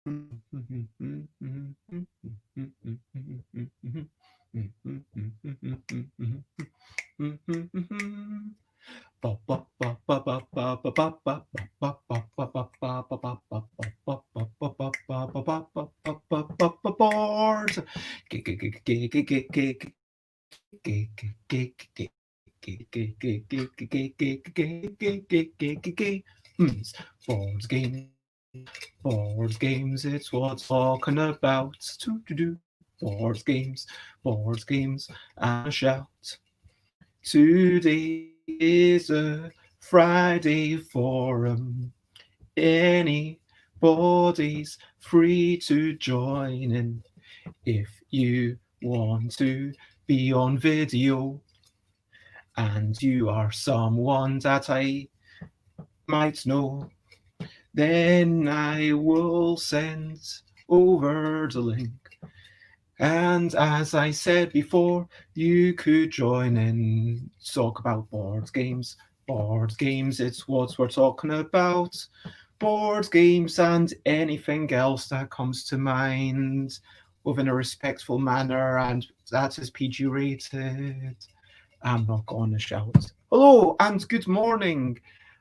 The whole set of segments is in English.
Board game, board games, it's what talking about. To do board games, and a shout. Today is a Friday forum. Anybody's free to join in. If you want to be on video and you are someone that I might know, then I will send over the link. And as I said before, you could join in, talk about board games. Board games, it's what we're talking about. Board games and anything else that comes to mind within a respectful manner, and that is PG rated. I'm not going to shout. Hello and good morning.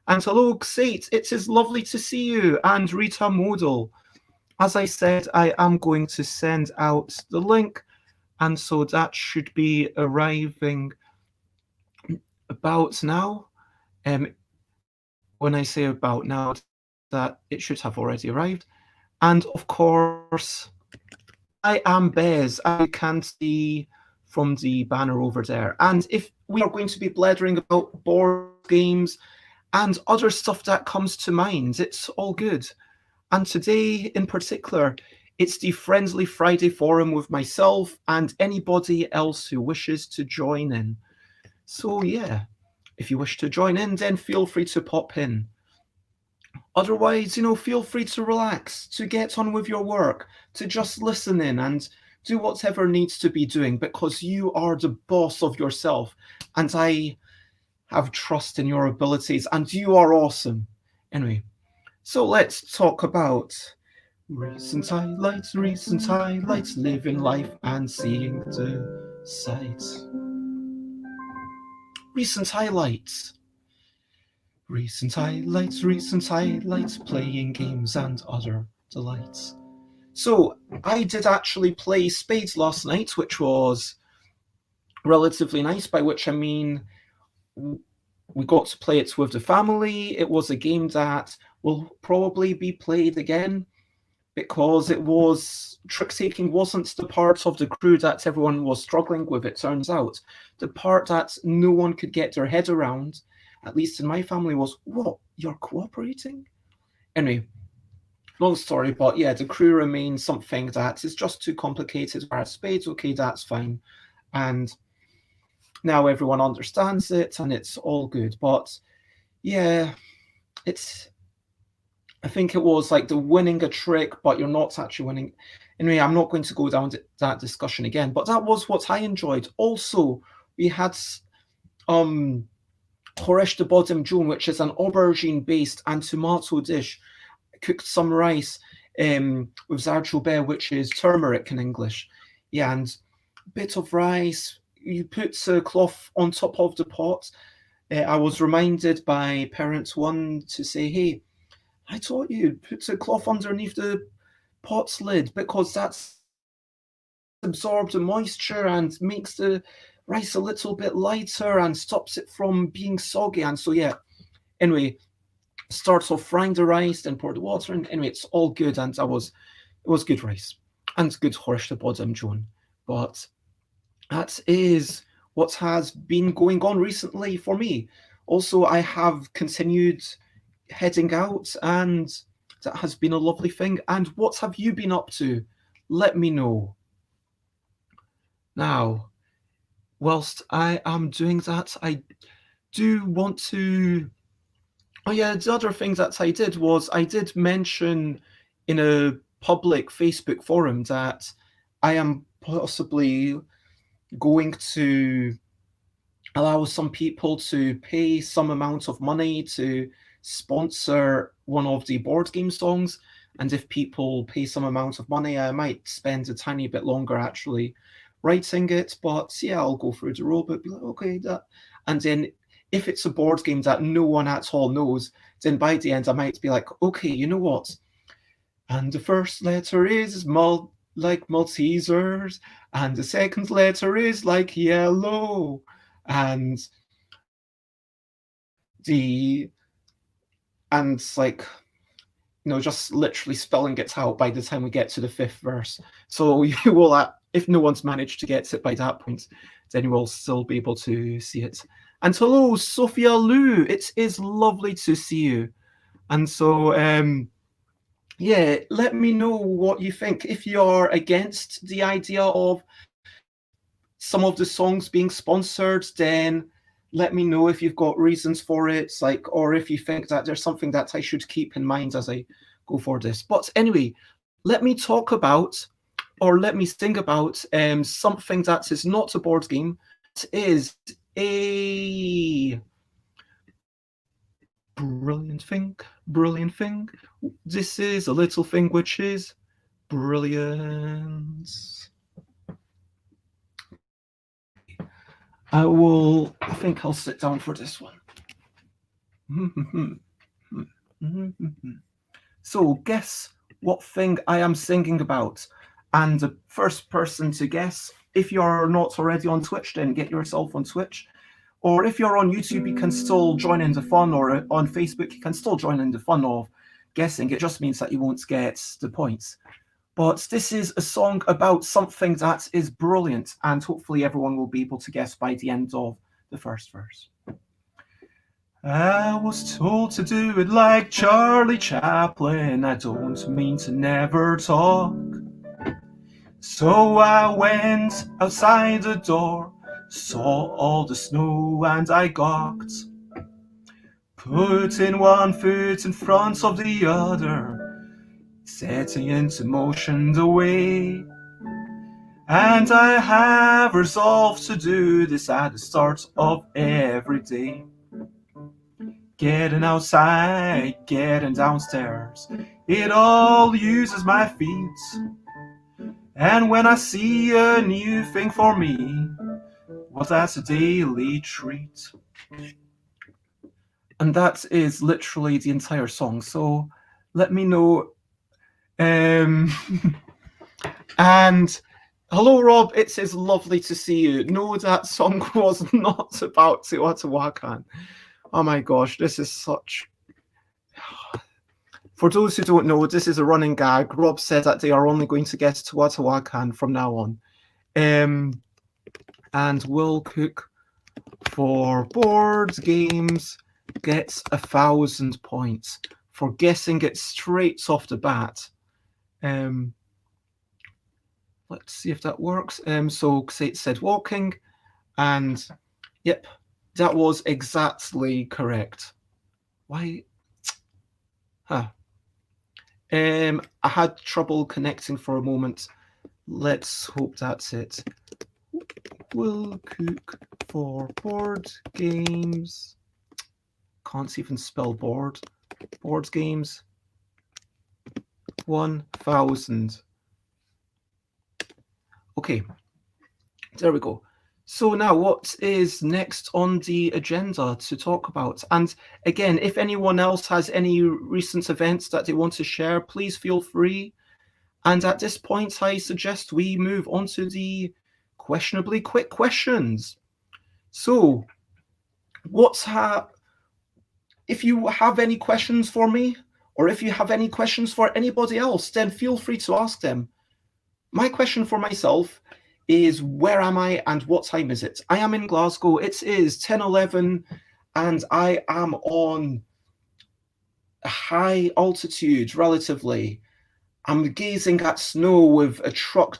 And hello, Xate. It is lovely to see you. And Rita Modal. As I said, I am going to send out the link, and so that should be arriving about now. When I say about now, that it should have already arrived. And of course, I am Bez, as you can see from the banner over there. And if we are going to be blethering about board games and other stuff that comes to mind, it's all good. And today in particular, it's the Friendly Friday Forum with myself and anybody else who wishes to join in. So yeah, if you wish to join in, then feel free to pop in. Otherwise, feel free to relax, to get on with your work, to just listen in and do whatever needs to be doing, because you are the boss of yourself and I have trust in your abilities and you are awesome. Anyway, so let's talk about recent highlights, living life and seeing the sights. Recent highlights. Recent highlights, playing games and other delights. So I did actually play Spades last night, which was relatively nice, by which I mean we got to play it with the family. It was a game that will probably be played again because trick-taking wasn't the part of the crew that everyone was struggling with, it turns out. The part that no one could get their head around, at least in my family, was, what, you're cooperating? Anyway, long story, but yeah, the crew remains something that is just too complicated, whereas Spades, okay, that's fine. And now everyone understands it and it's all good. But yeah, I think it was like the winning a trick, but you're not actually winning. Anyway, I'm not going to go down to that discussion again, but that was what I enjoyed. Also, we had Horesh de Bodem Joan, which is an aubergine-based and tomato dish. I cooked some rice with zarchoube, which is turmeric in English. Yeah, and a bit of rice. You put a cloth on top of the pot. I was reminded by parent one to say, hey, I taught you, put a cloth underneath the pot's lid because that's absorbs the moisture and makes the rice a little bit lighter and stops it from being soggy. And so, yeah, anyway, starts off frying the rice, then pour the water in. Anyway, it's all good. And it was good rice and good Horsh the Bodem Joan. But that is what has been going on recently for me. Also, I have continued heading out, and that has been a lovely thing. And what have you been up to? Let me know. Now, whilst I am doing that, I do want to... Oh yeah, the other thing that I did was I did mention in a public Facebook forum that I am possibly going to allow some people to pay some amount of money to sponsor one of the board game songs. And if people pay some amount of money, I might spend a tiny bit longer actually writing it. But yeah, I'll go through the rulebook, be like, okay, that. And then if it's a board game that no one at all knows, then by the end I might be like, okay, you know what? And the first letter is like Maltesers, and the second letter is like yellow, and the and like just literally spelling it out by the time we get to the fifth verse. So you will, if no one's managed to get it by that point, then you will still be able to see it. And hello, Sophia Lou. It is lovely to see you. And so, yeah, let me know what you think. If you're against the idea of some of the songs being sponsored, then let me know if you've got reasons for it, or if you think that there's something that I should keep in mind as I go for this. But anyway, let me talk about, or let me think about something that is not a board game. It is a brilliant thing. This is a little thing which is brilliant. I think I'll sit down for this one. So guess what thing I am singing about. And the first person to guess, if you're not already on Twitch, then get yourself on Twitch. Or if you're on YouTube, you can still join in the fun, or on Facebook, you can still join in the fun of guessing. It just means that you won't get the points. But this is a song about something that is brilliant, and hopefully everyone will be able to guess by the end of the first verse. I was told to do it like Charlie Chaplin. I don't mean to never talk. So I went outside the door, saw all the snow and I gawked. Putting one foot in front of the other, setting into motion the way. And I have resolved to do this at the start of every day. Getting outside, getting downstairs, it all uses my feet. And when I see a new thing for me, well, that's a daily treat. And that is literally the entire song. So let me know. And hello, Rob. It is lovely to see you. No, that song was not about Teotihuacan. Oh my gosh, this is such... For those who don't know, this is a running gag. Rob said that they are only going to get Teotihuacan from now on. And Will Cook for board games gets 1,000 points for guessing it straight off the bat. Let's see if that works. So it said walking, and yep, that was exactly correct. Why? Huh. I had trouble connecting for a moment. Let's hope that's it. Will Cook for board games. Can't even spell board. Board games. 1,000. Okay, there we go. So now what is next on the agenda to talk about? And again, if anyone else has any recent events that they want to share, please feel free. And at this point, I suggest we move on to the questionably quick questions. So if you have any questions for me, or if you have any questions for anybody else, then feel free to ask them. My question for myself is, where am I and what time is it? I am in Glasgow. It is 10:11 and I am on a high altitude relatively. I'm gazing at snow with a truck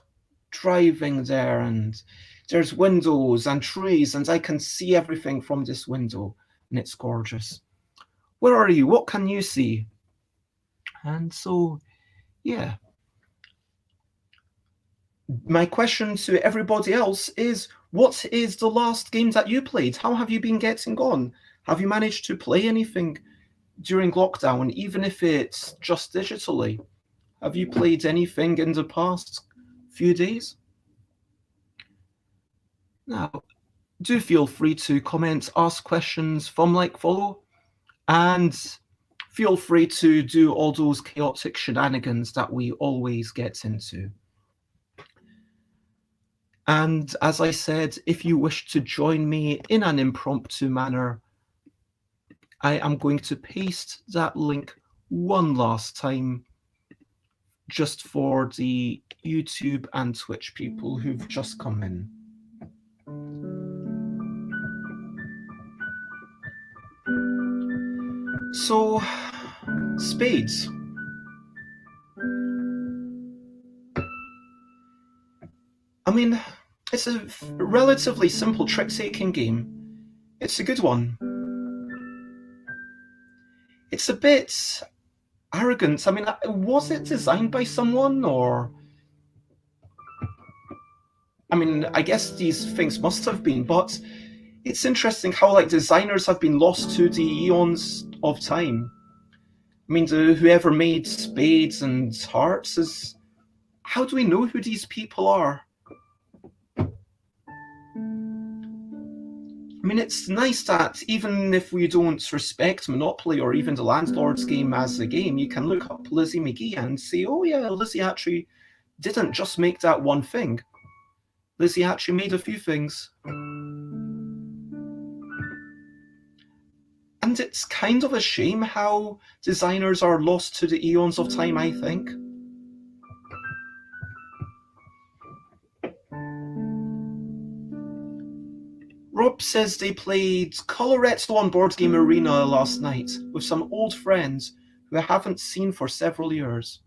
driving there, and there's windows and trees, and I can see everything from this window, and it's gorgeous. Where are you? What can you see? And so, yeah. My question to everybody else is, what is the last game that you played? How have you been getting on? Have you managed to play anything during lockdown, even if it's just digitally? Have you played anything in the past few days? Now, do feel free to comment, ask questions, thumb like, follow, and feel free to do all those chaotic shenanigans that we always get into. And as I said, if you wish to join me in an impromptu manner, I am going to paste that link one last time just for the YouTube and Twitch people who've just come in. So, spades. I mean, it's a relatively simple trick-taking game. It's a good one. It's a bit arrogant. I mean, was it designed by someone, or... I mean, I guess these things must have been, but it's interesting how, like, designers have been lost to the eons of time. I mean, whoever made spades and hearts is... How do we know who these people are? I mean, it's nice that even if we don't respect Monopoly or even the Landlord's game as a game, you can look up Lizzie McGee and say, oh yeah, Lizzie actually didn't just make that one thing. Lizzie actually made a few things. And it's kind of a shame how designers are lost to the eons of time, I think. Rob says they played Coloretto on Board Game Arena last night with some old friends who I haven't seen for several years.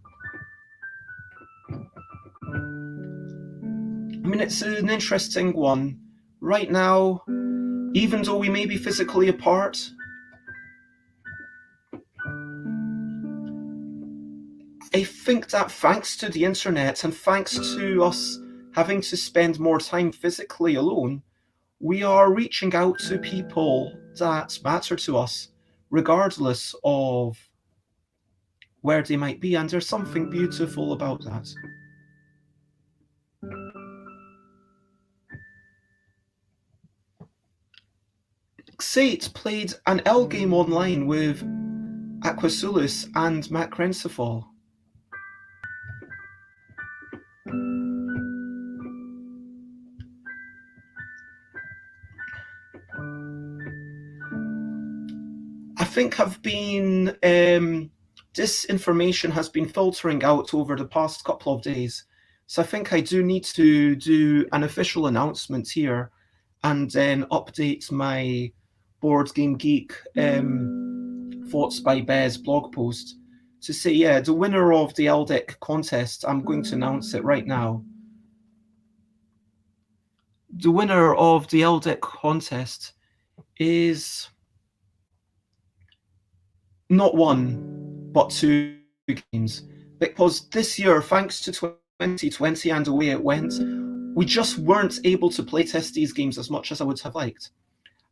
I mean, it's an interesting one. Right now, even though we may be physically apart, I think that thanks to the internet and thanks to us having to spend more time physically alone, we are reaching out to people that matter to us, regardless of where they might be, and there's something beautiful about that. Xate played an L game online with Aquasulus and Macrencefall. I think this information has been filtering out over the past couple of days. So I think I do need to do an official announcement here and then update my Board Game Geek Thoughts by Bez blog post to say, yeah, the winner of the LDEC contest, I'm going to announce it right now. The winner of the LDEC contest is not one, but two games. Because this year, thanks to 2020 and the way it went, we just weren't able to playtest these games as much as I would have liked.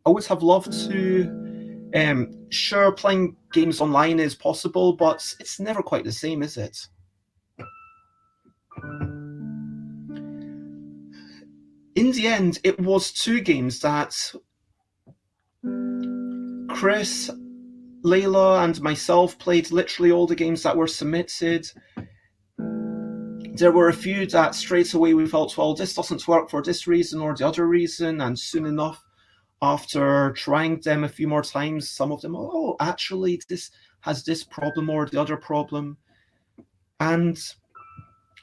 I would have loved to... sure, playing games online is possible, but it's never quite the same, is it? In the end, it was two games that Chris, Layla, and myself played literally all the games that were submitted. There were a few that straight away we felt, well, this doesn't work for this reason or the other reason, and soon enough, after trying them a few more times, some of them, oh, actually, this has this problem or the other problem. And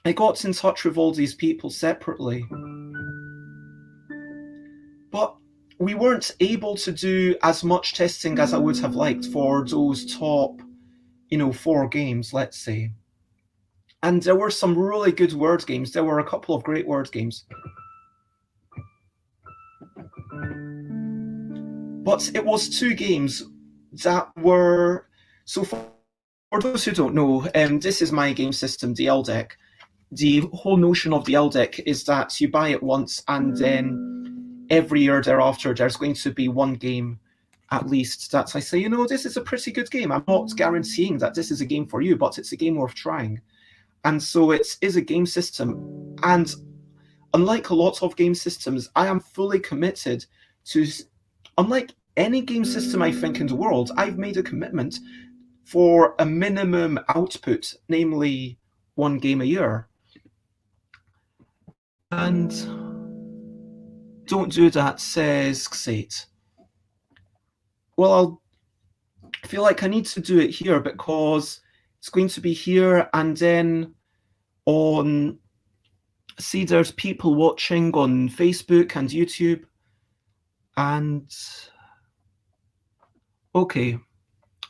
I got in touch with all these people separately. But we weren't able to do as much testing as I would have liked for those top, 4 games, let's say. And there were some really good word games. There were a couple of great word games. But it was two games that were... So for those who don't know, this is my game system, the LDEC. The whole notion of the LDEC is that you buy it once and then every year thereafter there's going to be one game at least that I say, this is a pretty good game. I'm not guaranteeing that this is a game for you, but it's a game worth trying. And so it is a game system. And unlike a lot of game systems, I am fully committed to, unlike any game system I think in the world, I've made a commitment for a minimum output, namely one game a year. And don't do that, says Xate. Well, I feel like I need to do it here because it's going to be here, and then on, see, there's people watching on Facebook and YouTube, and okay,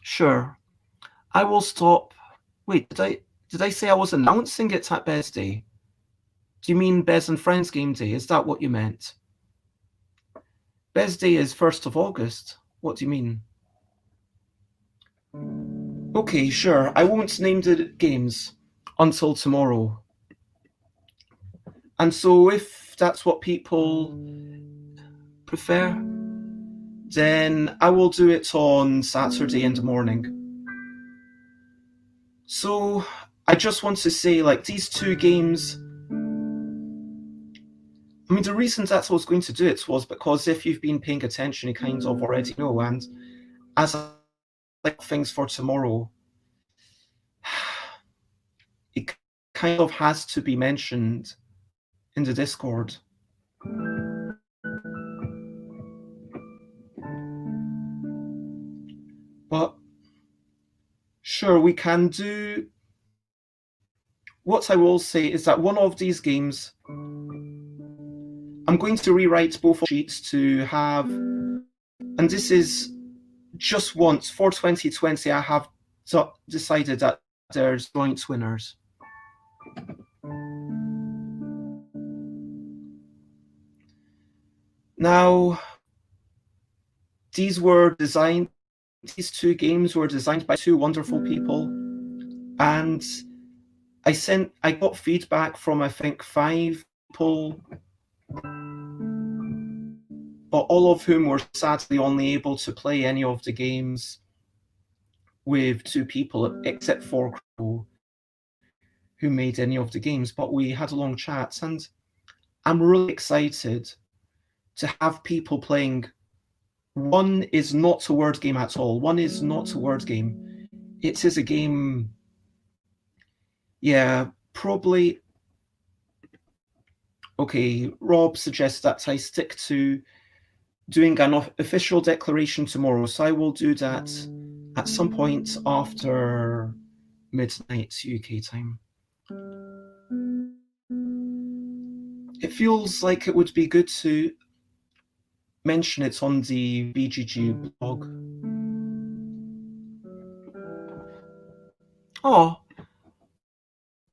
sure, I will stop. Wait, did I say I was announcing it at Bez Day? Do you mean Bez and Friends Game Day? Is that what you meant? Bez Day is 1st of August. What do you mean? Okay, sure, I won't name the games until tomorrow. And so if that's what people prefer, then I will do it on Saturday in the morning. So I just want to say, like, these two games, I mean, the reason that I was going to do it was because if you've been paying attention, you kind of already know. And as I like things for tomorrow, it kind of has to be mentioned in the Discord. But sure, we can do. What I will say is that one of these games, I'm going to rewrite both sheets to have, and this is just once for 2020, I have decided that there's joint winners. Now, these two games were designed by two wonderful people, and I got feedback from, I think, 5 people, but all of whom were sadly only able to play any of the games with 2 people, except for Crow, who made any of the games. But we had a long chat, and I'm really excited to have people playing. One is not a word game at all. One is not a word game. It is a game, yeah, probably. Okay, Rob suggests that I stick to doing an official declaration tomorrow, so I will do that at some point after midnight UK time. It feels like it would be good to mention it on the BGG blog. Oh,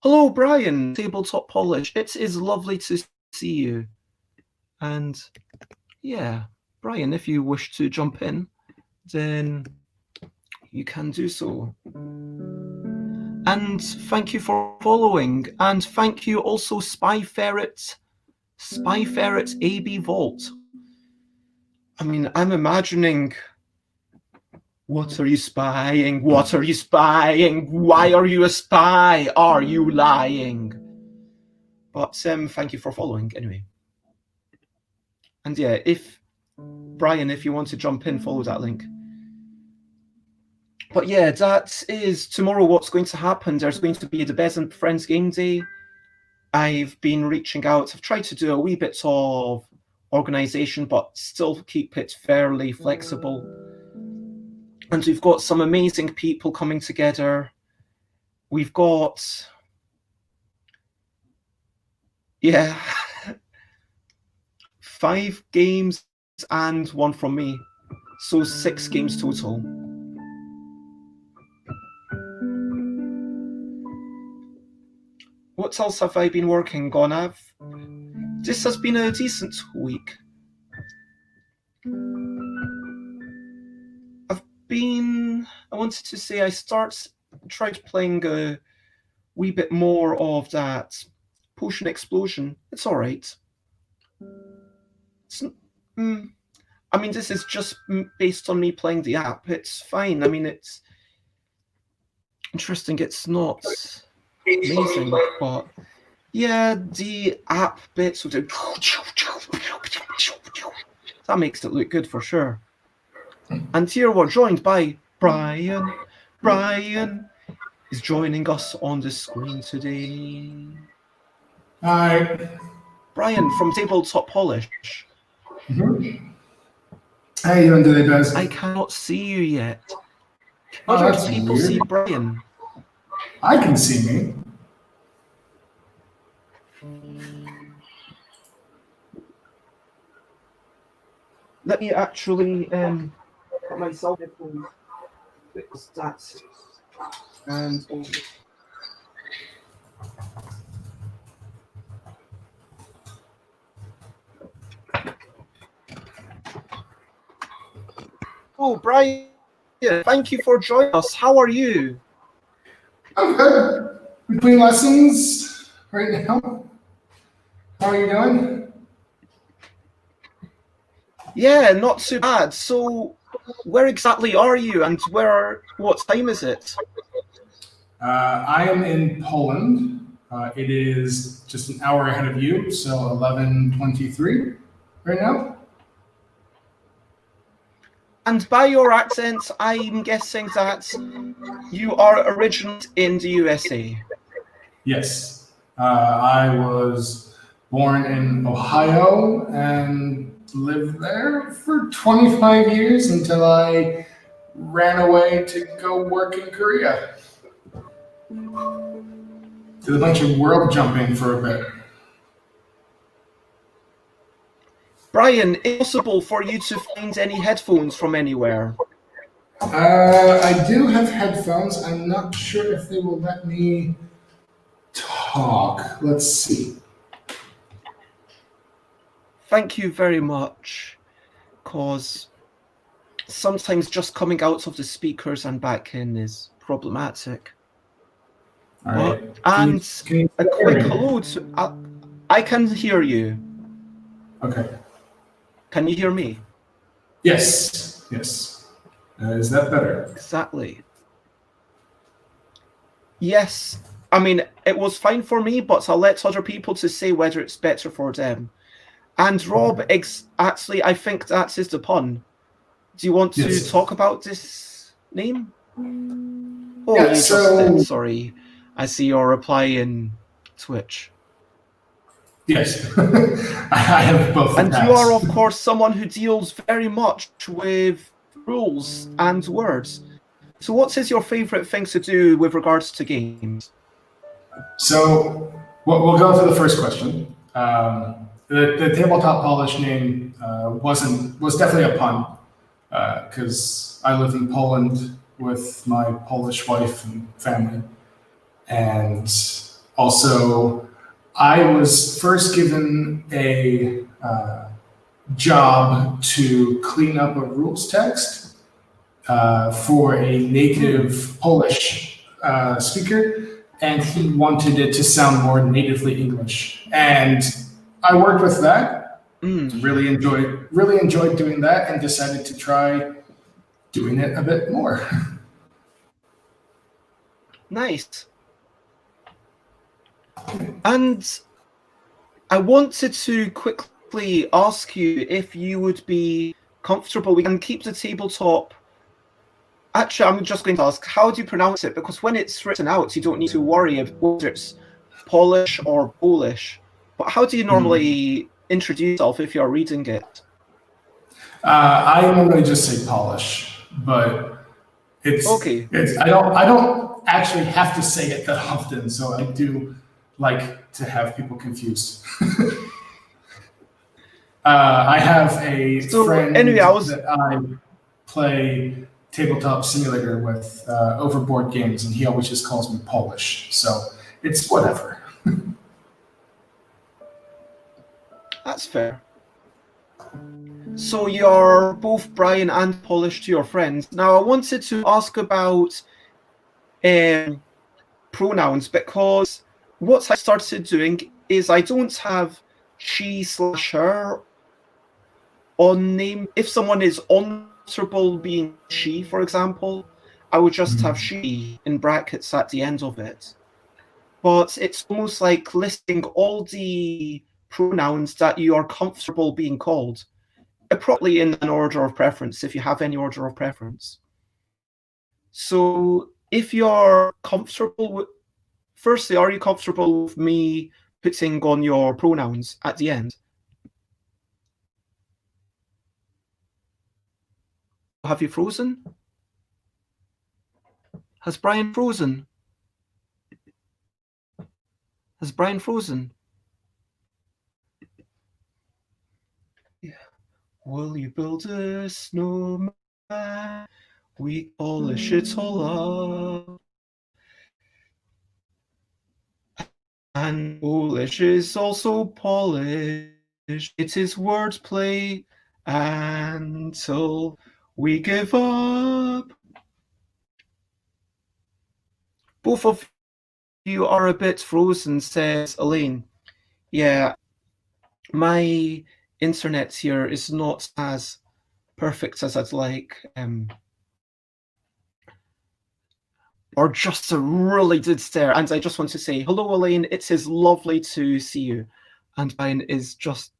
hello, Brian, Tabletop Polish. It is lovely to see you. And yeah, Brian, if you wish to jump in, then you can do so. And thank you for following. And thank you also, Spy Ferret AB Vault. I mean, I'm imagining, what are you spying? What are you spying? Why are you a spy? Are you lying? But thank you for following anyway. And yeah, Brian, if you want to jump in, follow that link. But yeah, that is tomorrow what's going to happen. There's going to be the Bez and Friends Game Day. I've been reaching out. I've tried to do a wee bit of organization, but still keep it fairly flexible. And we've got some amazing people coming together. We've got, yeah, 5 games and 1 from me. So 6 games total. What else have I been working on? This has been a decent week. I wanted to say I tried playing a wee bit more of that Potion Explosion. It's all right. I mean, this is just based on me playing the app. It's fine. I mean, it's interesting. It's not. amazing. But yeah, the app bits would do. That makes it look good for sure. And here we're joined by Brian. Brian is joining us on the screen today. Hi. Brian from Tabletop Polish. How you doing today, guys? I cannot see you yet. Oh, How that's do people weird. see Brian? I can see me. Let me actually put myself headphones because that's and oh, Brian, thank you for joining us. How are you? I'm good. Between lessons right now. How are you doing? Yeah, not too bad. So, where exactly are you, and what time is it? I am in Poland. It is just an hour ahead of you, so 11:23 right now. And by your accent, I'm guessing that you are originally in the USA. Yes. I was born in Ohio and lived there for 25 years until I ran away to go work in Korea. Did a bunch of world jumping for a bit. Brian, is it possible for you to find any headphones from anywhere? I do have headphones. I'm not sure if they will let me talk. Let's see. Thank you very much, because sometimes just coming out of the speakers and back in is problematic. All right. And Can you a hear quick me? hello to... I can hear you. Okay. Can you hear me? Yes. Yes. Is that better? Exactly. Yes. I mean, it was fine for me, but I'll let other people to say whether it's better for them. And Rob, actually, I think that is the pun. Do you want to Yes. talk about this name? Oh, Yeah, you just did. Sorry. I see your reply in Twitch. Yes. I have both And accounts. you are, of course, someone who deals very much with rules and words. So what is your favorite thing to do with regards to games? So we'll go to the first question. The tabletop polish name was definitely a pun because I live in Poland with my Polish wife and family, and also I was first given a job to clean up a rules text for a native Polish speaker, and he wanted it to sound more natively English. And I worked with that. Really enjoyed doing that, and decided to try doing it a bit more. Nice. And I wanted to quickly ask you if you would be comfortable. We can keep the tabletop. Actually, I'm just going to ask, how do you pronounce it? Because when it's written out, you don't need to worry about whether it's Polish or Polish. But how do you normally introduce yourself if you're reading it? I normally just say polish, but it's Okay. I don't actually have to say it that often, so I do like to have people confused. I have a friend that I play tabletop simulator with over board games, and he always just calls me Polish, so it's whatever. That's fair. So you're both Brian and Polish to your friends. Now, I wanted to ask about pronouns, because what I started doing is I don't have she/her on name. If someone is honorable being she, for example, I would just have she in brackets at the end of it. but it's almost like listing all the pronouns that you are comfortable being called, probably in an order of preference, if you have any order of preference. So if you're comfortable with, firstly, are you comfortable with me putting on your pronouns at the end? Have you frozen? Has Brian frozen? Has Brian frozen? Yeah. Will you build a snowman? We polish it all up. And Polish is also Polish. It is wordplay until we give up. Both of you are a bit frozen, says Elaine. Yeah, my internet here is not as perfect as I'd like. Or just a really dead stare. And I just want to say, hello, Elaine. It is lovely to see you. And mine is just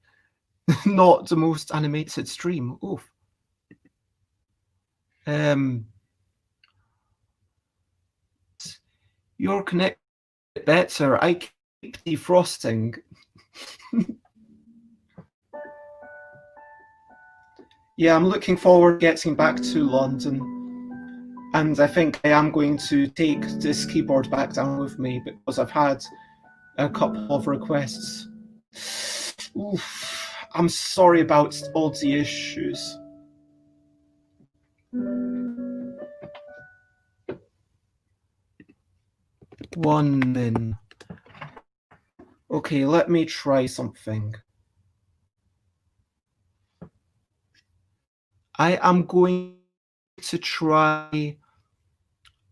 not the most animated stream. Oof. You're connected better. I keep defrosting. Yeah, I'm looking forward to getting back to London. And I think I am going to take this keyboard back down with me because I've had a couple of requests. Oof, I'm sorry about all the issues. One min. Okay, let me try something. I am going to try.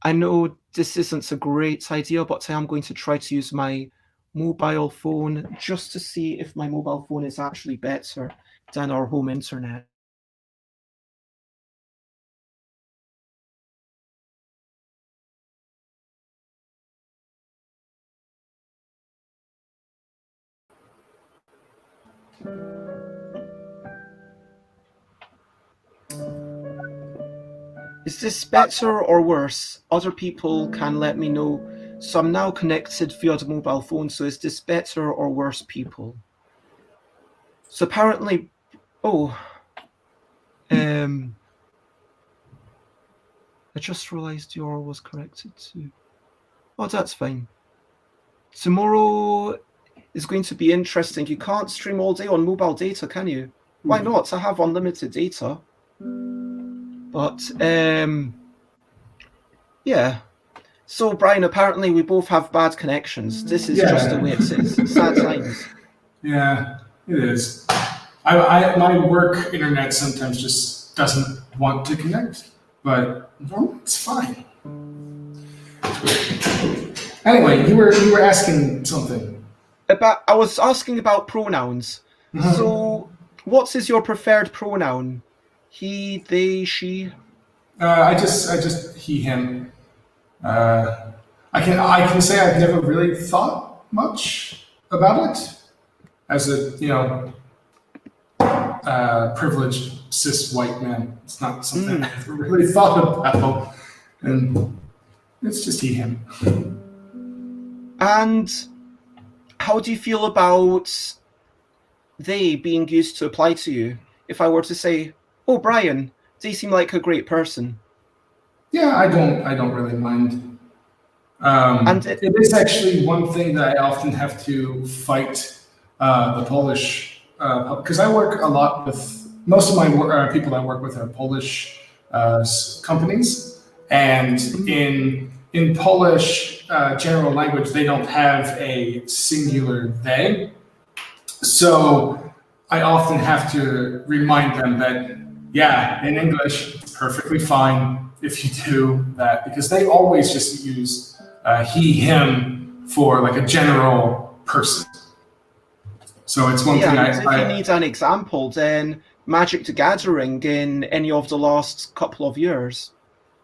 I know this isn't a great idea, but I am going to try to use my mobile phone just to see if my mobile phone is actually better than our home internet. Is this better or worse? Other people can let me know. So I'm now connected via the mobile phone. So is this better or worse, people? So apparently, I just realized your was corrected too. Oh, that's fine. Tomorrow is going to be interesting. You can't stream all day on mobile data, can you? Why not? I have unlimited data. But, yeah. So, Brian, apparently we both have bad connections. This is just the way it is. Sad times. Yeah, it is. My work internet sometimes just doesn't want to connect, but it's fine. Anyway, you were asking something. I was asking about pronouns. So, what is your preferred pronoun? He, they, she? I just he, him. I can say I've never really thought much about it as a privileged cis white man. It's not something I've ever really thought about, and it's just he, him. And how do you feel about they being used to apply to you? If I were to say, "Oh, Brian, they seem like a great person." Yeah, I don't really mind. And it is actually one thing that I often have to fight the Polish, because I work a lot with most of my people I work with are Polish companies, and in Polish general language they don't have a singular they, so I often have to remind them that in English it's perfectly fine if you do that, because they always just use he, him for like a general person. So it's one thing if you need an example, then Magic the Gathering in any of the last couple of years,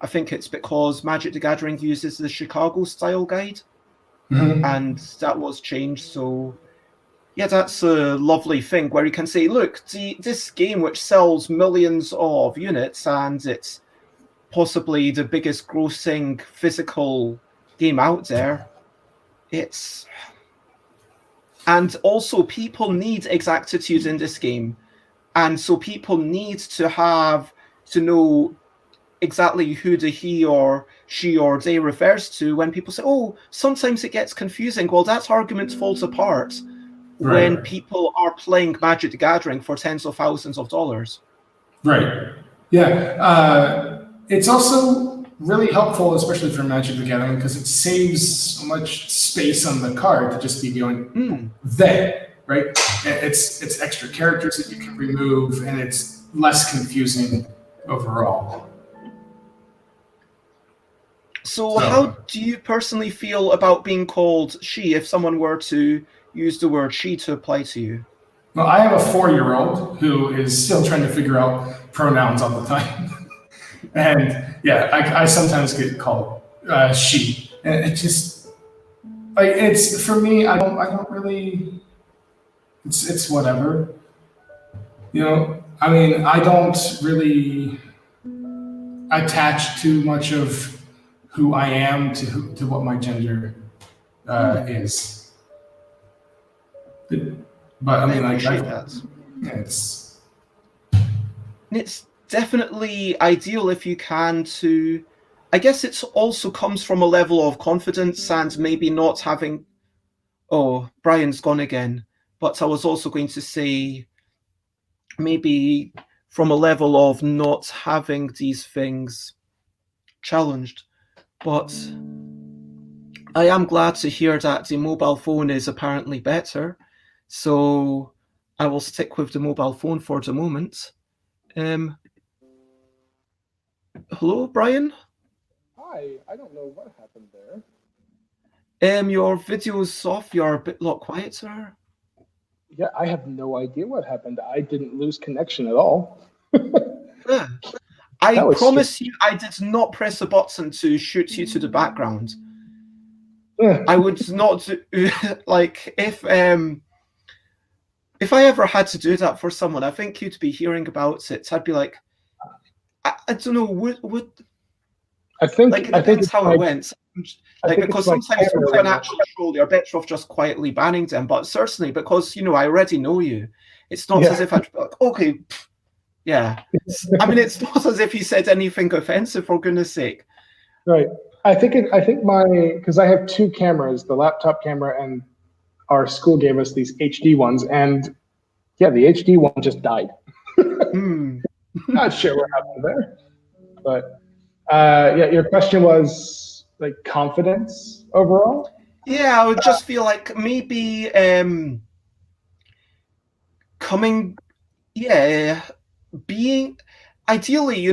I think it's because Magic the Gathering uses the Chicago style guide. and that was changed. So yeah, that's a lovely thing where you can say, look, this game which sells millions of units and it's possibly the biggest grossing physical game out there. And also people need exactitude in this game. And so people need to know exactly who the he or she or they refers to when people say, oh, sometimes it gets confusing. Well, that argument falls apart when people are playing Magic the Gathering for tens of thousands of dollars. Right. Yeah. It's also really helpful, especially for Magic the Gathering, because it saves so much space on the card to just be going they, right? It's extra characters that you can remove, and it's less confusing overall. So how do you personally feel about being called she if someone were to use the word she to apply to you? Well, I have a 4-year-old who is still trying to figure out pronouns all the time. And yeah, I sometimes get called she. And it just, like, it's, for me, I don't really, it's whatever. You know, I mean, I don't really attach too much of who I am to what my gender is. But I mean, I appreciate that. It's definitely ideal if you can to. I guess it also comes from a level of confidence and maybe not having. Oh, Brian's gone again. But I was also going to say maybe from a level of not having these things challenged. But I am glad to hear that the mobile phone is apparently better. So I will stick with the mobile phone for the moment. Hello, Brian? Hi, I don't know what happened there. Your video's off, you're a lot quieter. Yeah, I have no idea what happened. I didn't lose connection at all. Yeah. I promise you, I did not press a button to shoot you to the background. I would not do, like, if I ever had to do that for someone, I think you'd be hearing about it. I'd be like, I don't know, would I think like, it depends how it went. Like, because sometimes with an actual troll, you're better off just quietly banning them. But certainly, because, I already know you, it's not as if I'd be like, okay, yeah. I mean, it's not as if you said anything offensive, for goodness sake. Right. I think because I have 2 cameras, the laptop camera and our school gave us these HD ones, and yeah, the HD one just died. Not sure what happened there, but yeah, your question was like confidence overall? Yeah, I would just feel like maybe being ideally,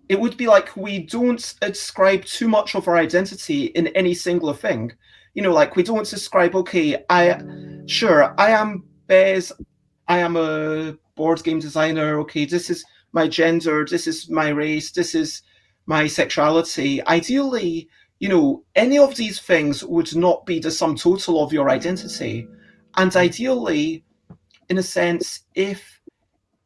it would be like we don't ascribe too much of our identity in any singular thing. Like we don't describe, okay, I am Bez, I am a board game designer, okay, this is my gender, this is my race, this is my sexuality. Ideally, any of these things would not be the sum total of your identity. And ideally, in a sense, if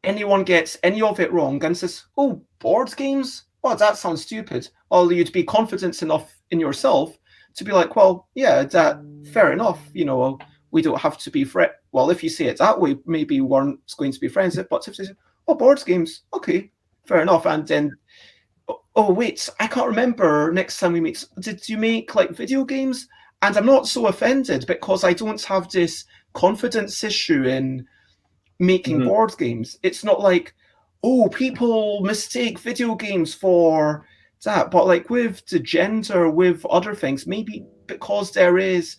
anyone gets any of it wrong and says, oh, board games? Well, that sounds stupid. Well, you'd be confident enough in yourself to be like, well, yeah, that fair enough. We don't have to be friends. Well, if you say it that way, maybe we weren't going to be friends. But if they say, oh, board games, okay, fair enough. And then, oh, wait, I can't remember next time we meet. Did you make like video games? And I'm not so offended because I don't have this confidence issue in making board games. It's not like, oh, people mistake video games for that. But like with the gender, with other things, maybe because there is,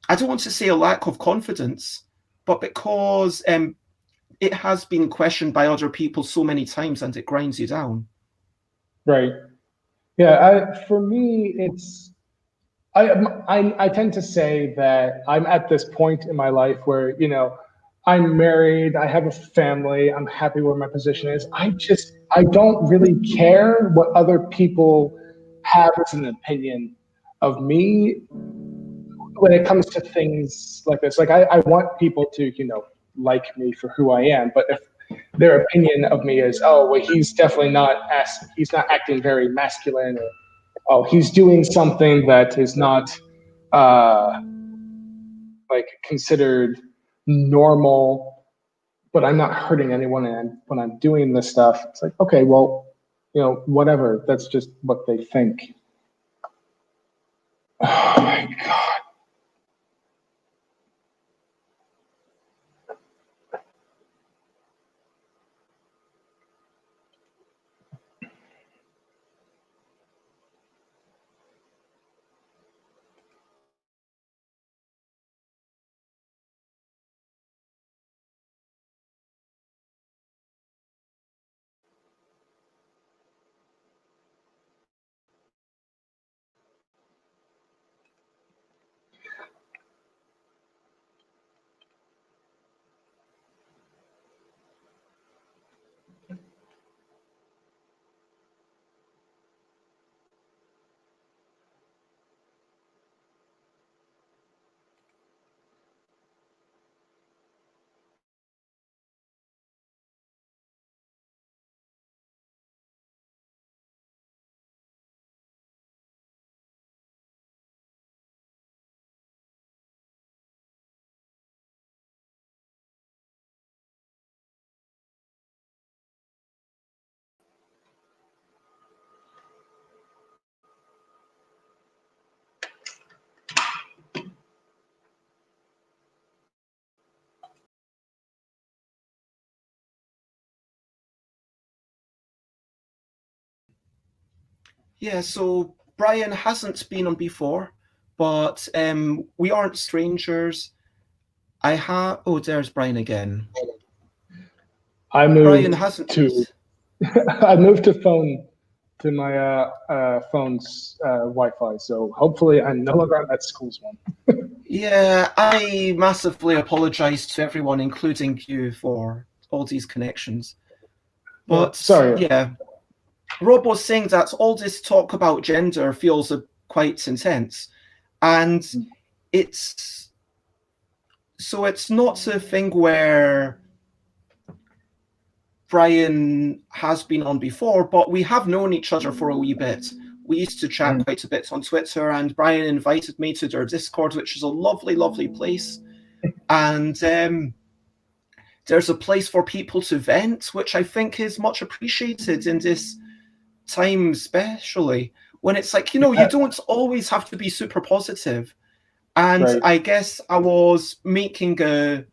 I don't want to say a lack of confidence, but because it has been questioned by other people so many times and it grinds you down. Right. Yeah. For me, it's, I tend to say that I'm at this point in my life where, I'm married, I have a family, I'm happy where my position is. I don't really care what other people have as an opinion of me when it comes to things like this. Like I want people to, like me for who I am, but if their opinion of me is, oh, well, he's definitely he's not acting very masculine, or oh, he's doing something that is not like considered normal, but I'm not hurting anyone, and when I'm doing this stuff, it's like, okay, well, whatever. That's just what they think. Oh my God. Yeah, so Brian hasn't been on before, but we aren't strangers. Oh, there's Brian again. I Brian moved hasn't. to I moved to my phone's Wi-Fi, so hopefully I'm no longer on that school's one. Yeah, I massively apologize to everyone, including you, for all these connections. But sorry. yeah, Rob was saying that all this talk about gender feels quite intense, and it's not a thing where Brian has been on before, but we have known each other for a wee bit. We used to chat quite a bit on Twitter, and Brian invited me to their Discord, which is a lovely, lovely place. And there's a place for people to vent, which I think is much appreciated in this time, especially when it's like, you don't always have to be super positive. And Right. I guess I was making a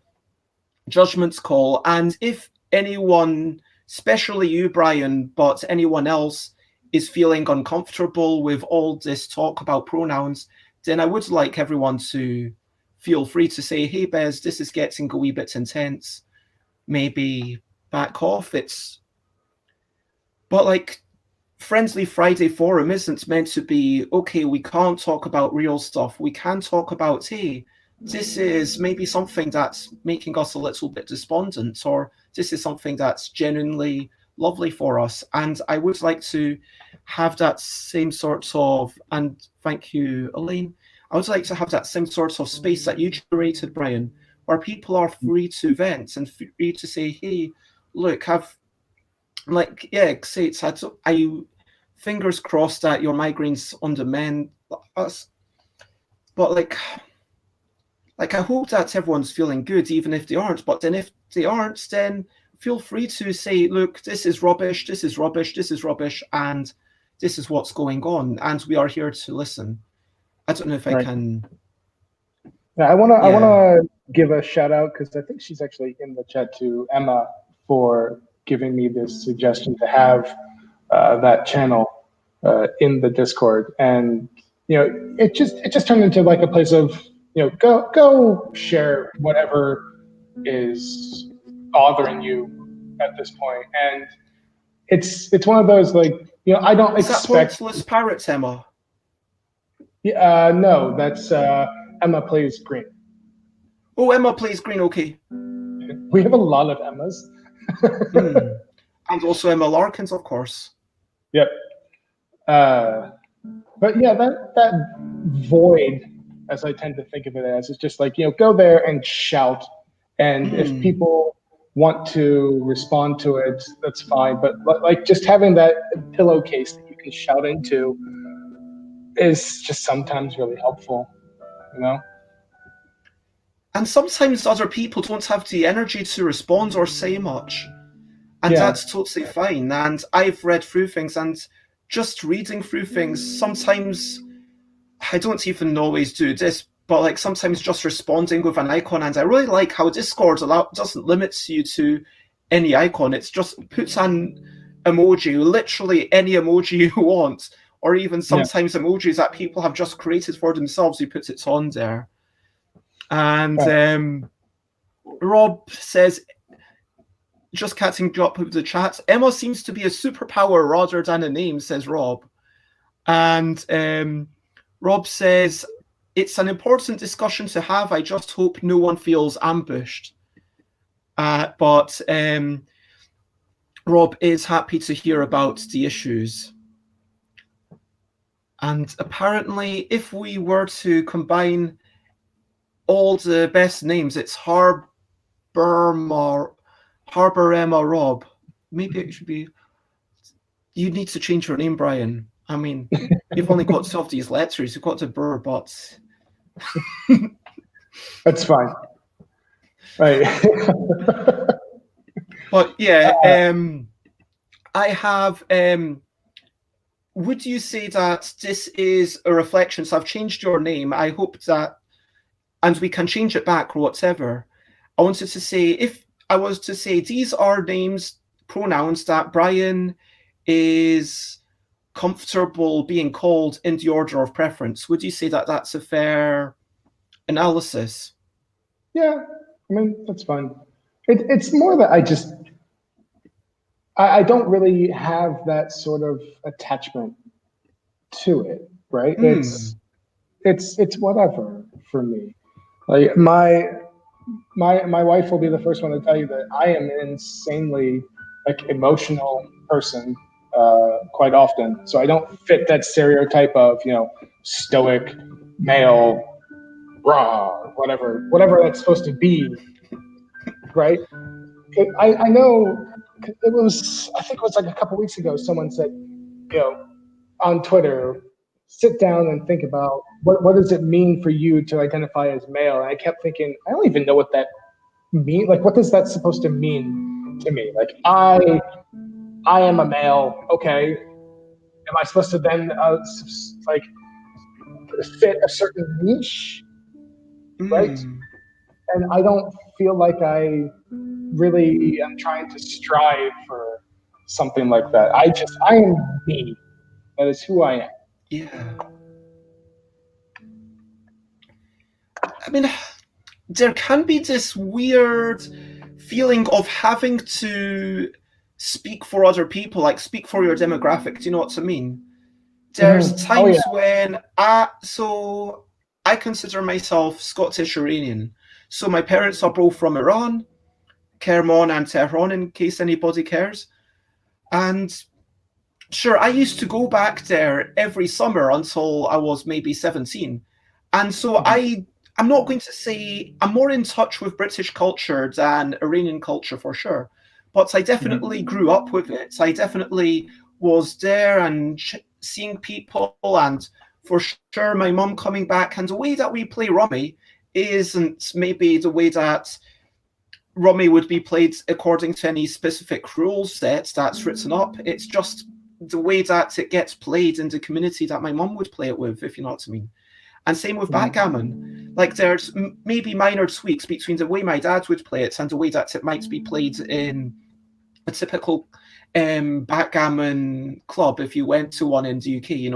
judgment call, and if anyone, especially you, Brian, but anyone else is feeling uncomfortable with all this talk about pronouns, then I would like everyone to feel free to say, hey, Bez, this is getting a wee bit intense. Maybe back off. But like, Friendly Friday Forum isn't meant to be, okay, we can't talk about real stuff. We can talk about, hey, this is maybe something that's making us a little bit despondent, or this is something that's genuinely lovely for us. And I would like to have that same sort of, and thank you, Elaine, I would like to have that same sort of space that you generated, Brian, where people are free to vent and free to say, hey, look, I fingers crossed that your migraines on the mend. But like I hope that everyone's feeling good, even if they aren't. But then if they aren't, then feel free to say, look, this is rubbish, this is rubbish, this is rubbish, and this is what's going on, and we are here to listen. I don't know if I can. Yeah, I wanna give a shout out, because I think she's actually in the chat, to Emma, for giving me this suggestion to have that channel in the Discord. And it just turned into like a place of go share whatever is bothering you at this point. And it's one of those, like, I don't expect. Is that Pointless Parrots, Emma? Yeah, no, that's Emma Plays Green. Oh, Emma Plays Green, okay. We have a lot of Emmas. And also Emma Larkins, of course. Yep. But yeah, void, as I tend to think of it as. It's just like, go there and shout. And if people want to respond to it, that's fine. But like just having that pillowcase that you can shout into is just sometimes really helpful, And sometimes other people don't have the energy to respond or say much. And Yeah. that's totally fine. And I've read through things, and just reading through things, sometimes I don't even always do this, but like sometimes just responding with an icon. And I really like how Discord doesn't limit you to any icon. It's just puts an emoji, literally any emoji you want, or even sometimes emojis that people have just created for themselves. You put it on there. And Rob says, just catching up with the chat, Emma seems to be a superpower rather than a name, says Rob. And Rob says, it's an important discussion to have. I just hope no one feels ambushed. But Rob is happy to hear about the issues. And apparently, if we were to combine all the best names, it's Harbour Emma Rob. Maybe it should be. You need to change your name, Brian. I mean, you've only got 12 these letters. You've got to burr, but that's fine. Right. But yeah, I have. Would you say that this is a reflection? So I've changed your name. I hope that, and we can change it back or whatever. I wanted to say, if I was to say these are names, pronouns that Brian is comfortable being called in the order of preference, would you say that that's a fair analysis? Yeah, I mean, that's fine. It's more that I don't really have that sort of attachment to it, right? It's whatever for me. Like my wife will be the first one to tell you that I am an insanely emotional person quite often. So I don't fit that stereotype of stoic male, raw, whatever that's supposed to be, right? I know it was, I think it was like a couple weeks ago, someone said, on Twitter, sit down and think about what does it mean for you to identify as male? And I kept thinking, I don't even know what that means. Like, what is that supposed to mean to me? Like, I am a male. Okay. Am I supposed to then fit a certain niche? Right. And I don't feel like I really am trying to strive for something like that. I am me. That is who I am. Yeah. I mean, there can be this weird feeling of having to speak for other people, like speak for your demographic. Do you know what I mean? There's times when I consider myself Scottish Iranian. So my parents are both from Iran, Kerman and Tehran, in case anybody cares. And sure, I used to go back there every summer until I was maybe 17. And so I'm not going to say I'm more in touch with British culture than Iranian culture for sure. But I definitely grew up with it. I definitely was there and seeing people, and for sure my mum coming back. And the way that we play Rummy isn't maybe the way that Rummy would be played according to any specific rule set that's written up. It's just the way that it gets played in the community that my mum would play it with, if you know what I mean. And same with backgammon. Like there's maybe minor tweaks between the way my dad would play it and the way that it might be played in a typical backgammon club if you went to one in the UK.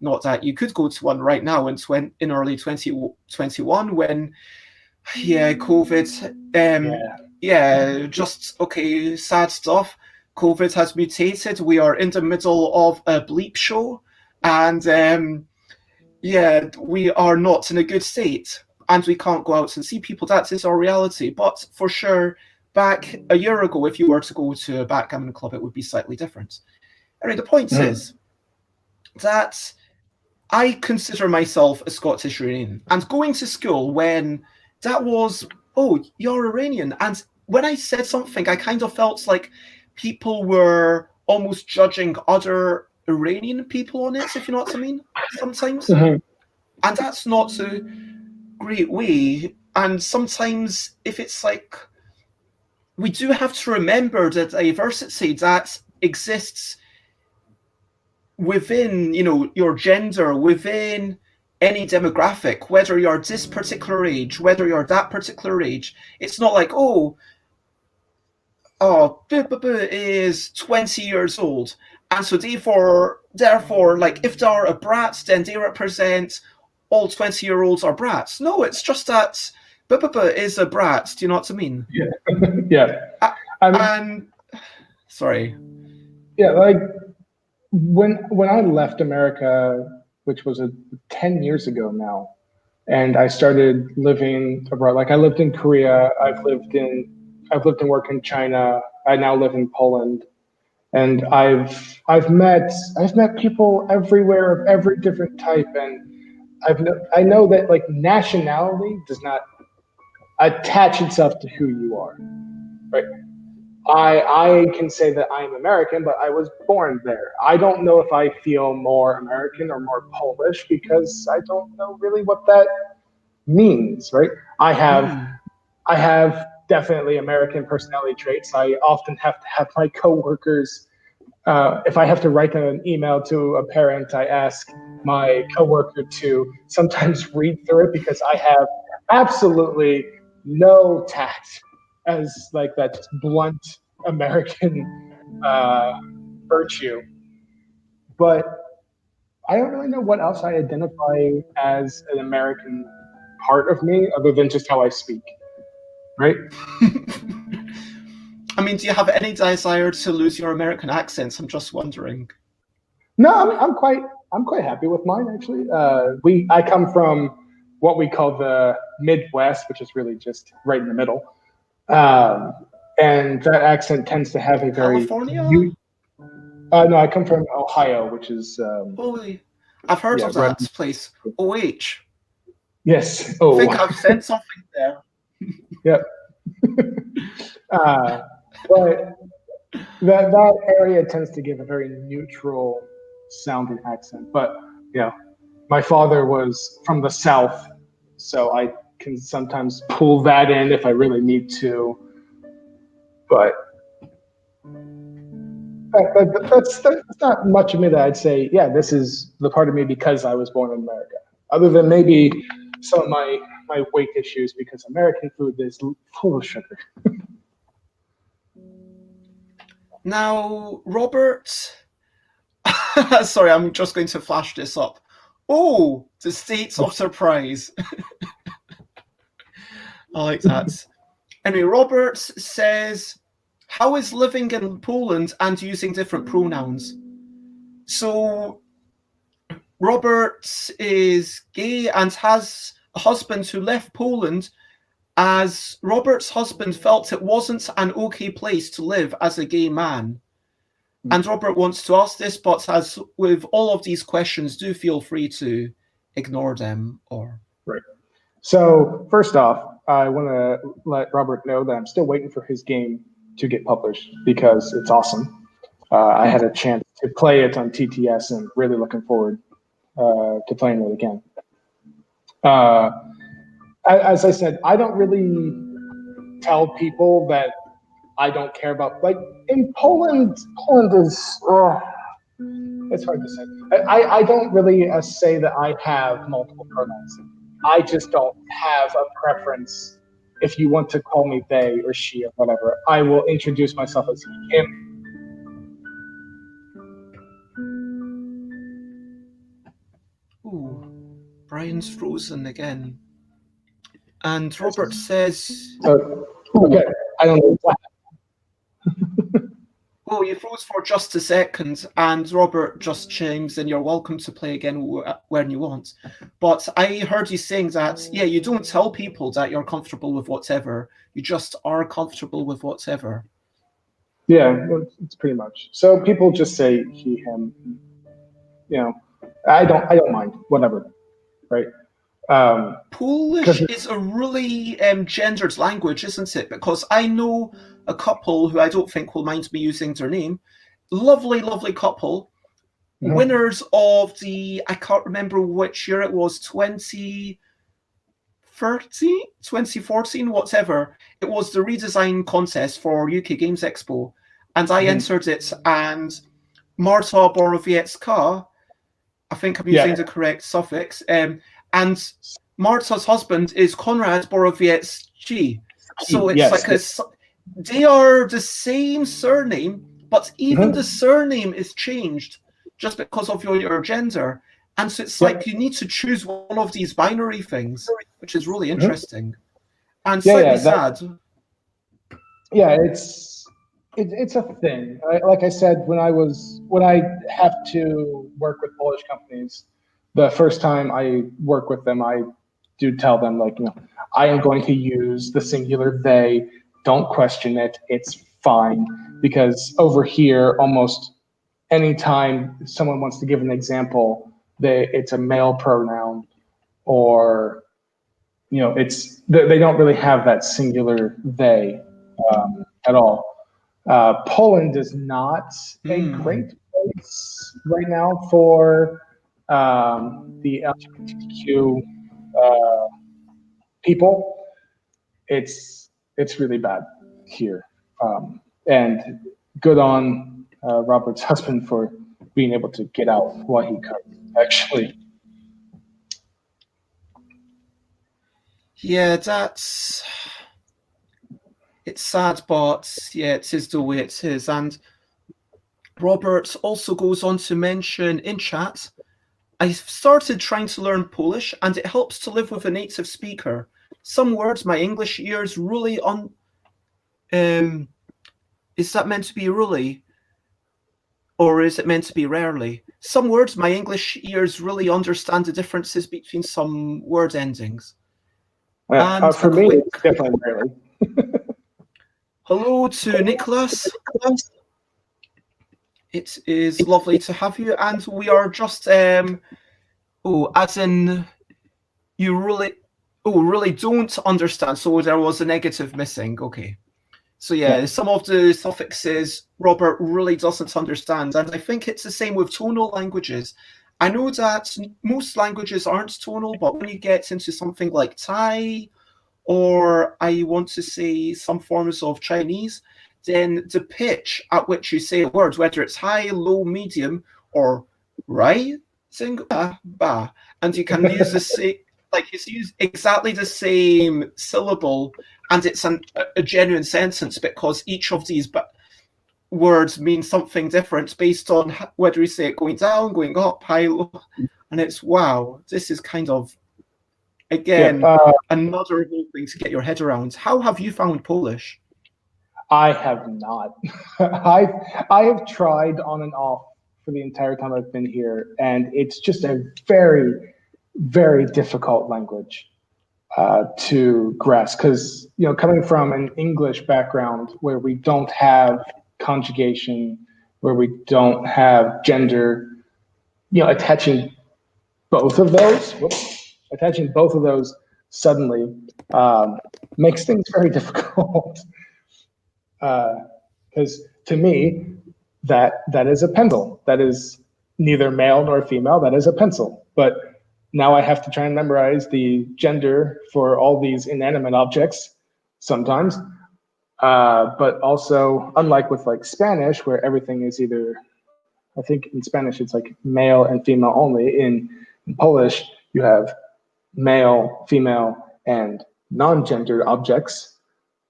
Not that you could go to one right now in early 2021 when COVID, sad stuff. COVID has mutated. We are in the middle of a bleep show, and we are not in a good state, and we can't go out and see people. That is our reality. But for sure, back a year ago, if you were to go to a backgammon club, it would be slightly different. Anyway, the point is that I consider myself a Scottish Iranian, and going to school when that was, oh, you're Iranian, and when I said something, I kind of felt like people were almost judging other Iranian people on it, if you know what I mean, sometimes. Mhm. And that's not a great way. And sometimes if it's like, we do have to remember the diversity that exists within, your gender, within any demographic, whether you're this particular age, whether you're that particular age. It's not like, oh, BBBB is 20 years old, and so therefore, like, if they're a brat, then they represent all 20-year-olds are brats. No, it's just that BBBB is a brat. Do you know what I mean? Yeah. Yeah. I mean, And sorry. yeah, like when I left America, which was 10 years ago now, and I started living abroad. Like I lived in Korea, I've lived and worked in China. I now live in Poland, and I've met people everywhere of every different type, and I know that like nationality does not attach itself to who you are, right? I can say that I'm American, but I was born there. I don't know if I feel more American or more Polish because I don't know really what that means, right? I have definitely American personality traits. I often have to have my coworkers. If I have to write an email to a parent, I ask my coworker to sometimes read through it because I have absolutely no tact as like that just blunt American virtue. But I don't really know what else I identify as an American part of me other than just how I speak, right? I mean, do you have any desire to lose your American accents? I'm just wondering. No, I'm quite happy with mine actually. I come from what we call the Midwest, which is really just right in the middle, and that accent tends to have a very California? No, I come from Ohio, which is Holy, I've heard of right. that place. OH. Yes. I Oh, think I've sent something there. yep. But that area tends to give a very neutral sounding accent. But my father was from the South, so I can sometimes pull that in if I really need to. But that's not much of me that I'd say, yeah, this is the part of me because I was born in America. Other than maybe some of my weight issues because American food is full of sugar. Now, Robert, sorry, I'm just going to flash this up. Oh, the states of surprise. I like that. Anyway, Robert says, how is living in Poland and using different pronouns? So, Robert is gay and has a husband who left Poland as Robert's husband felt it wasn't an okay place to live as a gay man. And Robert wants to ask this, but as with all of these questions, do feel free to ignore them. Right. So first off, I want to let Robert know that I'm still waiting for his game to get published because it's awesome. I had a chance to play it on TTS and really looking forward to playing it again. As I said, I don't really tell people that I don't care about. Like in Poland is it's hard to say. I don't really say that I have multiple pronouns. I just don't have a preference. If you want to call me they or she or whatever, I will introduce myself as him. Ooh, Brian's frozen again. And Robert says... Okay, I don't know what. Oh, you froze for just a second, and Robert just chimes in, you're welcome to play again when you want. But I heard you saying that, yeah, you don't tell people that you're comfortable with whatever. You just are comfortable with whatever. Yeah, it's pretty much. So people just say he, him. I don't mind. whatever, right? Polish is a really gendered language, isn't it? Because I know a couple who I don't think will mind me using their name. Lovely, lovely couple. Mhm. Winners of the, I can't remember which year it was, 2014, whatever. It was the redesign contest for UK Games Expo. And I entered it, and Marta Borowiecka, I think I'm using the correct suffix, and Marta's husband is Konrad Borowiecki. So it's they are the same surname, but even the surname is changed just because of your gender. And so it's like you need to choose one of these binary things, which is really interesting and slightly sad. Yeah, it's a thing. Like I said, when I have to work with Polish companies, the first time I work with them, I do tell them, like, I am going to use the singular they. Don't question it. It's fine. Because over here, almost anytime someone wants to give an example, it's a male pronoun, or they don't really have that singular they at all. Poland is not a great place right now for the LGBTQ people. It's really bad here, and good on Robert's husband for being able to get out while he could, actually. Yeah, it's sad, but yeah, it is the way it is. And Robert also goes on to mention in chat, I started trying to learn Polish, and it helps to live with a native speaker. Some words my English ears really is that meant to be really? Or is it meant to be rarely? Some words my English ears really understand the differences between some word endings. And for me, it's definitely rarely. Hello to Nicholas. It is lovely to have you, and we are just as in you really don't understand. So there was a negative missing. Okay. So yeah, some of the suffixes Robert really doesn't understand, and I think it's the same with tonal languages. I know that most languages aren't tonal, but when you get into something like Thai, or I want to say some forms of Chinese, then the pitch at which you say a word, whether it's high, low, medium, or rising, ba, and you can use the same, like it's used exactly the same syllable, and it's a genuine sentence because each of these words mean something different based on whether you say it going down, going up, high, low, and it's wow. This is kind of again another whole thing to get your head around. How have you found Polish? I have not. I have tried on and off for the entire time I've been here, and it's just a very, very difficult language to grasp. Because coming from an English background where we don't have conjugation, where we don't have gender, attaching both of those suddenly makes things very difficult. Because to me, that is a pencil. That is neither male nor female. That is a pencil. But now I have to try and memorize the gender for all these inanimate objects sometimes. But also, unlike with like Spanish, where everything is either, I think in Spanish it's like male and female only. In Polish, you have male, female, and non-gendered objects,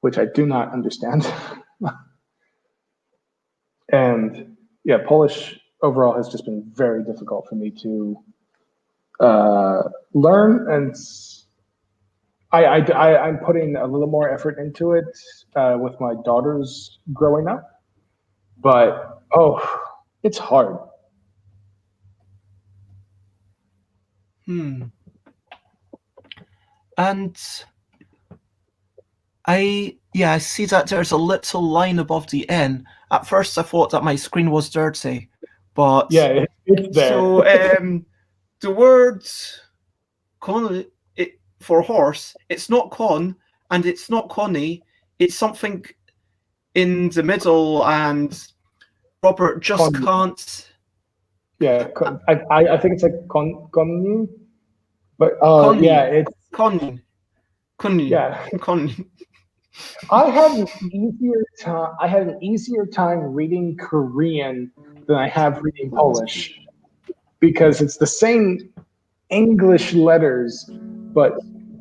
which I do not understand. And yeah, Polish overall has just been very difficult for me to learn, and I'm putting a little more effort into it with my daughters growing up, but it's hard. And I see that there's a little line above the N. At first I thought that my screen was dirty, but yeah, it's there. So the word con for horse, it's not con and it's not conny. It's something in the middle, and Robert just can't. Yeah, I think it's like con, but Conny. yeah, it's Conny. yeah. Conny. I had an easier time reading Korean than I have reading Polish because it's the same English letters, but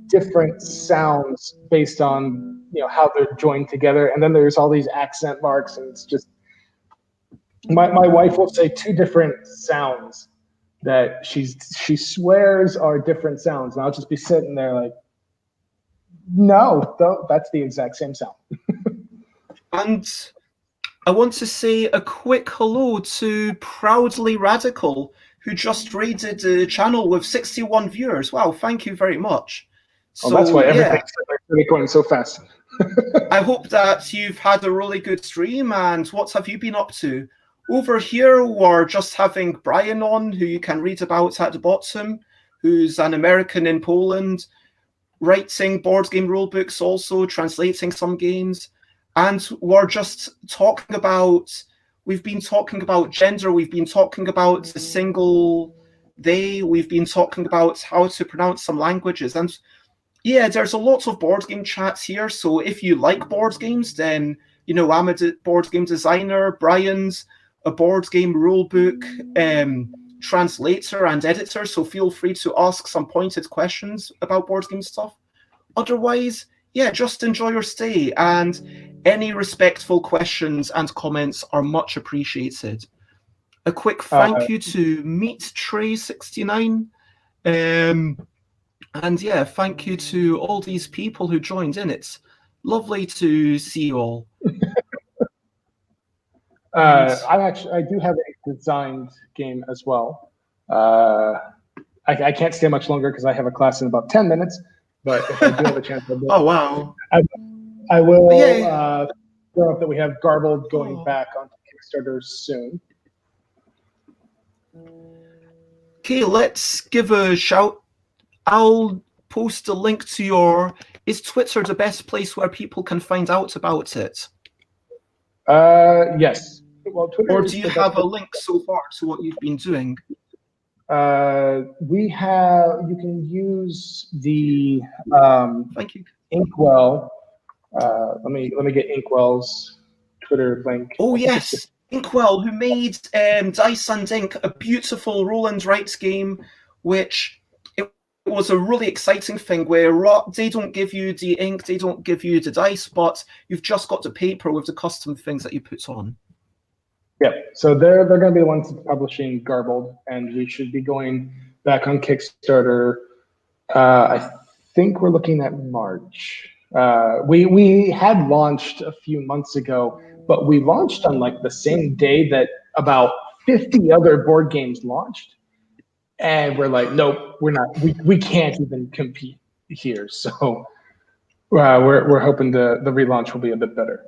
different sounds based on how they're joined together. And then there's all these accent marks, and it's just my wife will say two different sounds that she swears are different sounds, and I'll just be sitting there like, no, that's the exact same sound. And I want to say a quick hello to Proudly Radical, who just raided the channel with 61 viewers. Wow, thank you very much. So that's why everything's going so fast. I hope that you've had a really good stream, and what have you been up to? Over here, we're just having Brian on, who you can read about at the bottom, who's an American in Poland, writing board game rulebooks, also translating some games. And we're just talking about, we've been talking about gender, we've been talking about the single they, we've been talking about how to pronounce some languages. And yeah, there's a lot of board game chats here. So if you like board games, then, I'm a board game designer, Brian's a board game rulebook translator and editor. So feel free to ask some pointed questions about board game stuff. Otherwise, yeah, just enjoy your stay, and any respectful questions and comments are much appreciated. A quick thank you to MeatTray69. And yeah, thank you to all these people who joined in. It's lovely to see you all. I do have a designed game as well. I can't stay much longer because I have a class in about 10 minutes. But if I do have a chance, I'll do it. Oh, wow. I will throw up that we have Garbled going back onto Kickstarter soon. Okay, let's give a shout. I'll post a link to your... Is Twitter the best place where people can find out about it? Yes. Well, Twitter. Or do you have a link so far to what you've been doing? We have. You can use the Thank you. Inkwell. Let me get Inkwell's Twitter link. Oh yes, Inkwell, who made Dice and Ink, a beautiful roll and write game, which it was a really exciting thing where they don't give you the ink, they don't give you the dice, but you've just got the paper with the custom things that you put on. Yeah, so they're going to be the ones publishing Garbled, and we should be going back on Kickstarter. I think we're looking at March. We had launched a few months ago, but we launched on like the same day that about 50 other board games launched, and we're like, nope, we're not. We can't even compete here. So we're hoping the relaunch will be a bit better.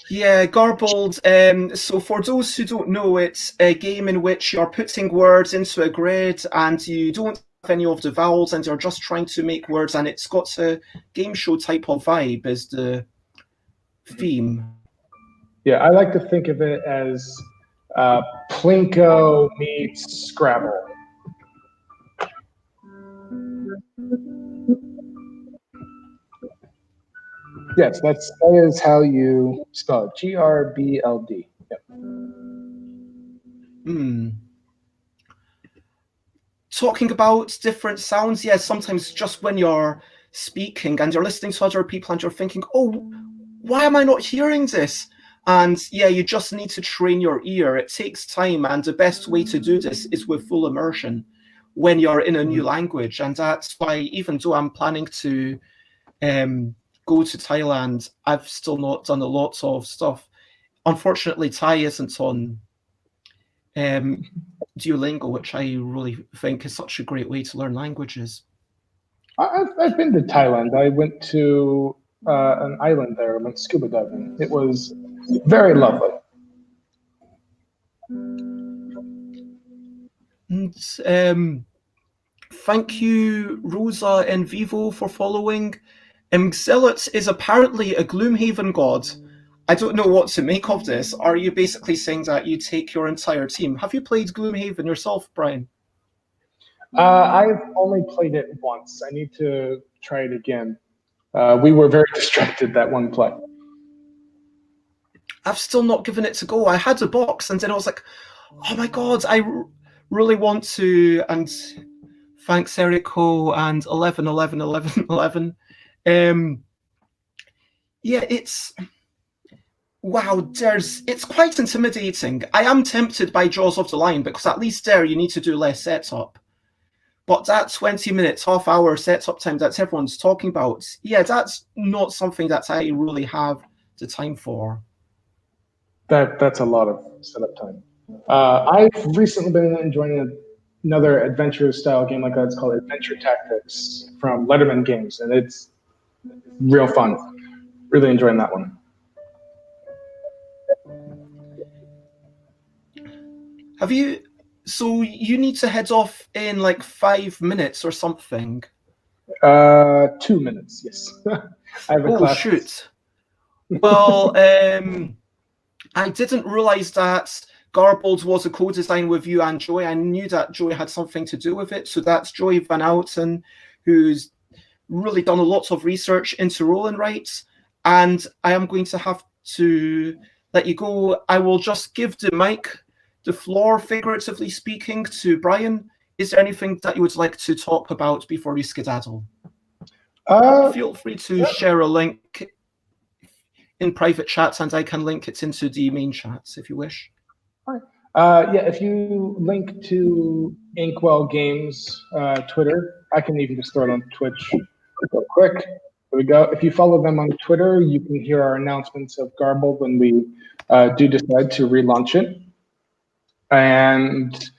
Yeah, Garbled. So for those who don't know, it's a game in which you're putting words into a grid and you don't have any of the vowels and you're just trying to make words, and it's got a game show type of vibe as the theme. Yeah, I like to think of it as Plinko meets Scrabble. Yes, that is how you spell it. GRBLD. Yep. Talking about different sounds, yeah, sometimes just when you're speaking and you're listening to other people and you're thinking, oh, why am I not hearing this? And yeah, you just need to train your ear. It takes time, and the best way to do this is with full immersion when you're in a new language. And that's why, even though I'm planning to go to Thailand, I've still not done a lot of stuff. Unfortunately, Thai isn't on Duolingo, which I really think is such a great way to learn languages. I've been to Thailand. I went to an island there. I went scuba diving. It was very lovely. Thank you, Rosa and Vivo, for following. Zealot is apparently a Gloomhaven god. I don't know what to make of this. Are you basically saying that you take your entire team? Have you played Gloomhaven yourself, Brian? I've only played it once. I need to try it again. We were very distracted that one play. I've still not given it a go. I had a box and then I was like, oh my god, I really want to. And thanks, Erico and 11, 11, 11, 11. Yeah, it's... Wow, it's quite intimidating. I am tempted by Jaws of the Lion because at least there you need to do less setup. But that 20 minutes, half hour setup time that everyone's talking about, yeah, that's not something that I really have the time for. That's a lot of setup time. I've recently been enjoying another adventure style game like that. It's called Adventure Tactics from Letterman Games, and it's real fun. Really enjoying that one. So you need to head off in like 5 minutes or something? 2 minutes, yes. I have a class. Shoot. Well, I didn't realize that Garbled was a co-design with you and Joy. I knew that Joy had something to do with it. So that's Joy Van Outen, who's really done a lot of research into roll and writes. And I am going to have to let you go. I will just give the floor, figuratively speaking, to Brian. Is there anything that you would like to talk about before we skedaddle? Feel free to share a link in private chats, and I can link it into the main chats if you wish. All right. Yeah, if you link to Inkwell Games Twitter, I can even just throw it on Twitch real quick. There we go. If you follow them on Twitter, you can hear our announcements of Garbled when we do decide to relaunch it. And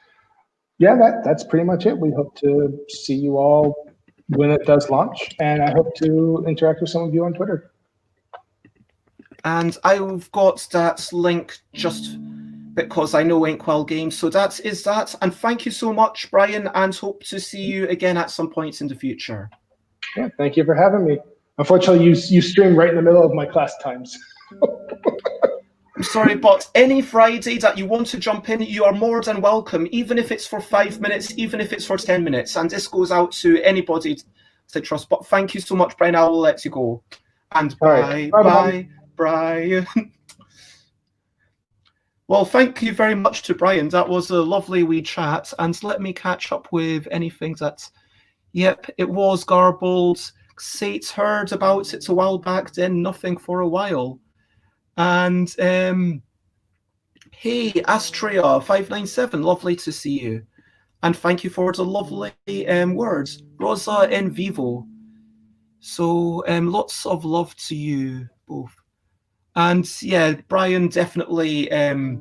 yeah, that's pretty much it. We hope to see you all when it does launch, and I hope to interact with some of you on Twitter. And I've got that link just because I know Inkwell Games, so that is that. And thank you so much, Brian, and hope to see you again at some point in the future. Yeah, thank you for having me. Unfortunately, you stream right in the middle of my class times. I'm sorry, but any Friday that you want to jump in, you are more than welcome, even if it's for 5 minutes, even if it's for 10 minutes. And this goes out to anybody to trust. But thank you so much, Brian. I will let you go. And bye, bye, Brian. Well, thank you very much to Brian. That was a lovely wee chat. And let me catch up with anything that... Yep, it was Garbled. Sate heard about it a while back, then nothing for a while. And hey, Astrea597, lovely to see you. And thank you for the lovely words, Rosa and Vivo. So lots of love to you both. And yeah, Brian, definitely. And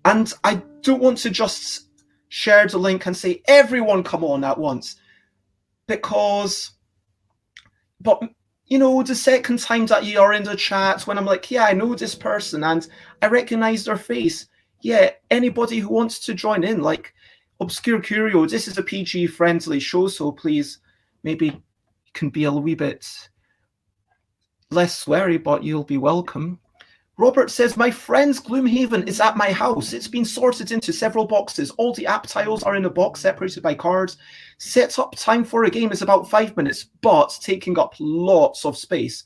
I don't want to just share the link and say, everyone come on at once. But you know, the second time that you are in the chat, when I'm like, yeah, I know this person and I recognize their face. Yeah, anybody who wants to join in, like Obscure Curio, this is a PG-friendly show, so please, maybe you can be a wee bit less sweary, but you'll be welcome. Robert says, my friend's Gloomhaven is at my house. It's been sorted into several boxes. All the app tiles are in a box separated by cards. Setup time for a game is about 5 minutes, but taking up lots of space.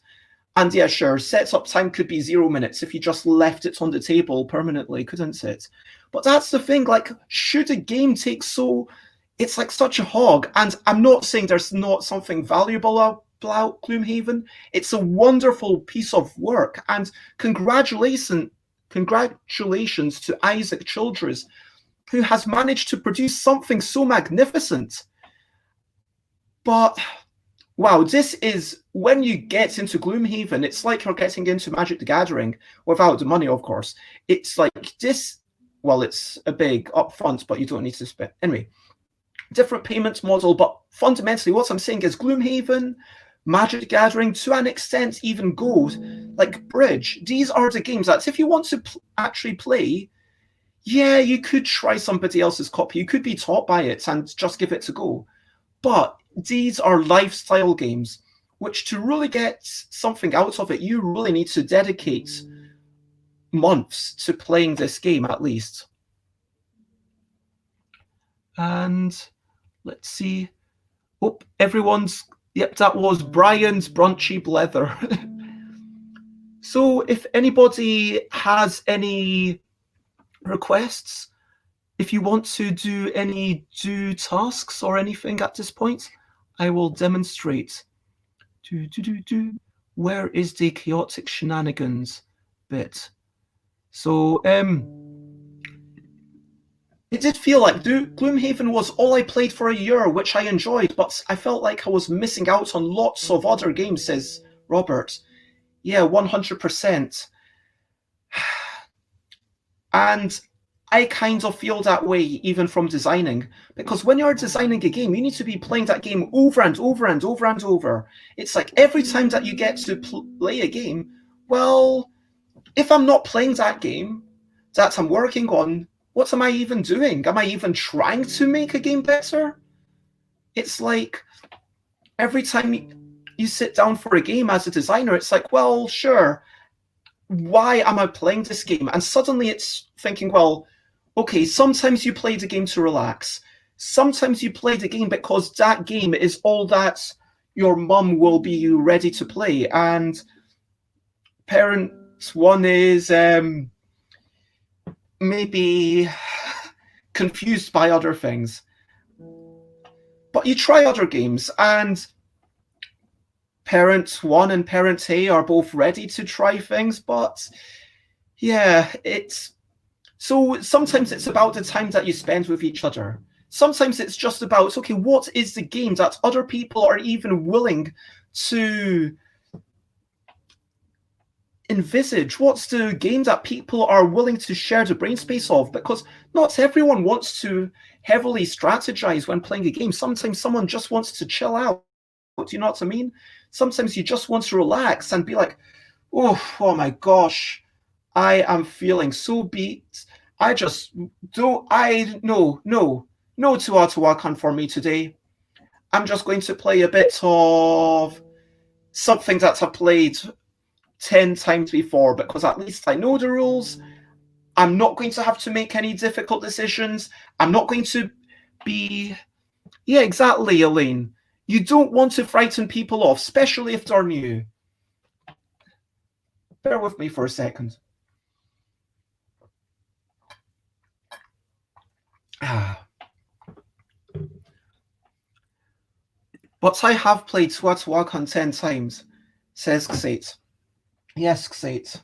And yeah, sure, setup time could be 0 minutes if you just left it on the table permanently, couldn't it? But that's the thing, like, should a game take so... It's like such a hog. And I'm not saying there's not something valuable about Gloomhaven. It's a wonderful piece of work, and congratulations to Isaac Childress, who has managed to produce something so magnificent. But wow, this is, when you get into Gloomhaven, it's like you're getting into Magic the Gathering without the money, of course. It's like this, well, it's a big upfront, but you don't need to spend. Anyway, different payment model, but fundamentally what I'm saying is Gloomhaven, Magic the Gathering, to an extent even Gold, like Bridge, these are the games that if you want to actually play, yeah, you could try somebody else's copy. You could be taught by it and just give it a go. But these are lifestyle games, which to really get something out of it, you really need to dedicate months to playing this game at least. And let's see. Oh, everyone's... Yep, that was Brian's Brunchy Blether. So if anybody has any requests, if you want to do any tasks or anything at this point, I will demonstrate. Where is the chaotic shenanigans bit? So it did feel like Gloomhaven was all I played for a year, which I enjoyed, but I felt like I was missing out on lots of other games, says Robert. Yeah, 100%. And I kind of feel that way even from designing, because when you're designing a game, you need to be playing that game over and over and over and over. It's like every time that you get to play a game, well, if I'm not playing that game that I'm working on, what am I even doing? Am I even trying to make a game better? It's like every time you sit down for a game as a designer, it's like, well, sure, why am I playing this game? And suddenly it's thinking, well, okay, sometimes you play the game to relax. Sometimes you play the game because that game is all that your mum will be ready to play. And parent one is maybe confused by other things. But you try other games, and parent one and parent A are both ready to try things, but yeah, so sometimes it's about the time that you spend with each other. Sometimes it's just about, okay, what is the game that other people are even willing to envisage? What's the game that people are willing to share the brain space of? Because not everyone wants to heavily strategize when playing a game. Sometimes someone just wants to chill out. Do you know what I mean? Sometimes you just want to relax and be like, oh my gosh, I am feeling so beat. I just don't, no Teotihuacan for me today. I'm just going to play a bit of something that I've played 10 times before, because at least I know the rules. I'm not going to have to make any difficult decisions. I'm not going to be... Yeah, exactly, Elaine. You don't want to frighten people off, especially if they're new. Bear with me for a second. But I have played Teotihuacan 10 times, says Xate. Yes, Xate.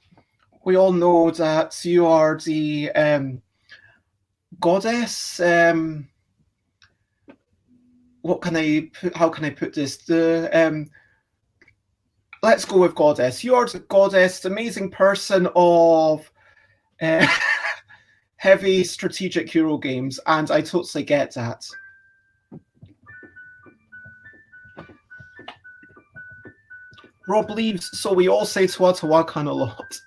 We all know that you are the goddess. How can I put this? Let's go with goddess. You are the goddess, the amazing person of heavy strategic hero games, and I totally get that. Rob leaves, so we all say Teotihuacan a lot.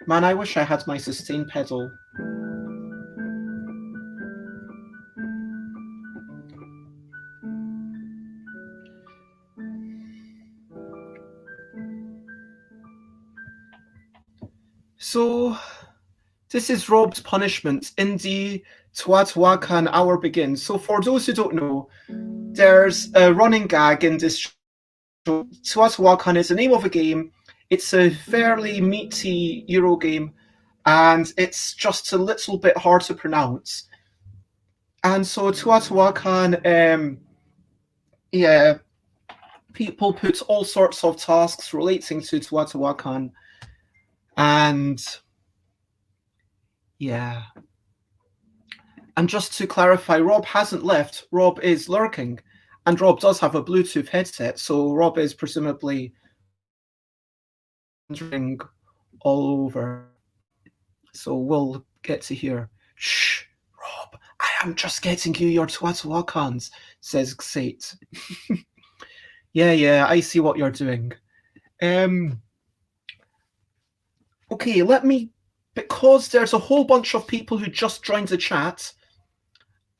Man, I wish I had my sustain pedal. So, this is Rob's punishment in the Teotihuacan Hour Begins. So for those who don't know, there's a running gag in this show. Teotihuacan is the name of a game. It's a fairly meaty Euro game, and it's just a little bit hard to pronounce. And so Teotihuacan, yeah, people put all sorts of tasks relating to Teotihuacan, and yeah. And just to clarify, Rob hasn't left. Rob is lurking, and Rob does have a Bluetooth headset, so Rob is presumably wandering all over. So we'll get to hear. Shh, Rob, I am just getting you your Teotihuacans, says Xate. Yeah, I see what you're doing. Okay, let me, because there's a whole bunch of people who just joined the chat,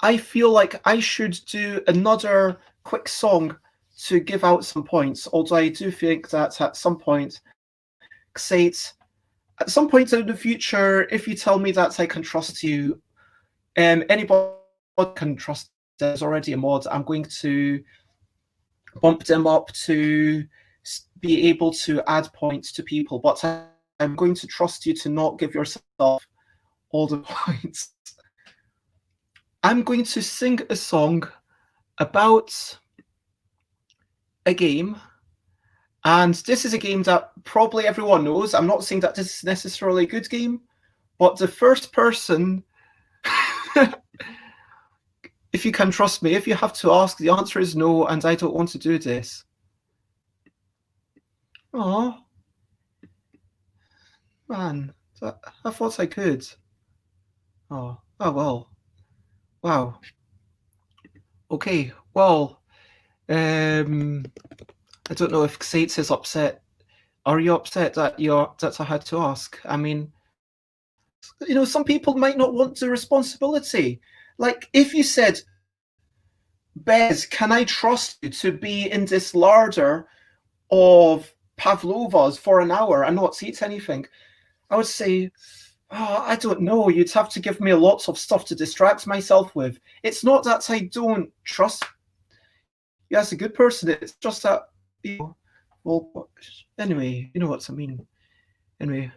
I feel like I should do another quick song to give out some points, although I do think that at some point, Xate, at some point in the future, if you tell me that I can trust you, anybody can trust there's already a mod, I'm going to bump them up to be able to add points to people, but I'm going to trust you to not give yourself all the points. I'm going to sing a song about a game, and this is a game that probably everyone knows. I'm not saying that this is necessarily a good game, but the first person, if you can trust me, if you have to ask, the answer is no, and I don't want to do this. Oh, man, I thought I could. Oh well. Wow. Okay, well, I don't know if Xates is upset. Are you upset that I had to ask? I mean, some people might not want the responsibility. Like, if you said, Bez, can I trust you to be in this larder of pavlovas for an hour and not eat anything? I would say, I don't know. You'd have to give me lots of stuff to distract myself with. It's not that I don't trust you as a good person. It's just that, well, anyway, you know what I mean. Anyway.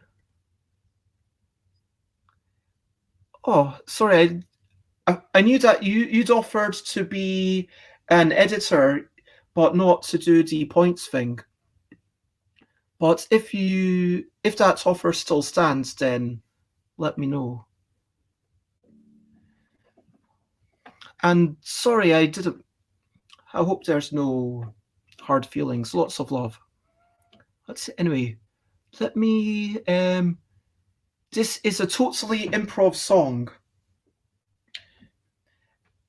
Oh, sorry. I knew that you'd offered to be an editor, but not to do the points thing. But if that offer still stands, then let me know. And sorry, I hope there's no hard feelings. Lots of love. Anyway, let me. This is a totally improv song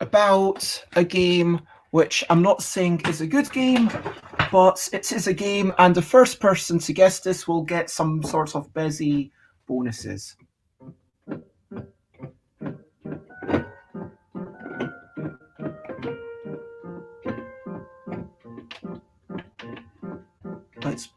about a game which I'm not saying is a good game, but it is a game, and the first person to guess this will get some sort of busy bonuses. Let's.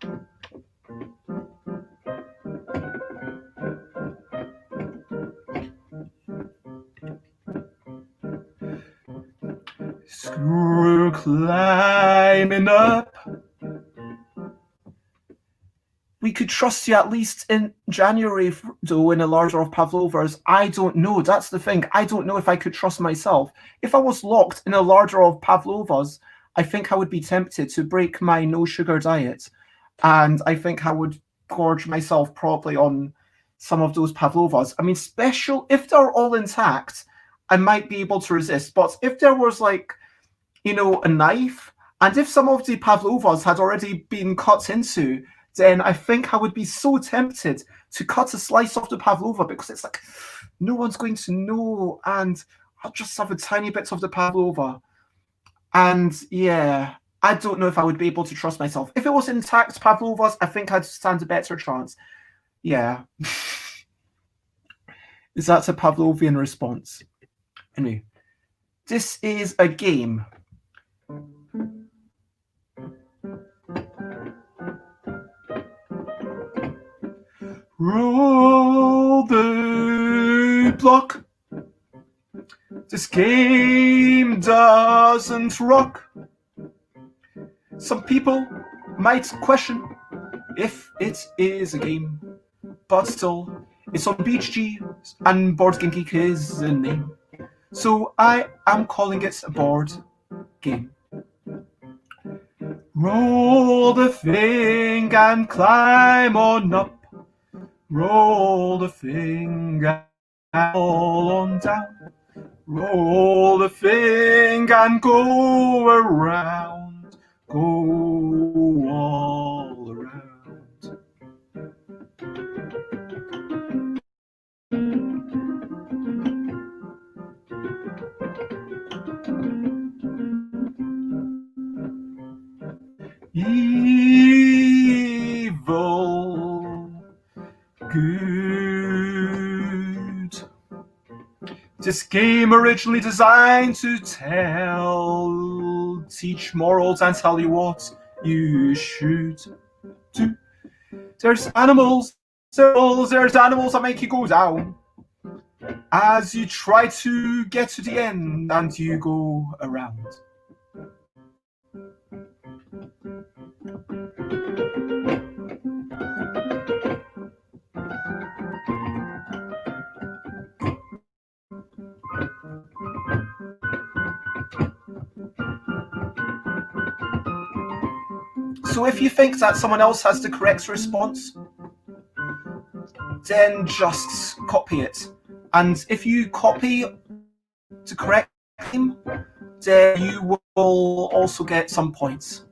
Screw climbing up. We could trust you at least in January, though, in a larder of pavlovas. I don't know. That's the thing. I don't know if I could trust myself. If I was locked in a larder of pavlovas, I think I would be tempted to break my no-sugar diet. And I think I would gorge myself probably on some of those pavlovas. I mean, if they're all intact, I might be able to resist. But if there was, like, a knife, and if some of the pavlovas had already been cut into, then I think I would be so tempted to cut a slice off the pavlova, because it's like, no one's going to know, and I'll just have a tiny bit of the pavlova. And yeah, I don't know if I would be able to trust myself. If it was intact pavlovas, I think I'd stand a better chance. Yeah. Is that a Pavlovian response? Anyway, this is a game. Roll the block. This game doesn't rock. Some people might question if it is a game, but still, it's on BHG, and Board Game Geek is the name. So I am calling it a board game. Roll the thing and climb on up. Roll the thing and fall on down. Roll the thing and go around. Go all around. evil, good. This game originally designed to teach morals and tell you what you should do. There's animals that make you go down as you try to get to the end and you go around. So if you think that someone else has the correct response, then just copy it. And if you copy the correct name, then you will also get some points.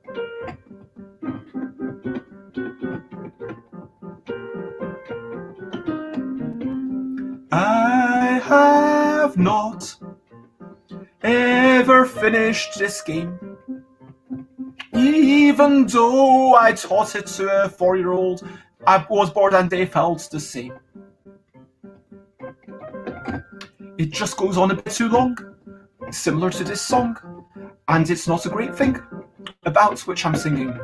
I have not ever finished this game, even though I taught it to a 4-year-old. I was bored and they felt the same. It just goes on a bit too long, similar to this song, and it's not a great thing, about which I'm singing.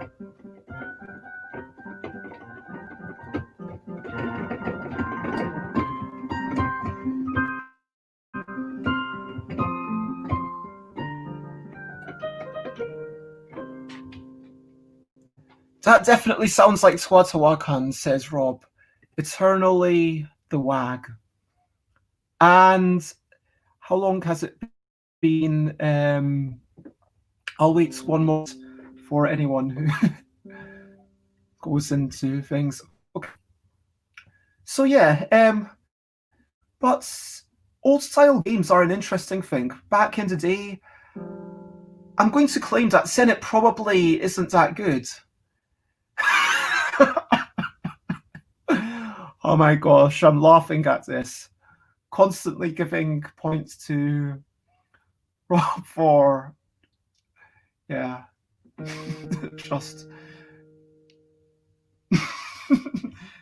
That definitely sounds like Teotihuacan, says Rob. Eternally the Wag. And how long has it been? I'll wait one more for anyone who goes into things. Okay. So yeah, but old style games are an interesting thing. Back in the day, I'm going to claim that Senate probably isn't that good. Oh my gosh, I'm laughing at this. Constantly giving points to Rob for, yeah, just.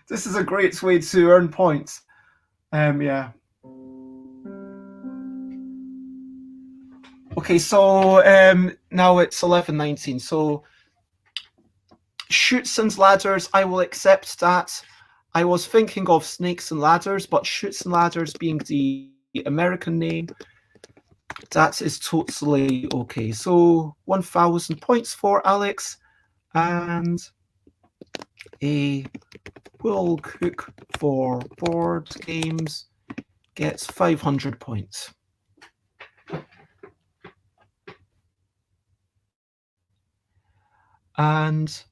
This is a great way to earn points. Yeah. Okay, so now it's 11:19. So Chutes and Ladders, I will accept that. I was thinking of Snakes and Ladders, but Chutes and Ladders being the American name, that is totally okay. So 1,000 points for Alex, and a Will Cook for board games gets 500 points. And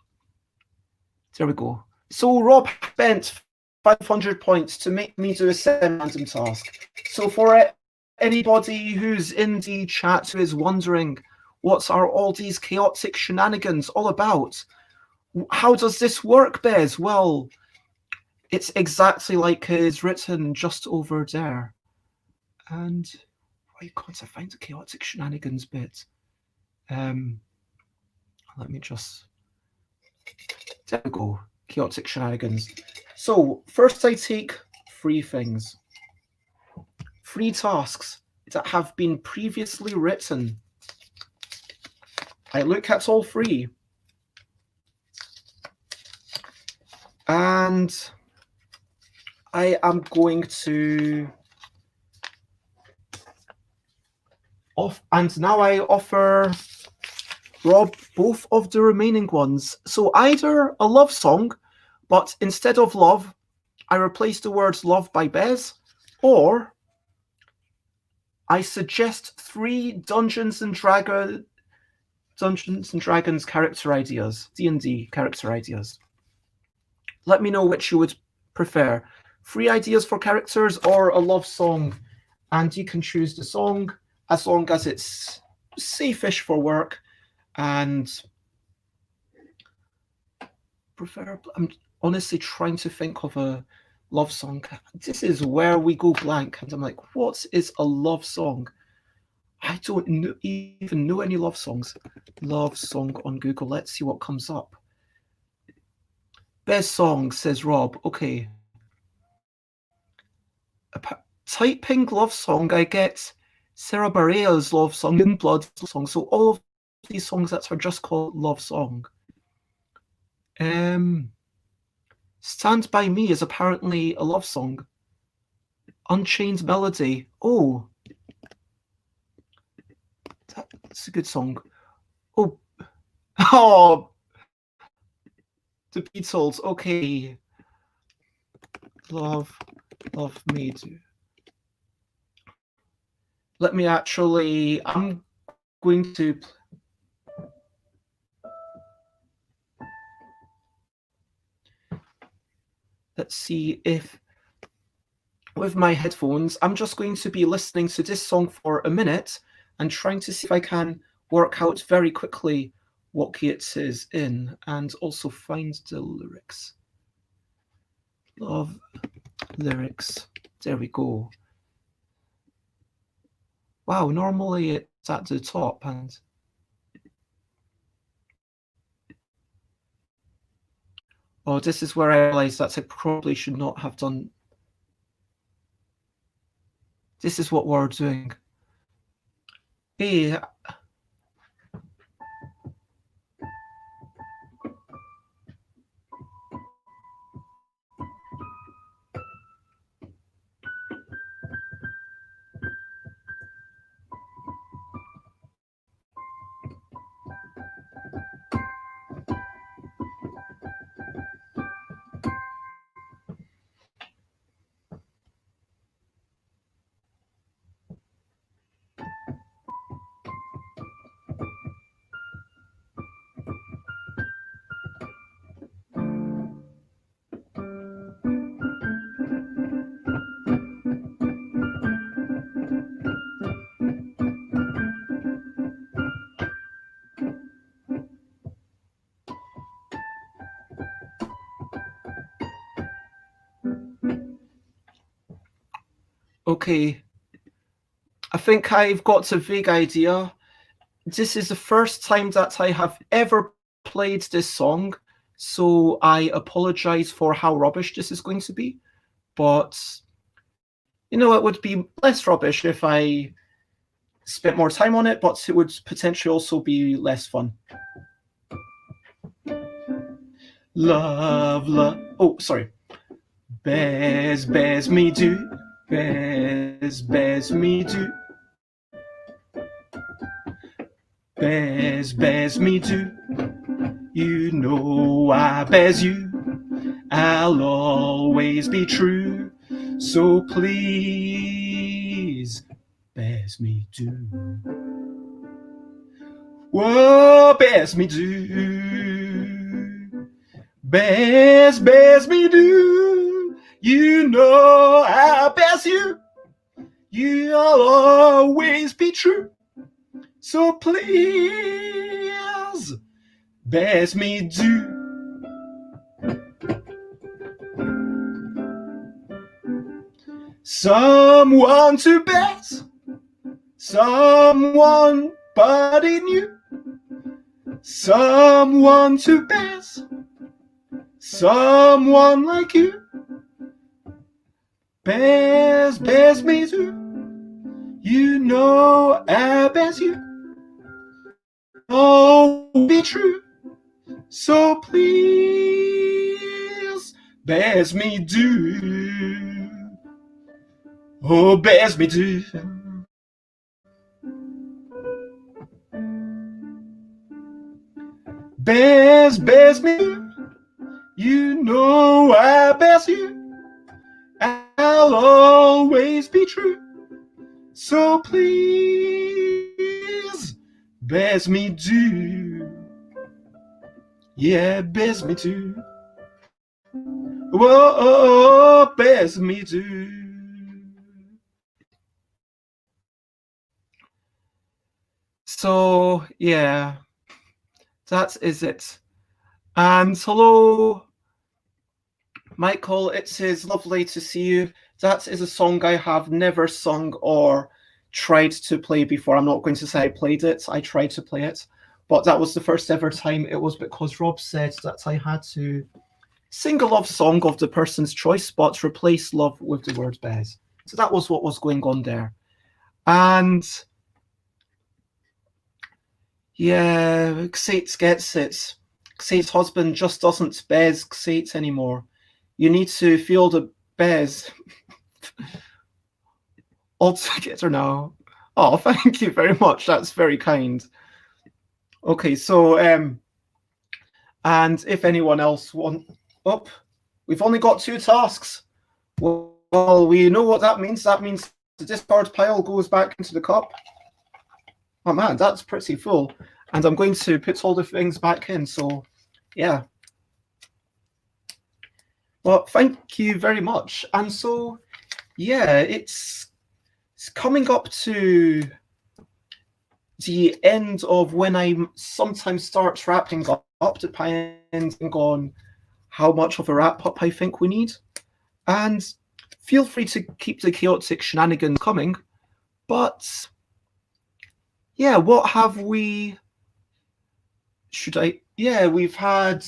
there we go. So Rob spent 500 points to make me do a semi-random task. So for anybody who's in the chat who is wondering, what are all these chaotic shenanigans all about? How does this work, Bez? Well, it's exactly like it is written just over there. And why can't I find the chaotic shenanigans bit? Let me just... There we go. Chaotic shenanigans. So first I take 3 things. 3 tasks that have been previously written. I look at all 3. And I am going to now I offer Rob both of the remaining ones. So either a love song, but instead of love, I replace the words love by Bez, or I suggest 3 Dungeons and Dragons character ideas, D&D character ideas. Let me know which you would prefer. 3 ideas for characters or a love song, and you can choose the song as long as it's safe-ish for work. And preferably, I'm honestly trying to think of a love song. This is where we go blank, and I'm like, what is a love song? I don't even know any love songs. Love song on Google. Let's see what comes up. Best song, says Rob. Okay. Typing love song, I get Sarah Bareilles' love song, In Blood song. So all of these songs that are just called love song. Stand By Me is apparently a love song. Unchained Melody. Oh, that's a good song. Oh, oh, the Beatles. Okay, love me do. Let me actually. I'm going to. Let's see if. With my headphones, I'm just going to be listening to this song for a minute and trying to see if I can work out very quickly what key it is in and also find the lyrics. Love lyrics. There we go. Wow, normally it's at the top and oh, this is where I realized that I probably should not have done. This is what we're doing. Hey. Okay, I think I've got a vague idea. This is the first time that I have ever played this song, so I apologize for how rubbish this is going to be. But, you know, it would be less rubbish if I spent more time on it, but it would potentially also be less fun. Love. Oh, sorry. Bears me do. Bears me do. Bears me do. You know I bears you. I'll always be true. So please, bears me do. Whoa, bears me do. Bears me do. You know I bears you. You'll always be true. So please, bears me do. Someone to bet, someone buddy new, someone to bet, someone like you. Bears me too. You know I bet you. Oh, be true. So please, bears me do. Oh, bears me do. Bears me do. You know I bears you. I'll always be true. So please, bears me do. Yeah, bears me do. Whoa, bears me do. So, yeah, that is it. And hello, Michael, it is lovely to see you. That is a song I have never sung or tried to play before. I'm not going to say I played it. I tried to play it, but that was the first ever time. It was because Rob said that I had to sing a love song of the person's choice, but replace love with the word Bez. So that was what was going on there. And yeah, Xate gets it. Xate's husband just doesn't Bez Xate anymore. You need to feel the Bez all together now. Oh, thank you very much. That's very kind. Okay, so and if anyone else we've only got 2 tasks. Well, we know what that means. That means the discard pile goes back into the cup. Oh man, that's pretty full. And I'm going to put all the things back in. So, yeah. Well, thank you very much. And so, yeah, it's coming up to the end of when I sometimes start wrapping up, depending on how much of a wrap-up I think we need. And feel free to keep the chaotic shenanigans coming. But, yeah, what have we... we've had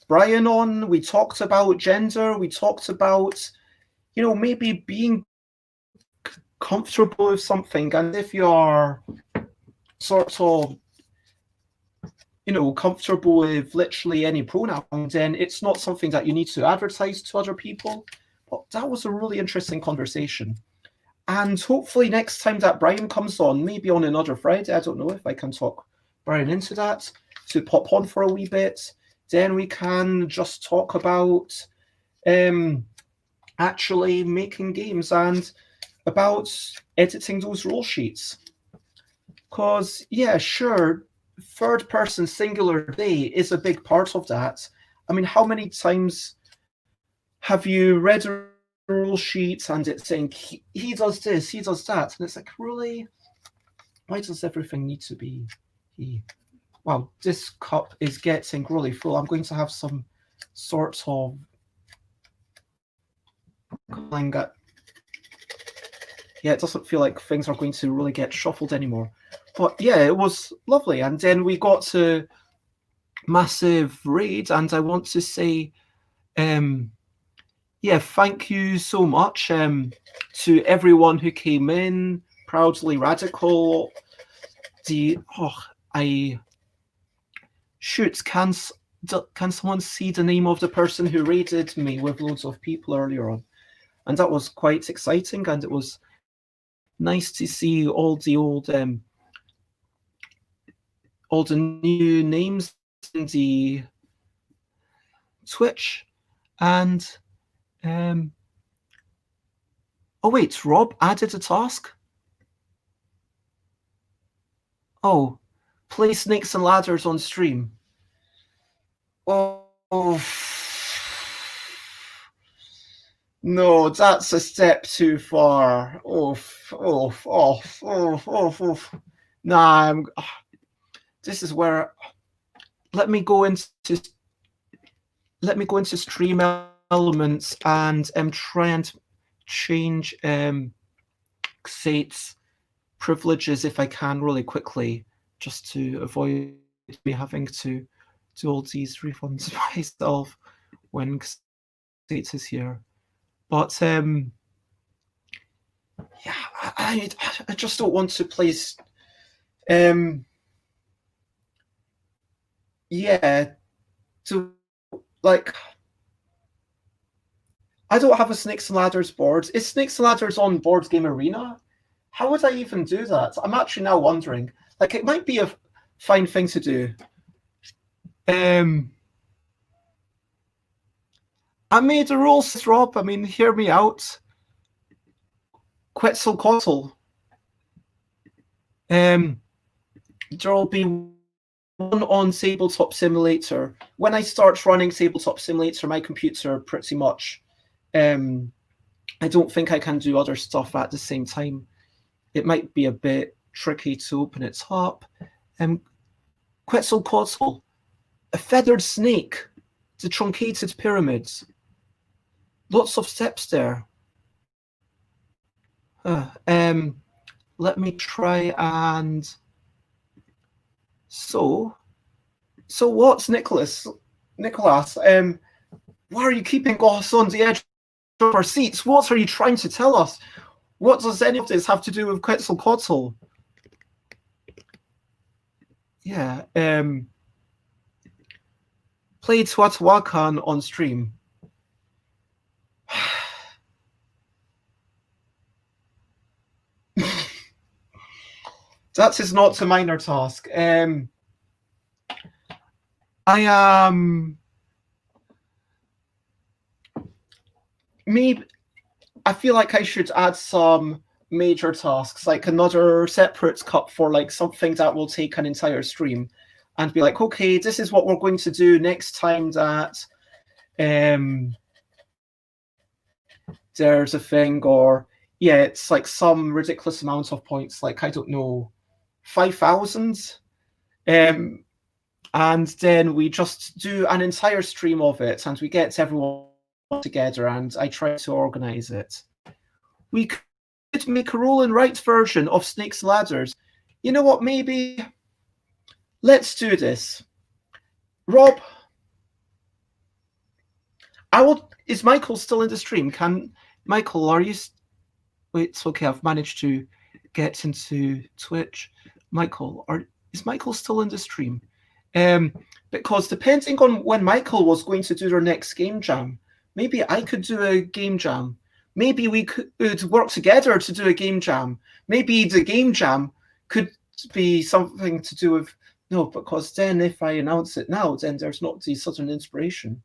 Brian on. We talked about gender. We talked about, maybe being comfortable with something. And if you are sort of, comfortable with literally any pronoun, then it's not something that you need to advertise to other people. But that was a really interesting conversation. And hopefully next time that Brian comes on, maybe on another Friday, I don't know if I can talk Brian into that, to pop on for a wee bit, then we can just talk about actually making games and about editing those rule sheets. Because, yeah, sure, third person singular they is a big part of that. I mean, how many times have you read a rule sheet and it's saying he does this, he does that, and it's like, really? Why does everything need to be he? Wow, this cup is getting really full. I'm going to have some sort of it doesn't feel like things are going to really get shuffled anymore. But yeah, it was lovely. And then we got to massive raid, and I want to say thank you so much to everyone who came in. Proudly Radical. Can someone see the name of the person who raided me with loads of people earlier on? And that was quite exciting, and it was nice to see all the new names in the Twitch. And oh wait, Rob added a task. Oh, play Snakes and Ladders on stream. Oh. No, that's a step too far. Nah, this is where. Let me go into stream elements and try and change Xate's privileges if I can really quickly, just to avoid me having to do all these refunds myself when Xate is here. But I just don't want to place I don't have a Snakes and Ladders board. Is Snakes and Ladders on Board Game Arena? How would I even do that? I'm actually now wondering. Like, it might be a fine thing to do. I made the rules, Rob. I mean, hear me out. Quetzalcoatl. There'll be one on Tabletop Simulator. When I start running Tabletop Simulator, my computer pretty much... I don't think I can do other stuff at the same time. It might be a bit tricky to open it up. Quetzalcoatl, a feathered snake, the truncated pyramids. Lots of steps there. let me try and... So what's Nicholas? Nicholas, why are you keeping us on the edge of our seats? What are you trying to tell us? What does any of this have to do with Quetzalcoatl? Yeah, played Teotihuacan on stream. That is not a minor task. I am... Maybe I feel like I should add some major tasks, like another separate cup for like something that will take an entire stream, and be like, okay, this is what we're going to do next time that there's a thing, or yeah, it's like some ridiculous amount of points, like I don't know, 5,000, and then we just do an entire stream of it, and we get everyone together, and I try to organize it. We could make a roll and write version of Snakes and Ladders. You know what? Maybe let's do this. Rob, is Michael still in the stream? Michael, are you... Wait, it's okay. I've managed to get into Twitch. Michael, is Michael still in the stream? Because depending on when Michael was going to do their next game jam, maybe I could do a game jam. Maybe we could work together to do a game jam. Maybe the game jam could be something to do with... No, because then if I announce it now, then there's not the sudden inspiration.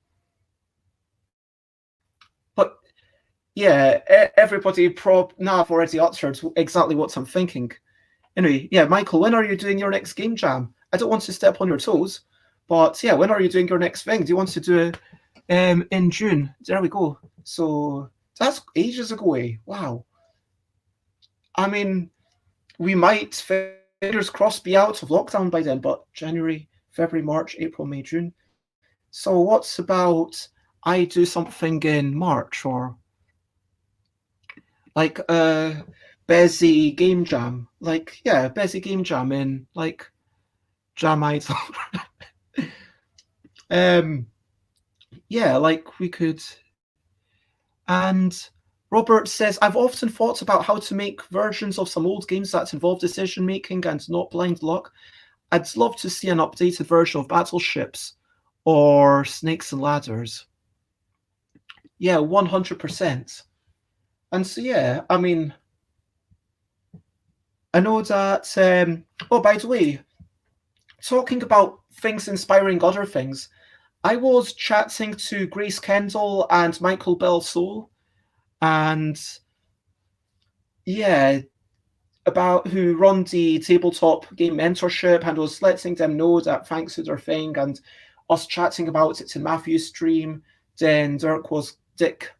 But yeah, everybody now I've already uttered exactly what I'm thinking. Anyway, yeah, Michael, when are you doing your next game jam? I don't want to step on your toes, but yeah, when are you doing your next thing? Do you want to do it in June? There we go. So that's ages ago. Wow. I mean, we might, fingers crossed, be out of lockdown by then, but January, February, March, April, May, June. So what's about I do something in March, or like Bezzy Game Jam? Like, yeah, Bezzy Game Jam in like Jam Idol. Yeah, like we could. And Robert says, I've often thought about how to make versions of some old games that involve decision making and not blind luck. I'd love to see an updated version of Battleships or Snakes and Ladders. Yeah, 100%. And so, yeah, I mean, I know that, oh, by the way, talking about things inspiring other things, I was chatting to Grace Kendall and Michael Bell Soul, and yeah, about who run the tabletop game mentorship, and was letting them know that thanks to their thing, and us chatting about it in Matthew's stream. Then Dick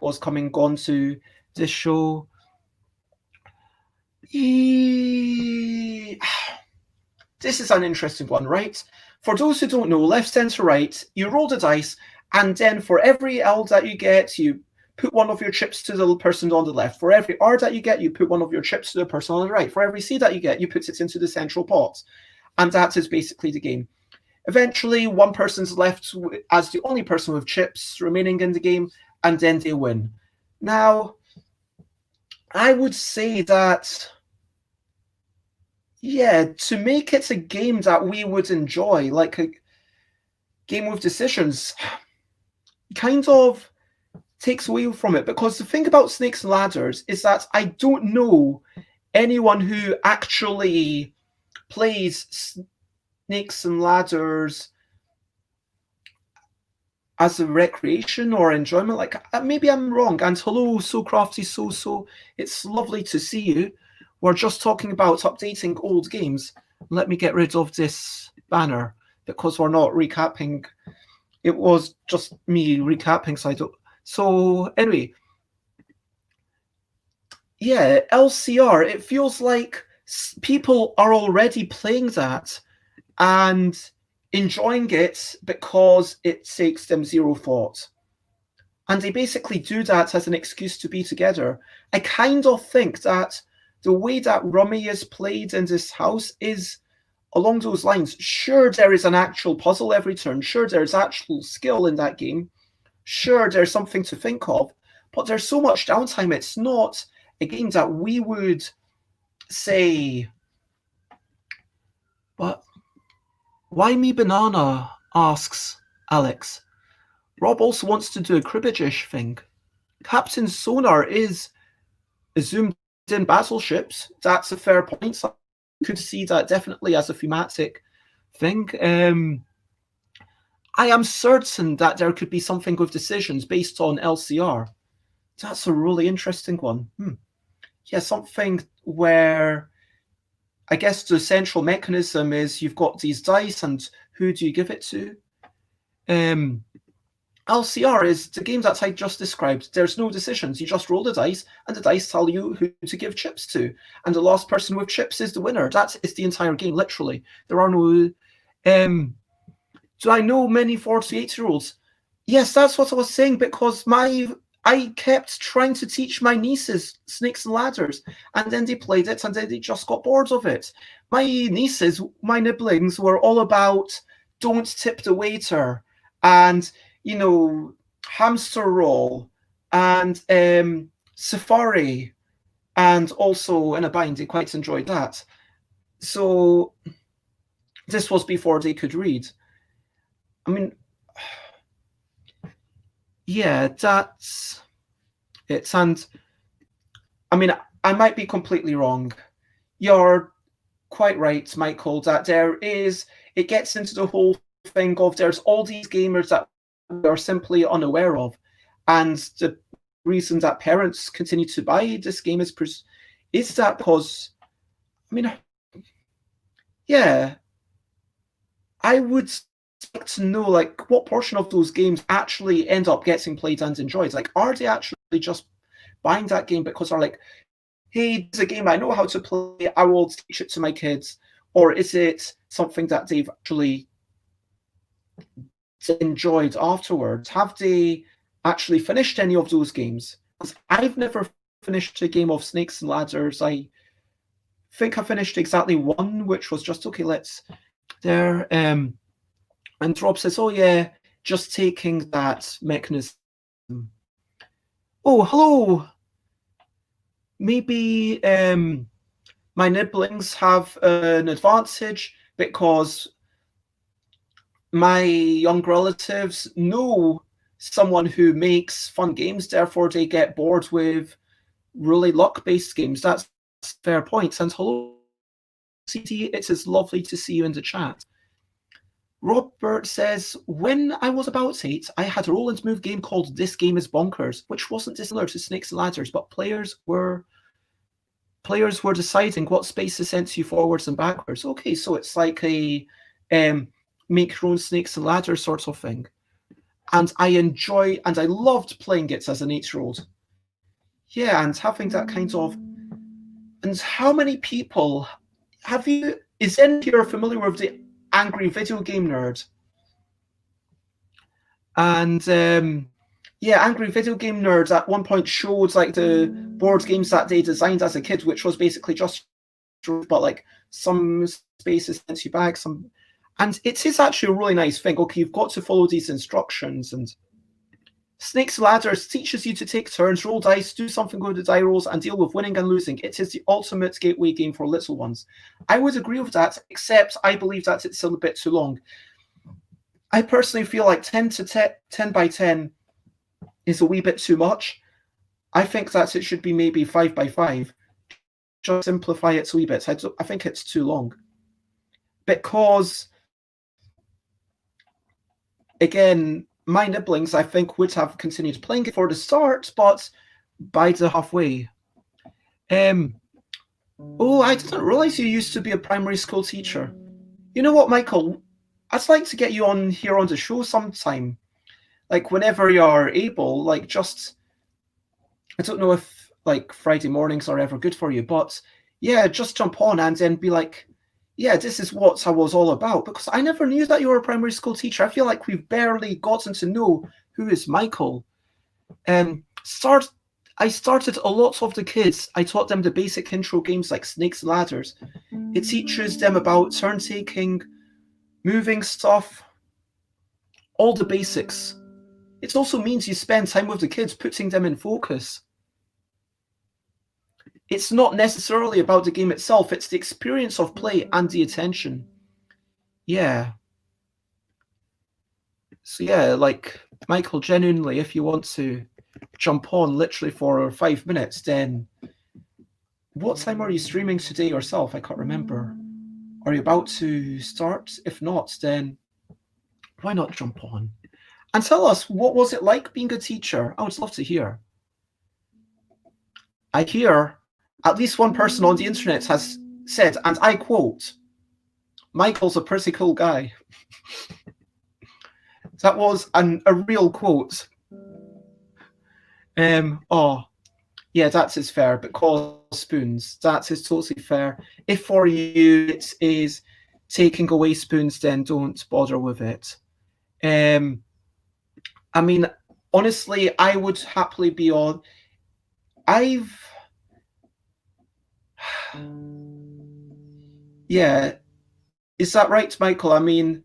was coming on to this show. This is an interesting one, right? For those who don't know, left, center, right, you roll the dice, and then for every L that you get, you put one of your chips to the person on the left. For every R that you get, you put one of your chips to the person on the right. For every C that you get, you put it into the central pot. And that is basically the game. Eventually, one person's left as the only person with chips remaining in the game, and then they win. Now, I would say that, yeah, to make it a game that we would enjoy, like a game with decisions, kind of takes away from it. Because the thing about Snakes and Ladders is that I don't know anyone who actually plays Snakes and Ladders as a recreation or enjoyment. Like, maybe I'm wrong. And hello, So Crafty So. It's lovely to see you. We're just talking about updating old games. Let me get rid of this banner because we're not recapping. It was just me recapping, so I don't. So anyway, yeah, LCR. It feels like people are already playing that and enjoying it because it takes them zero thought. And they basically do that as an excuse to be together. I kind of think that the way that Rummy is played in this house is along those lines. Sure, there is an actual puzzle every turn. Sure, there's actual skill in that game. Sure, there's something to think of, but there's so much downtime. It's not a game that we would say, but why me banana? Asks Alex. Rob also wants to do a cribbage-ish thing. Captain Sonar is a zoomed-in battleships. That's a fair point. So I could see that definitely as a thematic thing. I am certain that there could be something with decisions based on LCR. That's a really interesting one. Yeah, something where I guess the central mechanism is you've got these dice and who do you give it to? LCR is the game that I just described. There's no decisions. You just roll the dice and the dice tell you who to give chips to. And the last person with chips is the winner. That is the entire game, literally. There are no... do I know many 48-year-olds? Yes, that's what I was saying, because I kept trying to teach my nieces Snakes and Ladders, and then they played it, and then they just got bored of it. My nieces, my nibblings, were all about don't tip the waiter, and, you know, hamster roll, and safari, and also in a bind. They quite enjoyed that. So this was before they could read. I mean, yeah, that's it. And I mean, I might be completely wrong. You're quite right, Michael, that it gets into the whole thing of there's all these gamers that we are simply unaware of. And the reason that parents continue to buy this game is that because, I mean, yeah, I would like to know, like, what portion of those games actually end up getting played and enjoyed. Like, are they actually just buying that game because they're like, hey, it's a game I know how to play, I will teach it to my kids? Or is it something that they've actually enjoyed afterwards? Have they actually finished any of those games? Because I've never finished a game of Snakes and Ladders. I think I finished exactly one, which was just, okay, let's there. And Rob says, oh yeah, just taking that mechanism. Oh, hello. Maybe my nibblings have an advantage because my young relatives know someone who makes fun games, therefore they get bored with really luck-based games. That's a fair point. And hello, CT, it is lovely to see you in the chat. Robert says, when I was about 8, I had a roll and move game called This Game is Bonkers, which wasn't dissimilar to Snakes and Ladders, but players were deciding what spaces sent you forwards and backwards. Okay, so it's like a make your own Snakes and Ladders sort of thing. And I loved playing it as an 8-year-old. Yeah, and having that kind of... And how many people... Is any of you familiar with the Angry Video Game Nerd? And yeah, Angry Video Game Nerd at one point showed like the board games that they designed as a kid, which was basically just, but like some spaces sent you back, some, and it is actually a really nice thing. Okay, you've got to follow these instructions, and Snakes and Ladders teaches you to take turns, roll dice, do something with the die rolls, and deal with winning and losing. It is the ultimate gateway game for little ones. I would agree with that, except I believe that it's still a bit too long. I personally feel like 10 by 10 is a wee bit too much. I think that it should be maybe 5 by 5. Just simplify it a wee bit. I think it's too long. Because, again, my nibblings, I think, would have continued playing it for the start, but by the halfway. Oh, I didn't realize you used to be a primary school teacher. You know what, Michael? I'd like to get you on here on the show sometime. Like, whenever you're able, like, just... I don't know if, like, Friday mornings are ever good for you, but, yeah, just jump on and then be like, yeah, this is what I was all about, because I never knew that you were a primary school teacher. I feel like we've barely gotten to know who is Michael. I started a lot of the kids. I taught them the basic intro games like Snakes and Ladders. It teaches them about turn taking, moving stuff, all the basics. It also means you spend time with the kids, putting them in focus. It's not necessarily about the game itself, it's the experience of play and the attention. Yeah. So yeah, like, Michael, genuinely, if you want to jump on literally for 5 minutes, then what time are you streaming today yourself? I can't remember. Are you about to start? If not, then why not jump on? And tell us, what was it like being a teacher? I would love to hear. I hear at least one person on the internet has said, and I quote, Michael's a pretty cool guy. That was a real quote. Oh, yeah, that is fair, but call spoons. That is totally fair. If for you it is taking away spoons, then don't bother with it. I mean, honestly, I would happily be on. Yeah, is that right, Michael? I mean,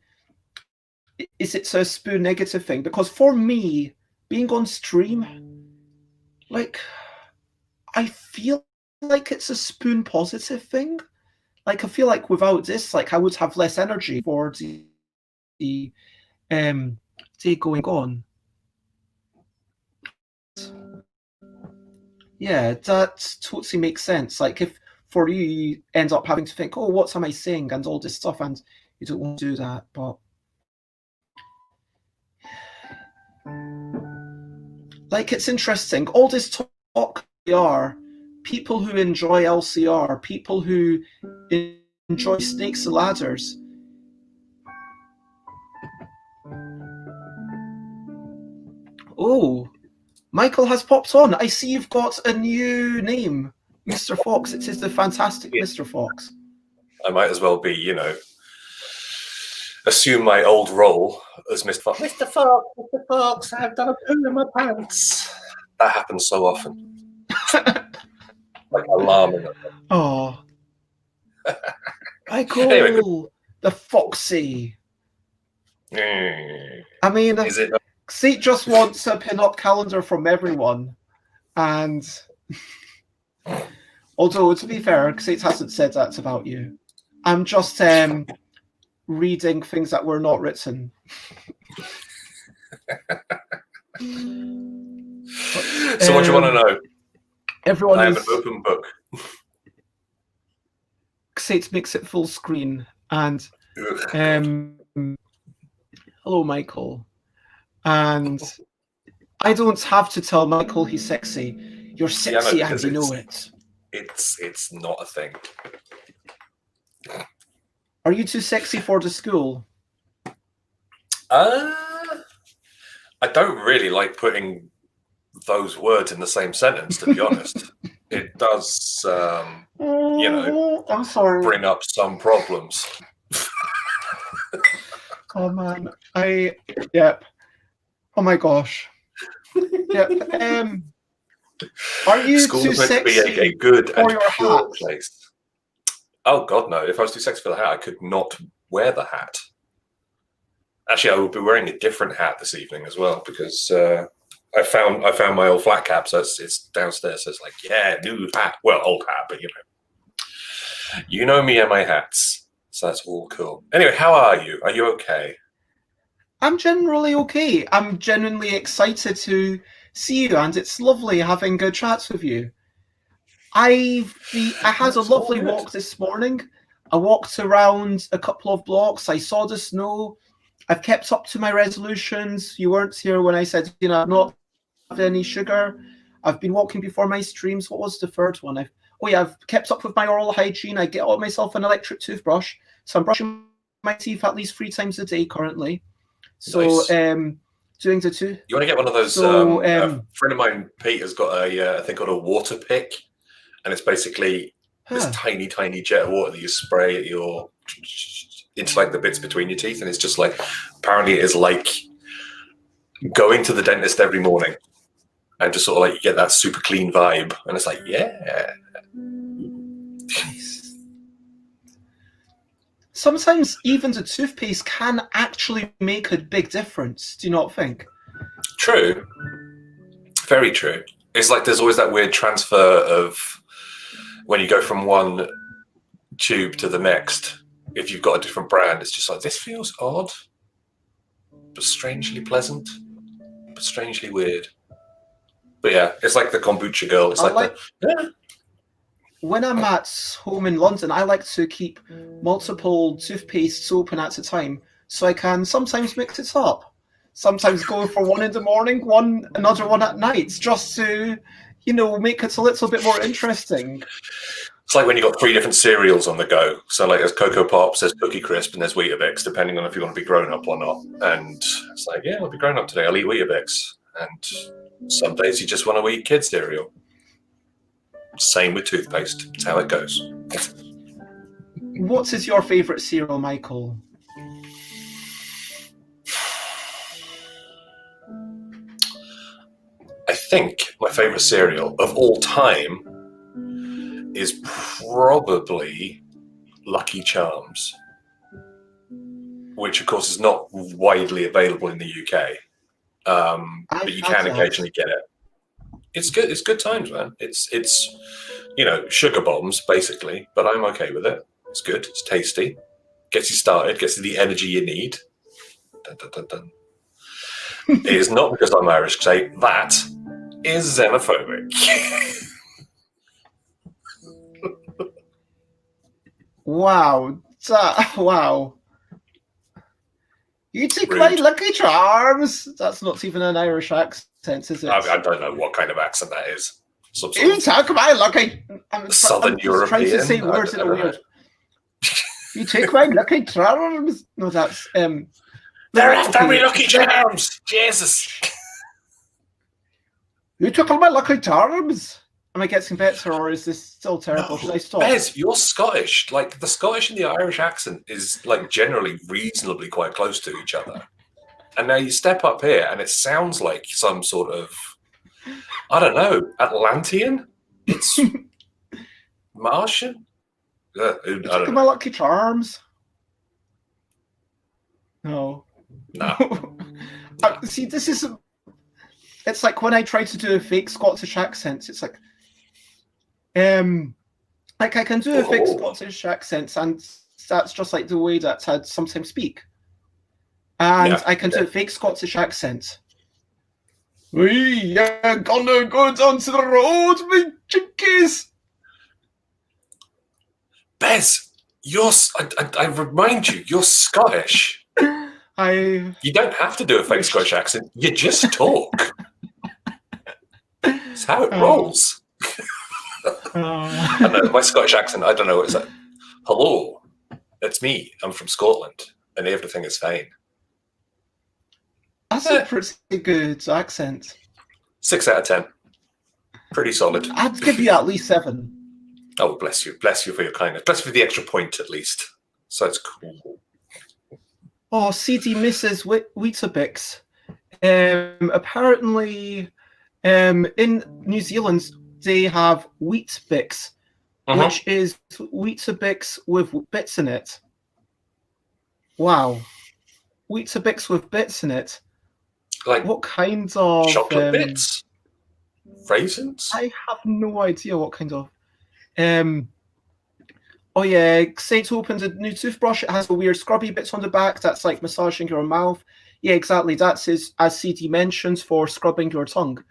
is it a spoon negative thing? Because for me, being on stream, like, I feel like it's a spoon positive thing. Like, I feel like without this, like, I would have less energy for the day going on. Yeah, that totally makes sense. Like, if for you end up having to think, oh, what am I saying, and all this stuff, and you don't want to do that, but like, it's interesting. All this talk LCR, people who enjoy LCR, people who enjoy Snakes and Ladders. Oh, Michael has popped on. I see you've got a new name, Mr. Fox. It is the fantastic Mr. Fox. I might as well be, you know, assume my old role as Mr. Fox. Mr. Fox, Mr. Fox, I've done a poo in my pants. That happens so often. Like alarming. Oh. Michael, Anyway, the Foxy. I mean, is it? Seat just wants a pin-up calendar from everyone. And although, to be fair, Seat hasn't said that about you. I'm just reading things that were not written. So what do you want to know? Everyone I have an open book. Seat makes it full screen. And hello, Michael. And I don't have to tell Michael he's sexy. You're sexy, Yeah, no, and you know it. It's not a thing. Are you too sexy for the school? I don't really like putting those words in the same sentence, to be honest. It does, you know, I'm sorry. bring up some problems. Oh man, yep. Oh my gosh. Yep. Are you School too is meant to be sexy a good for and your pure hat? place. Oh God, no! If I was too sexy for the hat, I could not wear the hat. Actually, I will be wearing a different hat this evening as well because I found my old flat cap, so it's downstairs. So it's like, yeah, new hat. Well, old hat, but you know me and my hats, so that's all cool. Anyway, how are you? Are you okay? I'm generally okay. I'm genuinely excited to see you, and it's lovely having good chats with you. I had a lovely walk this morning. I walked around a couple of blocks. I saw the snow. I've kept up to my resolutions. You weren't here when I said, you know, I've not had any sugar. I've been walking before my streams. What was the third one? I've kept up with my oral hygiene. I get myself an electric toothbrush. So I'm brushing my teeth at least 3 times a day currently. So Nice. doing the two. You want to get one of those? So, a friend of mine, Pete, has got a thing called a water pick, and it's basically this tiny jet of water that you spray at into like the bits between your teeth, and it's just like, apparently it is like going to the dentist every morning, and just sort of like you get that super clean vibe, and it's like, yeah. Nice. Sometimes even the toothpaste can actually make a big difference. Do you not think? True. Very true. It's like there's always that weird transfer of when you go from one tube to the next. If you've got a different brand, it's just like, this feels odd, but strangely pleasant, but strangely weird. But yeah, it's like the kombucha girl. It's When I'm at home in London, I like to keep multiple toothpastes open at a time, so I can sometimes mix it up. Sometimes go for one in the morning, another one at night, just to, make it a little bit more interesting. It's like when you got 3 different cereals on the go. So like there's Cocoa Pops, there's Cookie Crisp, and there's Weetabix, depending on if you want to be grown up or not. And it's like, yeah, I'll be grown up today. I'll eat Weetabix. And some days you just want to eat kid cereal. Same with toothpaste. That's how it goes. What is your favourite cereal, Michael? I think my favourite cereal of all time is probably Lucky Charms, which of course is not widely available in the UK, but you can occasionally get it. It's good. It's good times, man. It's sugar bombs basically, but I'm okay with it. It's good. It's tasty. Gets you started. Gets you the energy you need. Dun, dun, dun, dun. It is not because I'm Irish to say that is xenophobic. Wow. Wow. You take my Lucky Charms. That's not even an Irish accent, is it? I don't know what kind of accent that is. You take my Lucky... Southern European. Trying to say words that are weird. You take my Lucky Charms. No, that's... They're after me Lucky Charms! Jesus! You took all my Lucky Charms. Am I getting better, or is this still terrible? Should I stop? Bez, you're Scottish. Like, the Scottish and the Irish accent is, like, generally reasonably quite close to each other. And now you step up here, and it sounds like some sort of, I don't know, Atlantean? It's Martian? I don't know. My Lucky Charms. No. No. See, this is... It's like when I try to do a fake Scottish accent, it's like... like I can do a fake Scottish accent, and that's just like the way that I'd sometimes speak. And I can do a fake Scottish accent. We are gonna go down to the road, me chickies. Bez, I remind you, you're Scottish. You don't have to do a fake Scottish accent. You just talk. That's how it rolls. I don't know, my Scottish accent, I don't know what it's like. Hello, it's me. I'm from Scotland, and everything is fine. That's a pretty good accent. 6 out of 10. Pretty solid. I'd give you at least 7. Oh, bless you. Bless you for your kindness. Bless you for the extra point, at least. So it's cool. Oh, CD Mrs. Weetabix. Apparently, in New Zealand, they have Weet-Bix, which is Weetabix with bits in it. Wow. Weetabix with bits in it. Like what kinds of... chocolate bits? Raisins? I have no idea what kind of... oh yeah, Saint opened a new toothbrush. It has the weird scrubby bits on the back. That's like massaging your mouth. Yeah, exactly. That's as CD mentions, for scrubbing your tongue.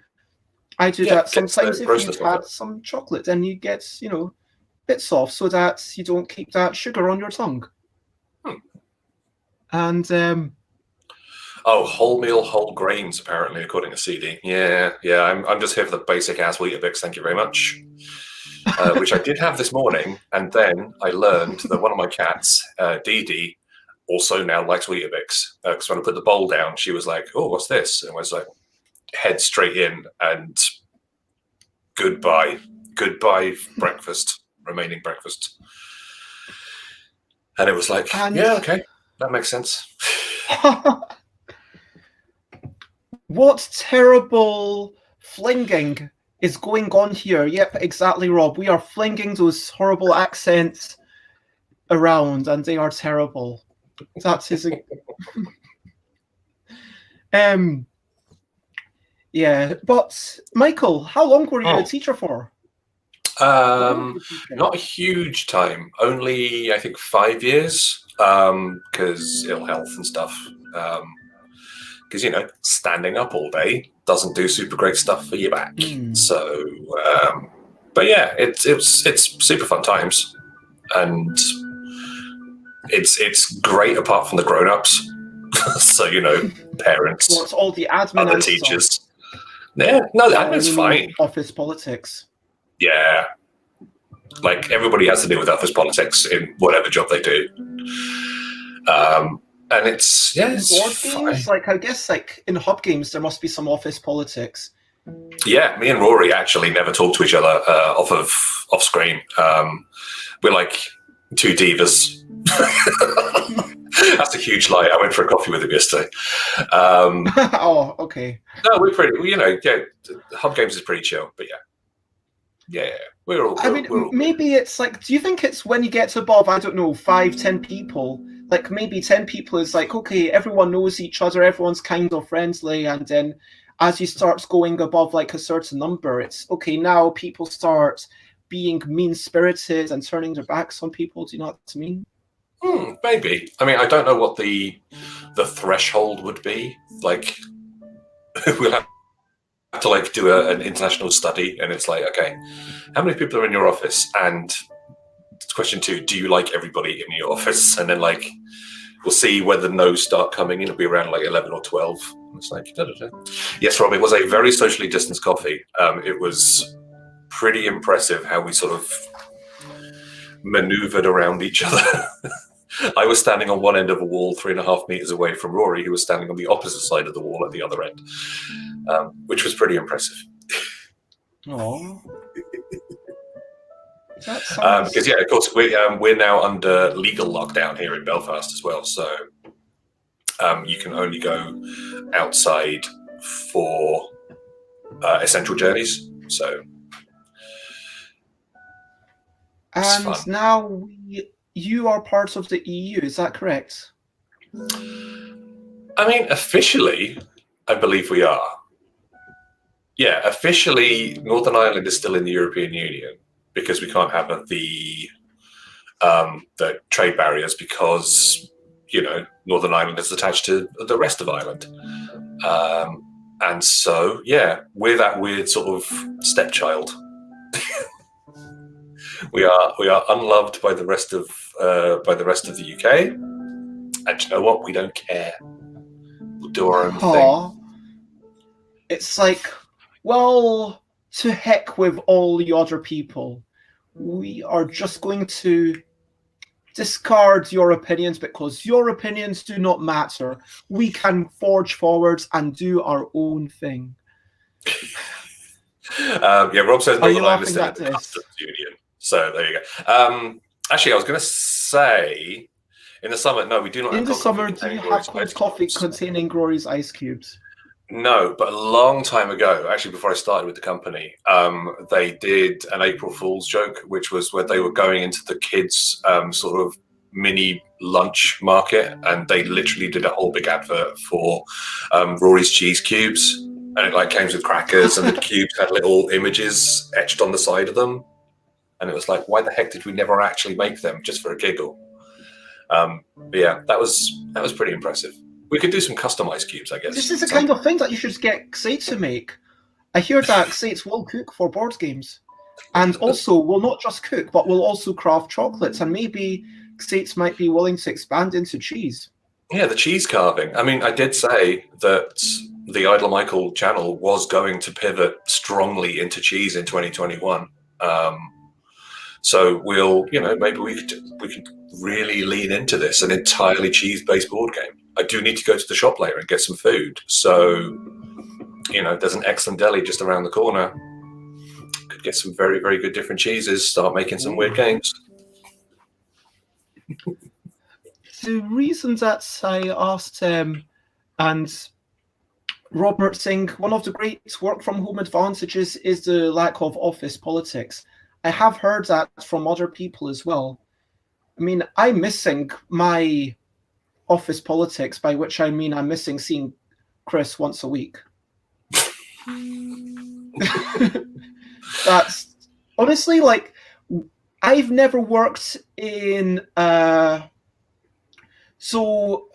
I do that sometimes if you've had some chocolate, then you get, bits off so that you don't keep that sugar on your tongue. And wholemeal, whole grains, apparently, according to CD. Yeah. I'm just here for the basic ass Weetabix. Thank you very much. Which I did have this morning, and then I learned that one of my cats, Dee Dee, also now likes Weetabix. Because when I put the bowl down, she was like, "Oh, what's this?" And I was like, head straight in, and goodbye breakfast, remaining breakfast. And it was like, yeah, okay, that makes sense. What terrible flinging is going on here. Yep, exactly, Rob. We are flinging those horrible accents around, and they are terrible. That is yeah, but Michael, how long were you a teacher for? Not a huge time, only I think 5 years, because ill health and stuff. Because standing up all day doesn't do super great stuff for your back. So, but yeah, it's super fun times, and it's great apart from the grown-ups. So parents, Well, it's all the admin other and teachers. stuff. Yeah, no, the admin's fine. Office politics. Yeah, like everybody has to deal with office politics in whatever job they do. And it's board fine. games. Like I guess, like in hub games, there must be some office politics. Yeah, me and Rory actually never talk to each other off screen. We're like two divas. That's a huge lie. I went for a coffee with him yesterday. Oh, okay. No, we're pretty. Hub games is pretty chill, but yeah, we're all. Maybe it's like. Do you think it's when you get above, I don't know, 5-10 people? Like maybe 10 people is like, okay, everyone knows each other, everyone's kind of friendly, and then as you start going above like a certain number, it's okay. Now people start being mean-spirited and turning their backs on people. Do you know what I mean? Maybe. I mean, I don't know what the threshold would be. Like, we'll have to like do an international study, and it's like, okay, how many people are in your office? And question 2, do you like everybody in your office? And then like, we'll see whether no's start coming in. It'll be around like 11 or 12. And it's like, yes, Rob, it was a very socially distanced coffee. It was pretty impressive how we sort of maneuvered around each other. I was standing on one end of a wall 3.5 meters away from Rory, who was standing on the opposite side of the wall at the other end, which was pretty impressive. Oh. Because of course we're now under legal lockdown here in Belfast as well, so you can only go outside for essential journeys. So, and now you are part of the EU, is that correct? I mean, officially, I believe we are. Yeah, officially, Northern Ireland is still in the European Union because we can't have the trade barriers because, Northern Ireland is attached to the rest of Ireland. And so, yeah, we're that weird sort of stepchild. We are unloved by the rest of the UK, and you know what? We don't care. We'll do our own thing. It's like, well, to heck with all the other people. We are just going to discard your opinions because your opinions do not matter. We can forge forwards and do our own thing. Rob says Are you Northern Ireland is still in the customs union. So there you go. Actually, I was going to say, in the summer, no, we do not. In the summer, do you have cold coffee containing Rory's ice cubes? No, but a long time ago, actually before I started with the company, they did an April Fool's joke, which was where they were going into the kids' sort of mini lunch market, and they literally did a whole big advert for Rory's cheese cubes, and it like came with crackers, and the cubes had little images etched on the side of them, and it was like, why the heck did we never actually make them just for a giggle? But yeah, that was pretty impressive. We could do some customized cubes, I guess. This is the kind of thing that you should get Xates to make. I hear that Xates will cook for board games. And also will not just cook, but will also craft chocolates. And maybe Xates might be willing to expand into cheese. Yeah, the cheese carving. I mean, I did say that the Idler Michael channel was going to pivot strongly into cheese in 2021. So we'll, maybe we could really lean into this, an entirely cheese-based board game. I do need to go to the shop later and get some food. So, there's an excellent deli just around the corner. Could get some very, very good different cheeses, start making some weird games. The reason that I asked, and Robert saying, one of the great work from home advantages is the lack of office politics. I have heard that from other people as well. I mean, I'm missing my office politics, by which I mean I'm missing seeing Chris once a week. That's honestly, like, I've never worked in so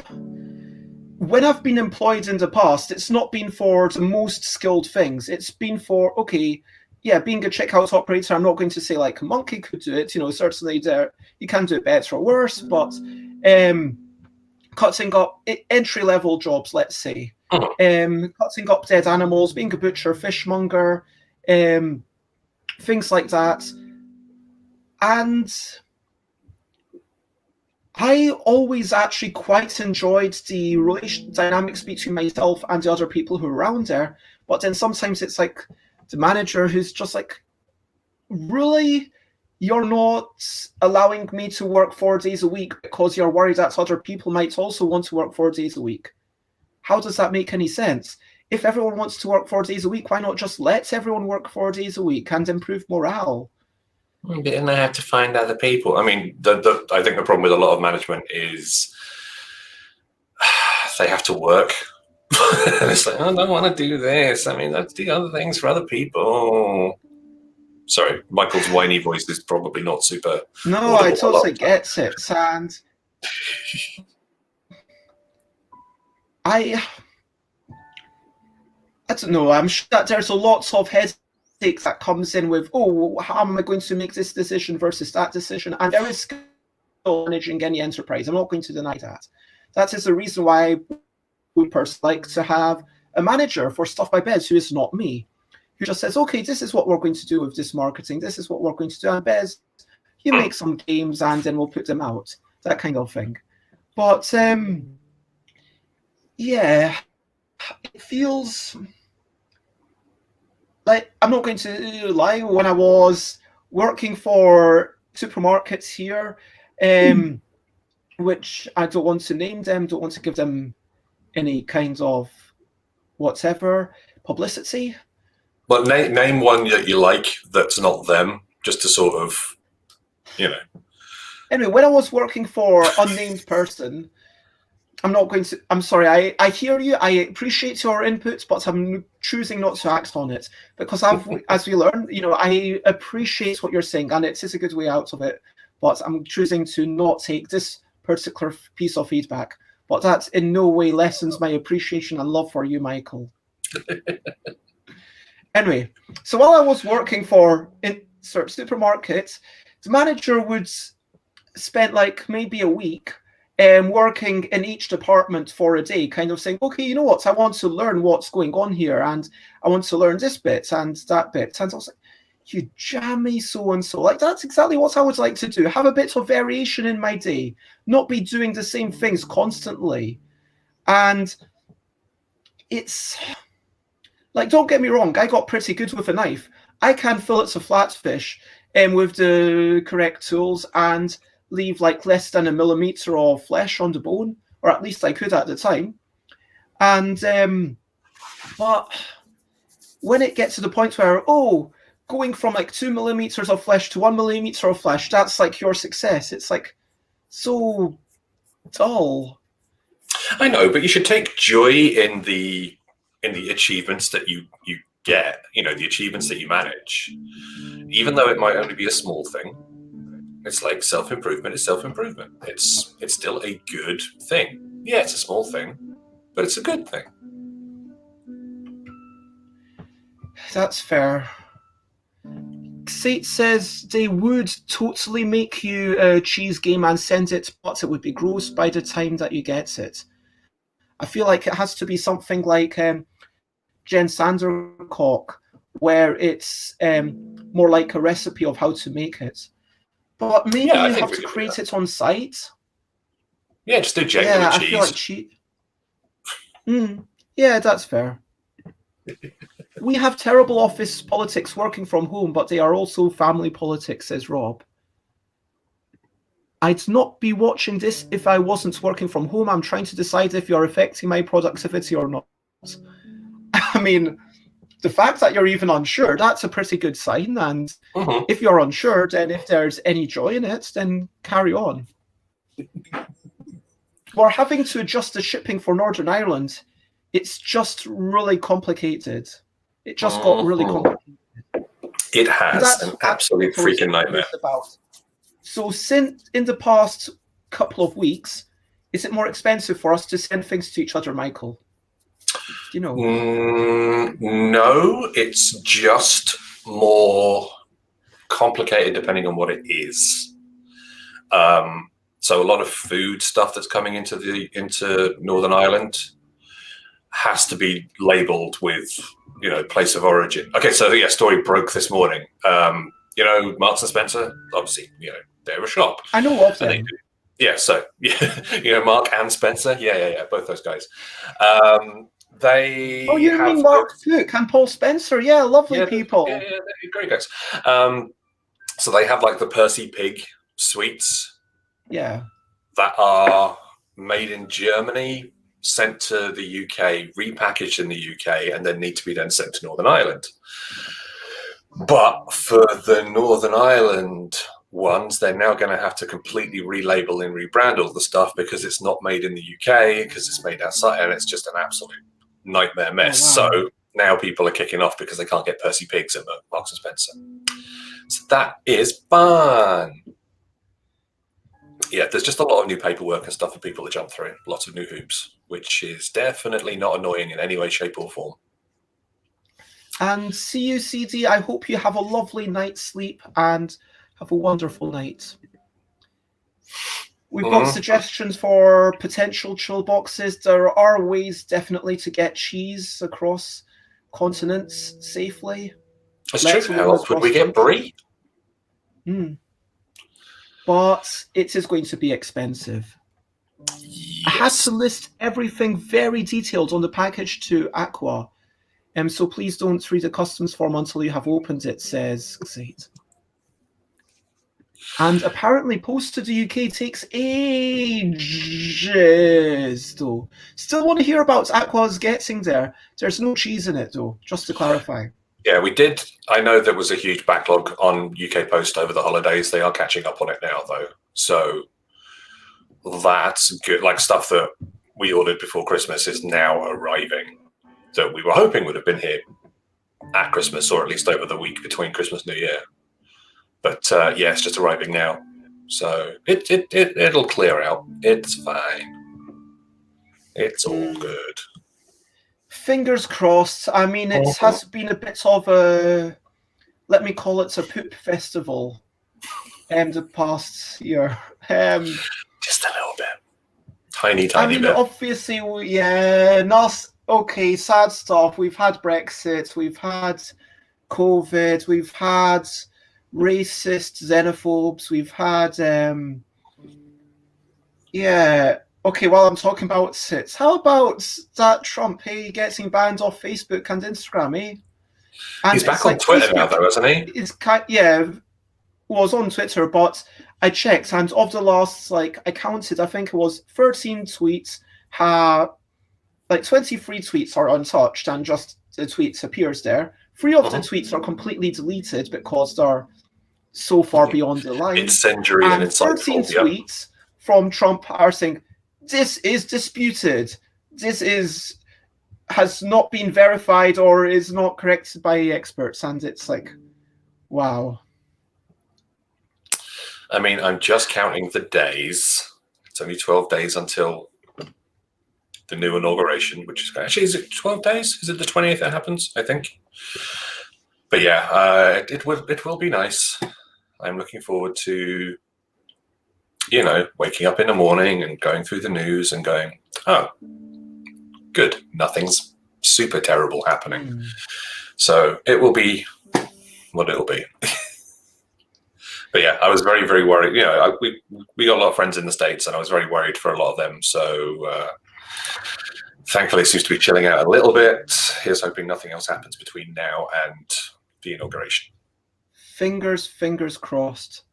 when I've been employed in the past, it's not been for the most skilled things. It's been for, okay, yeah, being a checkout operator, I'm not going to say like a monkey could do it, certainly there you can do it better or worse, but cutting up entry-level jobs, let's say, cutting up dead animals, being a butcher, fishmonger, things like that. And I always actually quite enjoyed the relation dynamics between myself and the other people who are around there. But then sometimes it's like the manager who's just like, really? You're not allowing me to work 4 days a week because you're worried that other people might also want to work 4 days a week. How does that make any sense? If everyone wants to work 4 days a week, why not just let everyone work 4 days a week and improve morale? But then they have to find other people. I mean, I think the problem with a lot of management is they have to work. And it's like, I don't want to do this. I mean, let's do other things for other people. Sorry, Michael's whiny voice is probably not super. No, I totally get it. And I don't know. I'm sure that there's a lot of headaches that comes in with, oh, how am I going to make this decision versus that decision? And there is skill managing any enterprise. I'm not going to deny that. That is the reason why I would personally like to have a manager for Stuff by Bez who is not me, who just says, okay, this is what we're going to do with this marketing. This is what we're going to do. And Bez, you make some games and then we'll put them out. That kind of thing. But yeah, it feels like, I'm not going to lie, when I was working for supermarkets here, which I don't want to name them, don't want to give them any kind of whatever publicity. But name one that you like that's not them, just to sort of, Anyway, when I was working for unnamed person, I'm sorry, I hear you, I appreciate your inputs, but I'm choosing not to act on it, because as we learn, I appreciate what you're saying, and it is a good way out of it, but I'm choosing to not take this particular piece of feedback. But that in no way lessens my appreciation and love for you, Michael. Anyway, so while I was working for supermarkets, the manager would spend like maybe a week working in each department for a day, kind of saying, okay, you know what, I want to learn what's going on here, and I want to learn this bit and that bit. And I was like, you jammy so-and-so. Like, that's exactly what I would like to do. Have a bit of variation in my day, not be doing the same things constantly. And it's like, don't get me wrong, I got pretty good with a knife. I can fillet a flatfish with the correct tools and leave like less than a millimeter of flesh on the bone, or at least I could at the time. And but when it gets to the point where, going from like 2 millimeters of flesh to 1 millimeter of flesh, that's like your success. It's like so dull. I know, but you should take joy in the achievements that you get, the achievements that you manage, even though it might only be a small thing. It's like self-improvement is self-improvement. It's still a good thing. Yeah, it's a small thing, but it's a good thing. That's fair. Sate says they would totally make you a cheese game and send it, but it would be gross by the time that you get it. I feel like it has to be something like Jen Sandercock, where it's more like a recipe of how to make it. But maybe you have to create it on site. Yeah, just do genuine cheese. I feel like yeah, that's fair. We have terrible office politics working from home, but they are also family politics, says Rob. I'd not be watching this if I wasn't working from home. I'm trying to decide if you're affecting my productivity or not. mean, the fact that you're even unsure, that's a pretty good sign. And if you're unsure, then if there's any joy in it, then carry on. We're having to adjust the shipping for Northern Ireland. It's just really complicated. It just got really complicated. It has an absolute freaking nightmare. So since in the past couple of weeks, is it more expensive for us to send things to each other, Michael? Do you know? No, it's just more complicated depending on what it is. So a lot of food stuff that's coming into Northern Ireland has to be labeled with, place of origin. Okay, so yeah, story broke this morning. Marks and Spencer, obviously, they're a shop. I know of them. Yeah, so Mark and Spencer, yeah, both those guys. They. Oh, you mean Mark Cook and Paul Spencer? Yeah, lovely people. Yeah, they're great guys. So they have like the Percy Pig sweets. Yeah. That are made in Germany, sent to the UK, repackaged in the UK, and then need to be then sent to Northern Ireland. But for the Northern Ireland ones, they're now going to have to completely relabel and rebrand all the stuff because it's not made in the UK, because it's made outside, and it's just an absolute nightmare mess. Oh, wow. So now people are kicking off because they can't get Percy Pigs at Marks and Spencer. So that is fun. Yeah, there's just a lot of new paperwork and stuff for people to jump through. Lots of new hoops, which is definitely not annoying in any way, shape, or form. And see you, CD. I hope you have a lovely night's sleep and have a wonderful night. We've got suggestions for potential chill boxes. There are ways definitely to get cheese across continents safely. That's true. How else would we get brie? But it is going to be expensive. Yes. I had to list everything very detailed on the package to Aqua. So please don't read the customs form until you have opened it, says Xate. And apparently post to the UK takes ages, though. Still want to hear about Aqua's getting there. There's no cheese in it, though, just to clarify. Yeah, we did. I know there was a huge backlog on UK Post over the holidays. They are catching up on it now, though. So that's good. Like stuff that we ordered before Christmas is now arriving that we were hoping would have been here at Christmas or at least over the week between Christmas and New Year. But yeah, it's just arriving now. So it'll clear out. It's fine. It's all good. Fingers crossed. I mean, it has been a bit of a, let me call it a poop festival the past year. Just a little bit. Tiny I mean, bit. Obviously, okay, sad stuff. We've had Brexit, we've had COVID, we've had racist xenophobes, we've had, okay, while I'm talking about it, how about that Trump, getting banned off Facebook and Instagram, And he's back on Twitter now, though, isn't he? Was on Twitter, but I checked, and of the last, I counted, I think it was 13 tweets, 23 tweets are untouched, and just the tweets appears there. 3 of the tweets are completely deleted because they're so far beyond the line. Incendiary and insightful. 13 tweets from Trump are saying, this is disputed. This has not been verified or is not corrected by experts. And it's like, wow. I mean, I'm just counting the days. It's only 12 days until the new inauguration, which is actually, is it 12 days? Is it the 20th that happens? I think. But yeah, it will be nice. I'm looking forward to, waking up in the morning and going through the news and going, oh, good. Nothing's super terrible happening. So it will be what it'll be. But yeah, I was very, very worried. We got a lot of friends in the States, and I was very worried for a lot of them. So thankfully, it seems to be chilling out a little bit. Here's hoping nothing else happens between now and the inauguration. Fingers crossed.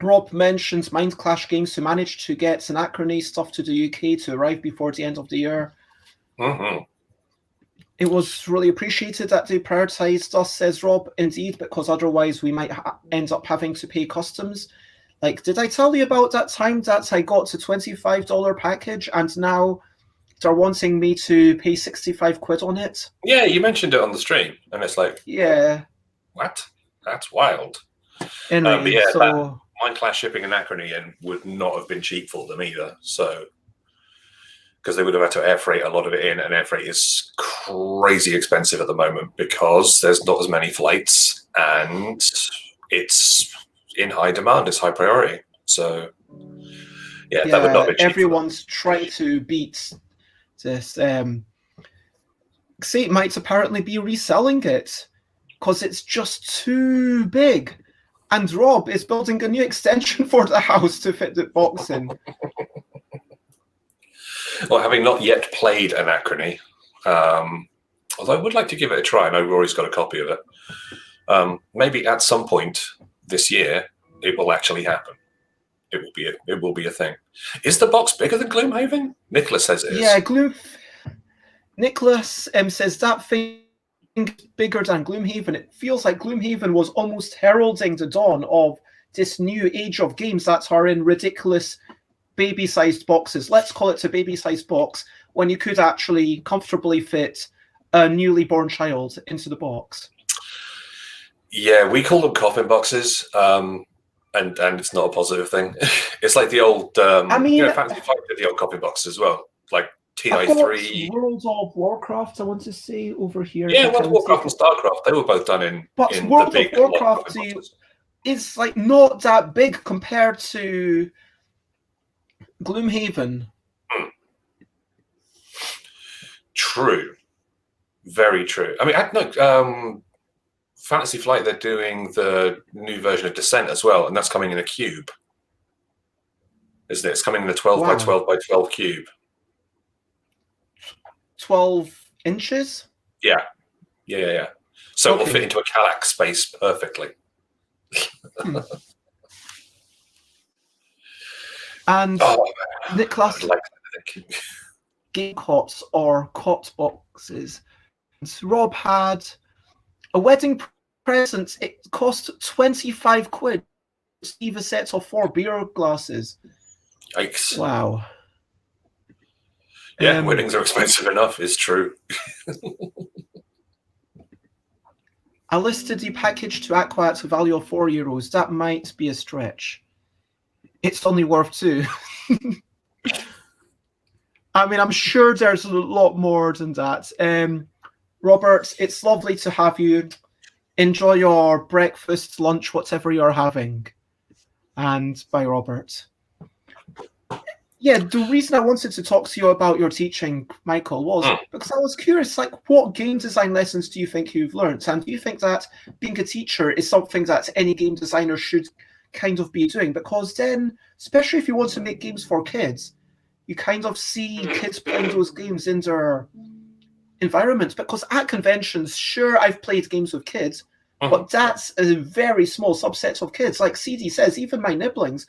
Rob mentions Mind Clash Games who managed to get Anachrony stuff to the UK to arrive before the end of the year. It was really appreciated that they prioritised us, says Rob, indeed, because otherwise we might end up having to pay customs. Like, did I tell you about that time that I got a $25 package and now they're wanting me to pay 65 quid on it? Yeah, you mentioned it on the stream, and it's like, Yeah. what? That's wild. Anyway, but yeah, so Mind Clash shipping Anachrony and would not have been cheap for them either. So, because they would have had to air freight a lot of it in, and air freight is crazy expensive at the moment because there's not as many flights and it's in high demand, it's high priority. So, yeah, that would not be cheap. Everyone's trying to beat this. Xate might apparently be reselling it because it's just too big. And Rob is building a new extension for the house to fit the box in. Well, having not yet played Anachrony, although I would like to give it a try. I know Rory's got a copy of it. Maybe at some point this year, it will actually happen. It will be a thing. Is the box bigger than Gloomhaven? Nicholas says it is. Yeah, Nicholas says that thing is bigger than Gloomhaven. It feels like Gloomhaven was almost heralding the dawn of this new age of games that are in ridiculous baby-sized boxes. Let's call it a baby-sized box when you could actually comfortably fit a newly born child into the box. Yeah, we call them coffin boxes, and it's not a positive thing. It's like the old, Fantasy Flight did the old coffin boxes as well, like TI3. World of Warcraft, I want to say over here. Yeah, World of Warcraft and StarCraft, they were both done in. But in World the big of Warcraft is like not that big compared to Gloomhaven. True, very true. I mean, Fantasy Flight, they're doing the new version of Descent as well, and that's coming in a cube. Isn't it? It's coming in a 12 by 12 by 12 cube. 12 inches? Yeah. So it will fit into a Kallax space perfectly. And Nicholas, game cots or cot boxes. Rob had a wedding present. It cost 25 quid to receive a set of 4 beer glasses. Yikes. Wow. Yeah, weddings are expensive enough, it's true. I listed the package to Aqua at a value of €4. That might be a stretch. It's only worth 2. I mean, I'm sure there's a lot more than that. Robert, it's lovely to have you. Enjoy your breakfast, lunch, whatever you're having. And bye, Robert. Yeah, the reason I wanted to talk to you about your teaching, Michael, was because I was curious, like, what game design lessons do you think you've learned? And do you think that being a teacher is something that any game designer should kind of be doing? Because then, especially if you want to make games for kids, you kind of see kids playing those games in their environment. Because at conventions, sure, I've played games with kids, but that's a very small subset of kids. Like CD says, even my nibblings,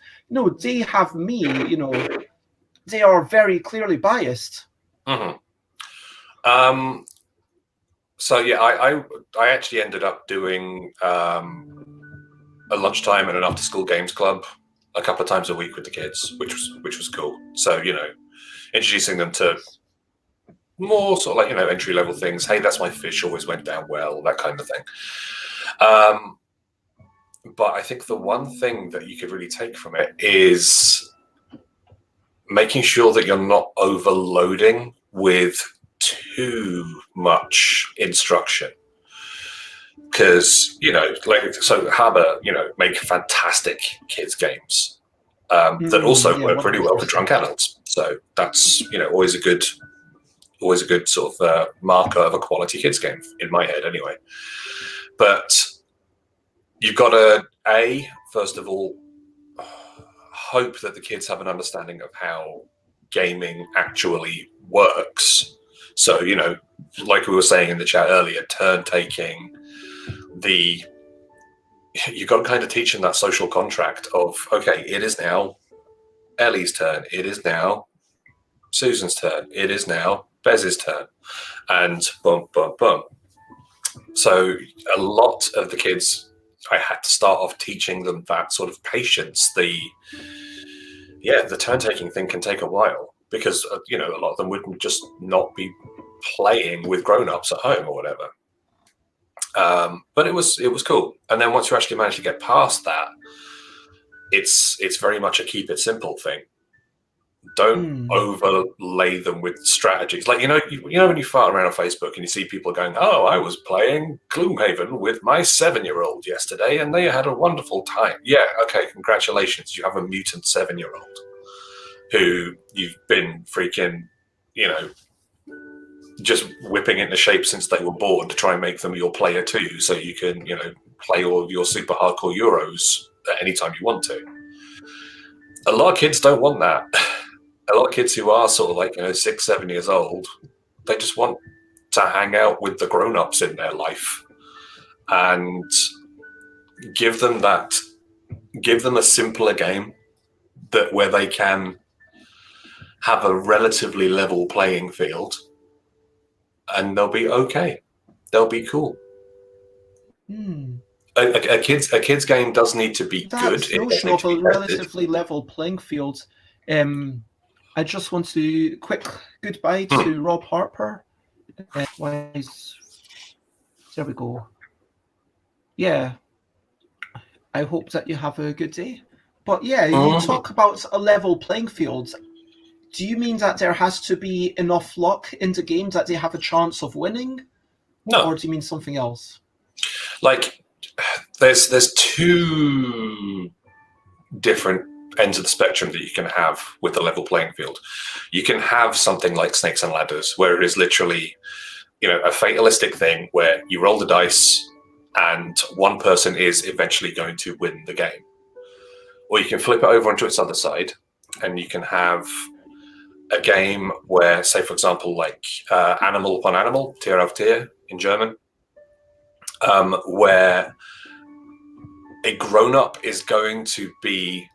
they have me, they are very clearly biased. So yeah, I actually ended up doing a lunchtime and an after-school games club a couple of times a week with the kids, which was cool. So introducing them to more sort of like entry-level things. Hey, that's my fish, always went down well, that kind of thing. But I think the one thing that you could really take from it is making sure that you're not overloading with too much instruction. Because, so Haber, make fantastic kids games that also work pretty well for drunk adults. So that's, always a good sort of marker of a quality kids game in my head anyway. But you've got to, first of all, hope that the kids have an understanding of how gaming actually works. So, like we were saying in the chat earlier, turn taking, you've got to kind of teach them that social contract of, okay, it is now Ellie's turn. It is now Susan's turn. It is now Bez's turn, and boom, boom, boom. So a lot of the kids, I had to start off teaching them that sort of patience. The turn taking thing can take a while because a lot of them would just not be playing with grown-ups at home or whatever. But it was cool. And then once you actually manage to get past that, it's very much a keep it simple thing. Don't overlay them with strategies. Like, when you fart around on Facebook and you see people going, oh, I was playing Gloomhaven with my 7-year-old yesterday and they had a wonderful time. Yeah, okay, congratulations. You have a mutant 7-year-old who you've been freaking, just whipping into shape since they were born to try and make them your player too, so you can, play all of your super hardcore Euros at any time you want to. A lot of kids don't want that. A lot of kids who are sort of like 6-7 years old, they just want to hang out with the grown-ups in their life and give them a simpler game where they can have a relatively level playing field, and they'll be okay. They'll be cool. A kid's game does need to be good. That notion of a relatively level playing field. I just want to quick goodbye to Rob Harper. There we go. Yeah, I hope that you have a good day. But yeah, you talk about a level playing field. Do you mean that there has to be enough luck in the game that they have a chance of winning? No. Or do you mean something else? Like, there's two different ends of the spectrum that you can have with a level playing field. You can have something like Snakes and Ladders, where it is literally, a fatalistic thing where you roll the dice and one person is eventually going to win the game. Or you can flip it over onto its other side, and you can have a game where, say, for example, like Animal upon Animal, Tier auf Tier in German, where a grown-up is going to be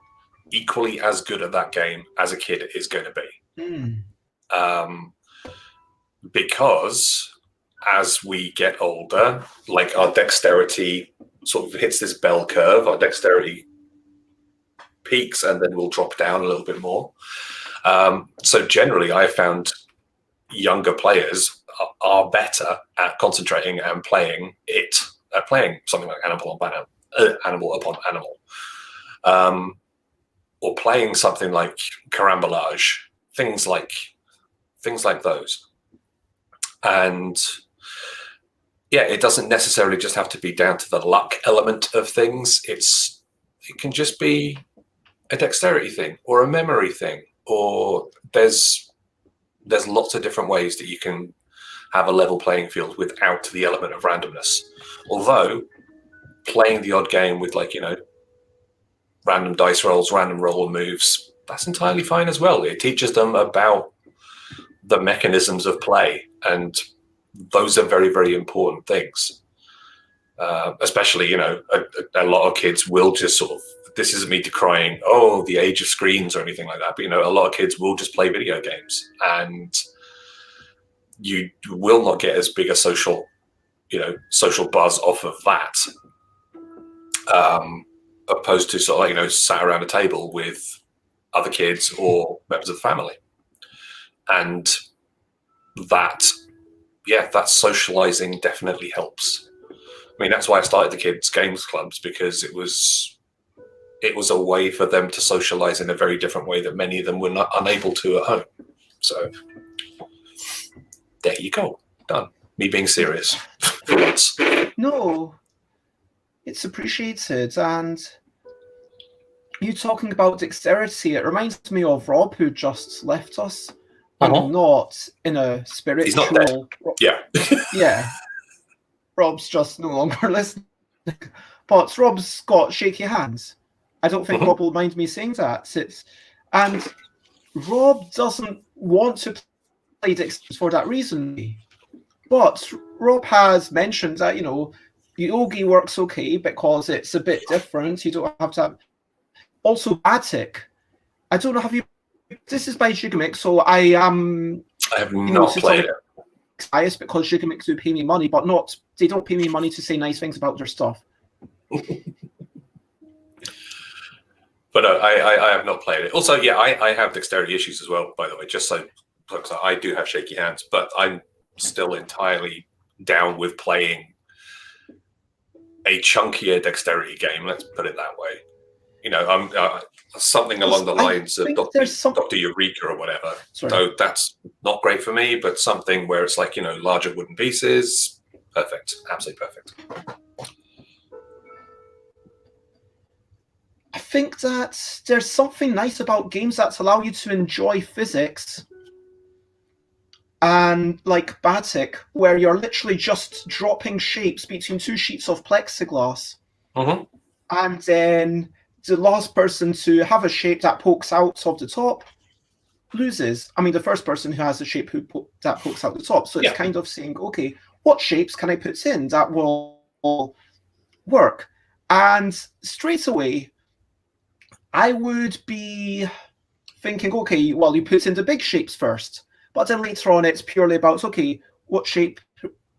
equally as good at that game as a kid is going to be. Because as we get older, like, our dexterity sort of hits this bell curve, our dexterity peaks and then will drop down a little bit more. So generally, I found younger players are better at concentrating and playing something like Animal upon Animal, or playing something like Carambolage, things like those. And yeah, it doesn't necessarily just have to be down to the luck element of things. It can just be a dexterity thing or a memory thing, or there's lots of different ways that you can have a level playing field without the element of randomness. Although playing the odd game with, like, random dice rolls, random roll moves, that's entirely fine as well. It teaches them about the mechanisms of play, and those are very, very important things. Especially, a lot of kids will just sort of, this isn't me decrying, the age of screens or anything like that, but, a lot of kids will just play video games, and you will not get as big a social buzz off of that, opposed to sort of, sat around a table with other kids or members of the family. And that socializing definitely helps. I mean, that's why I started the kids' games clubs, because it was a way for them to socialize in a very different way that many of them were not unable to at home. So there you go. Done. Me being serious for once. No, it's appreciated. And you talking about dexterity, it reminds me of Rob, who just left us. Not in a spiritual... He's not dead. Yeah. Yeah. Rob's just no longer listening. But Rob's got shaky hands. I don't think Rob will mind me saying that. And Rob doesn't want to play dexterity for that reason. But Rob has mentioned that, Yogi works okay because it's a bit different. You don't have to have... Also, Attic. I don't know, have you... This is by Gigamic, so I am I have not played it. Biased because you can make them pay me money, but not they don't pay me money to say nice things about their stuff. But I have not played it. Also, yeah, I have dexterity issues as well, by the way, just so because I do have shaky hands, but I'm still entirely down with playing a chunkier dexterity game, let's put it that way. You know, I'm something along the lines of Dr. Eureka or whatever. Sorry. So that's not great for me, but something where it's like, you know, larger wooden pieces, perfect, absolutely perfect. I think that there's something nice about games that allow you to enjoy physics and like Batic, where you're literally just dropping shapes between two sheets of plexiglass. Mm-hmm. And then the last person to have a shape that pokes out of the top loses. I mean, the first person who has a shape that pokes out the top. So it's kind of saying, okay, what shapes can I put in that will work? And straight away, I would be thinking, okay, well, you put in the big shapes first. But then later on, it's purely about, okay, what shape?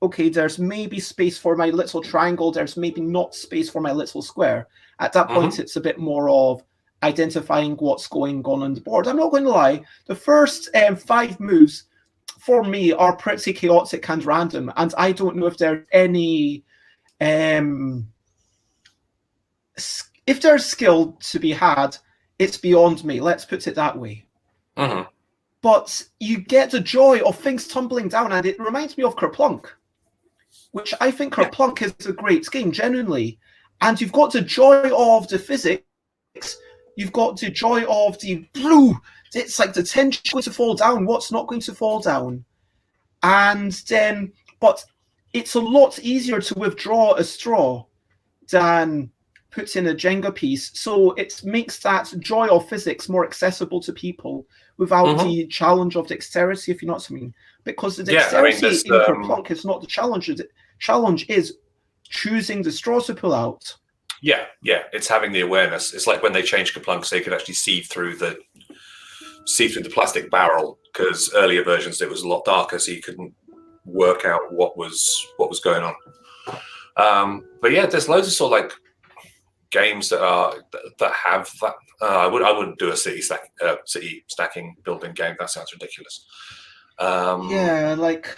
Okay, there's maybe space for my little triangle. There's maybe not space for my little square. At that point, it's a bit more of identifying what's going on the board. I'm not going to lie. The first 5 moves, for me, are pretty chaotic and random. And I don't know if there's any... if there's skill to be had, it's beyond me. Let's put it that way. Mm-hmm. But you get the joy of things tumbling down, and it reminds me of Kerplunk, which I think Kerplunk is a great game, genuinely. And you've got the joy of the physics, you've got the joy of the blue. It's like the tension going to fall down, what's not going to fall down. And then, but it's a lot easier to withdraw a straw than put in a Jenga piece. So it makes that joy of physics more accessible to people without the challenge of dexterity, if you know what I mean. Because the dexterity in Kerplunk is not the challenge. The challenge is choosing the straw to pull out. Yeah, it's having the awareness. It's like when they changed Kerplunk so you could actually see through the plastic barrel, because earlier versions it was a lot darker, so you couldn't work out what was going on. But yeah, there's loads of sort of like games that have that. I wouldn't do a city stacking building game. That sounds ridiculous. Like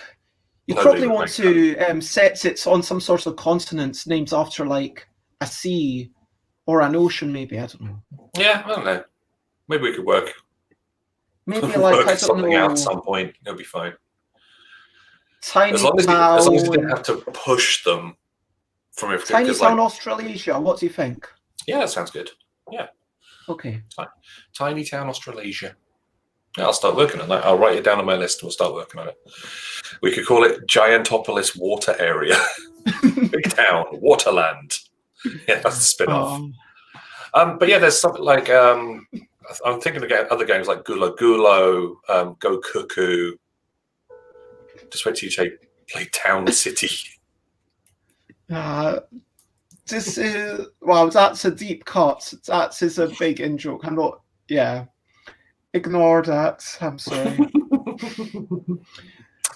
you probably want to set it on some sort of continent named after like a sea or an ocean, maybe. I don't know. Yeah, I don't know. Maybe we could work. Maybe like work something out at some point. It'll be fine. As long as you didn't have to push them from everything. Tiny Town Australasia. What do you think? Yeah, that sounds good. Yeah. Okay. Tiny Town Australasia. Yeah, I'll start working on that. I'll write it down on my list and we'll start working on it. We could call it Giantopolis Water Area. Big town, Waterland. Yeah, that's the spin-off. But yeah, there's something like I'm thinking of other games like Gulo Gulo, Go Cuckoo. Just wait till you play Town City. This is that's a deep cut. That is a big in-joke. I'm not. Yeah, ignore that. I'm sorry.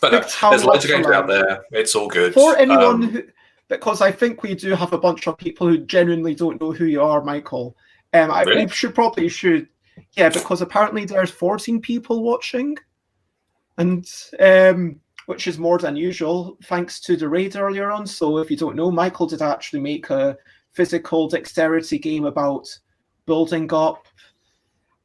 But there's loads of games out there. It's all good for anyone who. Because I think we do have a bunch of people who genuinely don't know who you are, Michael. Really? We probably should. Yeah, because apparently there's 14 people watching, and which is more than usual, thanks to the raid earlier on. So if you don't know, Michael did actually make a physical dexterity game about building up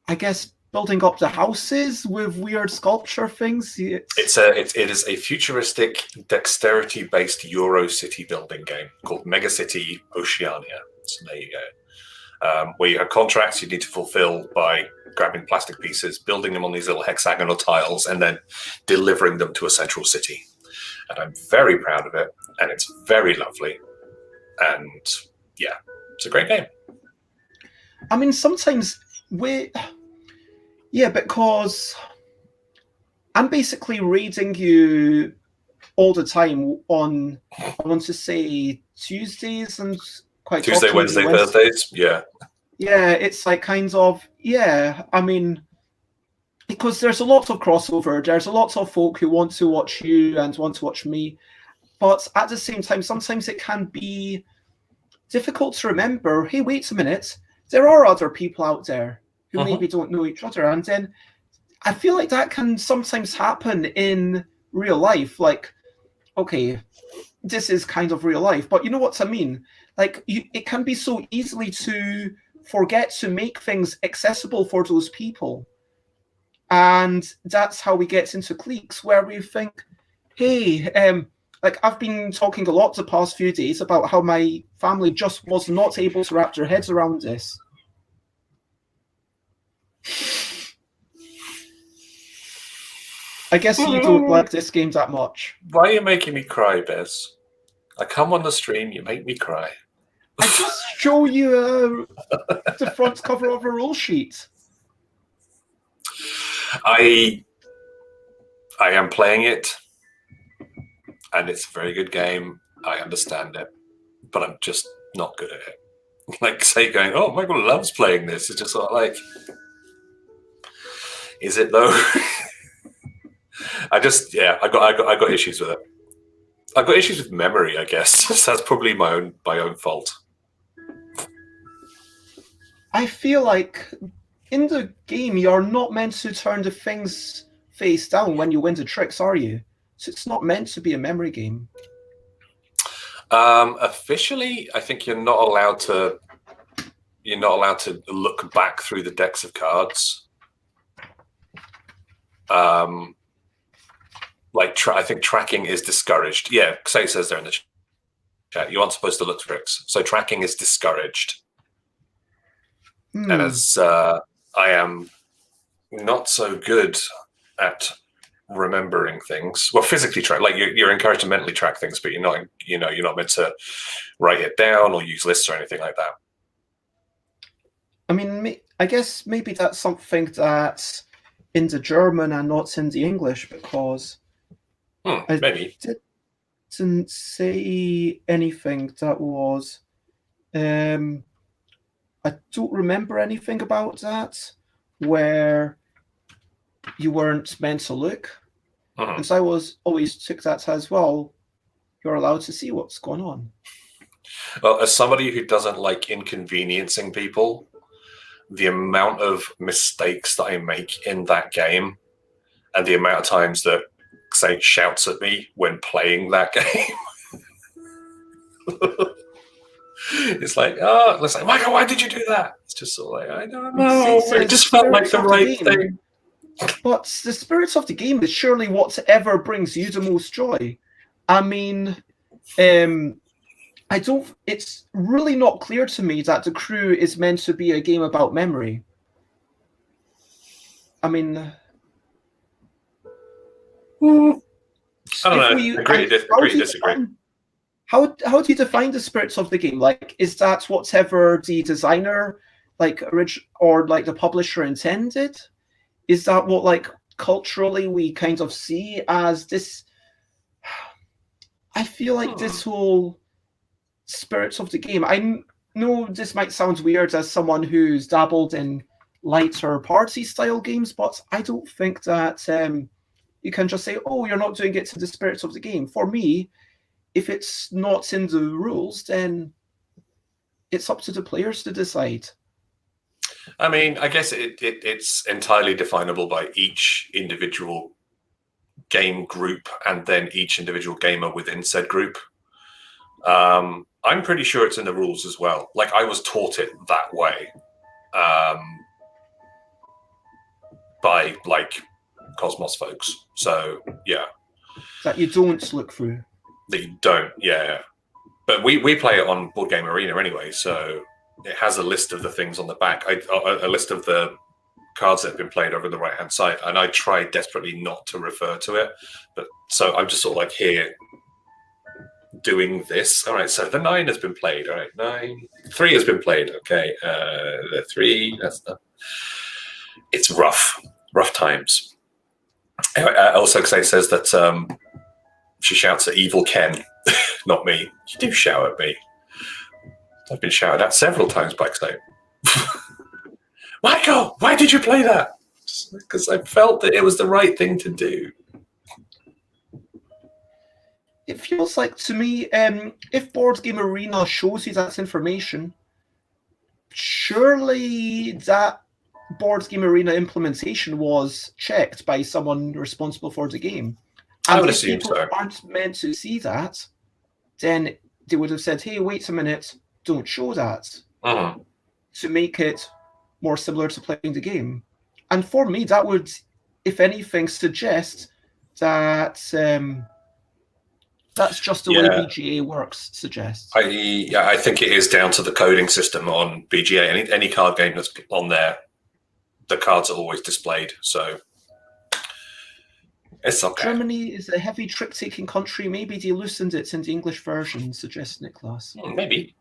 the houses with weird sculpture things. It is a futuristic dexterity-based Euro city building game called Megacity Oceania. So there you go. Where you have contracts you need to fulfill by grabbing plastic pieces, building them on these little hexagonal tiles, and then delivering them to a central city. And I'm very proud of it, and it's very lovely. And yeah, it's a great game. I mean, sometimes because I'm basically reading you all the time on, I want to say, Tuesdays and quite Tuesday, often Wednesday, Thursdays. Yeah. Yeah, it's like kind of, I mean, because there's a lot of crossover. There's a lot of folk who want to watch you and want to watch me. But at the same time, sometimes it can be difficult to remember, hey, wait a minute, there are other people out there who maybe don't know each other. And then I feel like that can sometimes happen in real life. Like, okay, this is kind of real life, but you know what I mean? Like, it can be so easily to forget to make things accessible for those people. And that's how we get into cliques where we think, hey, like I've been talking a lot the past few days about how my family just was not able to wrap their heads around this. I guess you don't like this game that much. Why are you making me cry, Bez? I come on the stream, you make me cry. I just show you the front cover of a roll sheet. I am playing it, and it's a very good game. I understand it, but I'm just not good at it. Like, say, going, oh, Michael loves playing this. It's just sort of like, is it though? I got issues with it. I've got issues with memory, I guess. That's probably my own fault. I feel like in the game, you're not meant to turn the things face down when you win the tricks, are you? So it's not meant to be a memory game. Officially, I think you're not allowed to look back through the decks of cards. I think tracking is discouraged. Yeah, Say says there in the chat, you aren't supposed to look through tricks. So tracking is discouraged. And as I am not so good at remembering things, well, physically track, like you're encouraged to mentally track things, but you're not meant to write it down or use lists or anything like that. I mean, I guess maybe that's something that's in the German and not in the English, because maybe didn't say anything that was. I don't remember anything about that where you weren't meant to look. And so I always took that as, well, you're allowed to see what's going on. Well, as somebody who doesn't like inconveniencing people, the amount of mistakes that I make in that game and the amount of times that Say shouts at me when playing that game. It's like, Michael, why did you do that? It's just sort of like, I don't know. It just felt like the right thing. But the spirits of the game is surely whatever brings you the most joy. I mean, it's really not clear to me that The Crew is meant to be a game about memory. I mean, I don't know. Agree to disagree. How do you define the spirits of the game? Like, is that whatever the designer, like, or like the publisher intended? Is that what, like, culturally we kind of see as this? I feel like this whole spirits of the game. I know this might sound weird as someone who's dabbled in lighter party style games, but I don't think that you can just say, oh, you're not doing it to the spirits of the game. For me, if it's not in the rules, then it's up to the players to decide. I mean, I guess it's entirely definable by each individual game group and then each individual gamer within said group. I'm pretty sure it's in the rules as well. Like, I was taught it that way by, like, Cosmos folks. So, yeah. That you don't look through. That you don't, yeah. But we play it on Board Game Arena anyway, so it has a list of the things on the back, a list of the cards that have been played over on the right-hand side, and I try desperately not to refer to it. But so I'm just sort of like here doing this. All right, so the 9 has been played. All right, 9. 3 has been played. Okay, the 3. It's rough times. Also, Xay says that she shouts at evil Ken, not me. You do shout at me. I've been shouted at several times by Xay. Michael, why did you play that? because I felt that it was the right thing to do. It feels like to me, if Board Game Arena shows you that information, surely that Board Game Arena implementation was checked by someone responsible for the game. And I would if assume people so. aren't meant to see that, then they would have said, hey, wait a minute, don't show that, to make it more similar to playing the game. And for me, that would, if anything, suggest that that's just the way BGA works, suggests. I think it is down to the coding system on BGA. Any card game that's on there, the cards are always displayed, so it's okay. Germany is a heavy trick-taking country. Maybe they loosened it in the English version, suggests Nicholas. Maybe.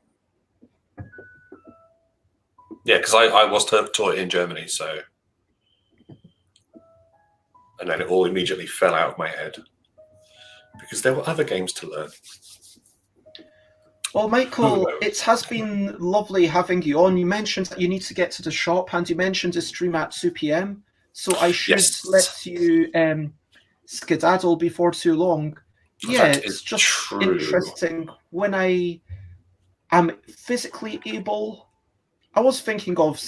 Yeah, because I was taught it in Germany, so... And then it all immediately fell out of my head. Because there were other games to learn. Well, Michael, it has been lovely having you on. You mentioned that you need to get to the shop, and you mentioned the stream at 2 p.m. So I should let you skedaddle before too long. Yeah, it's just interesting. When I am physically able, I was thinking of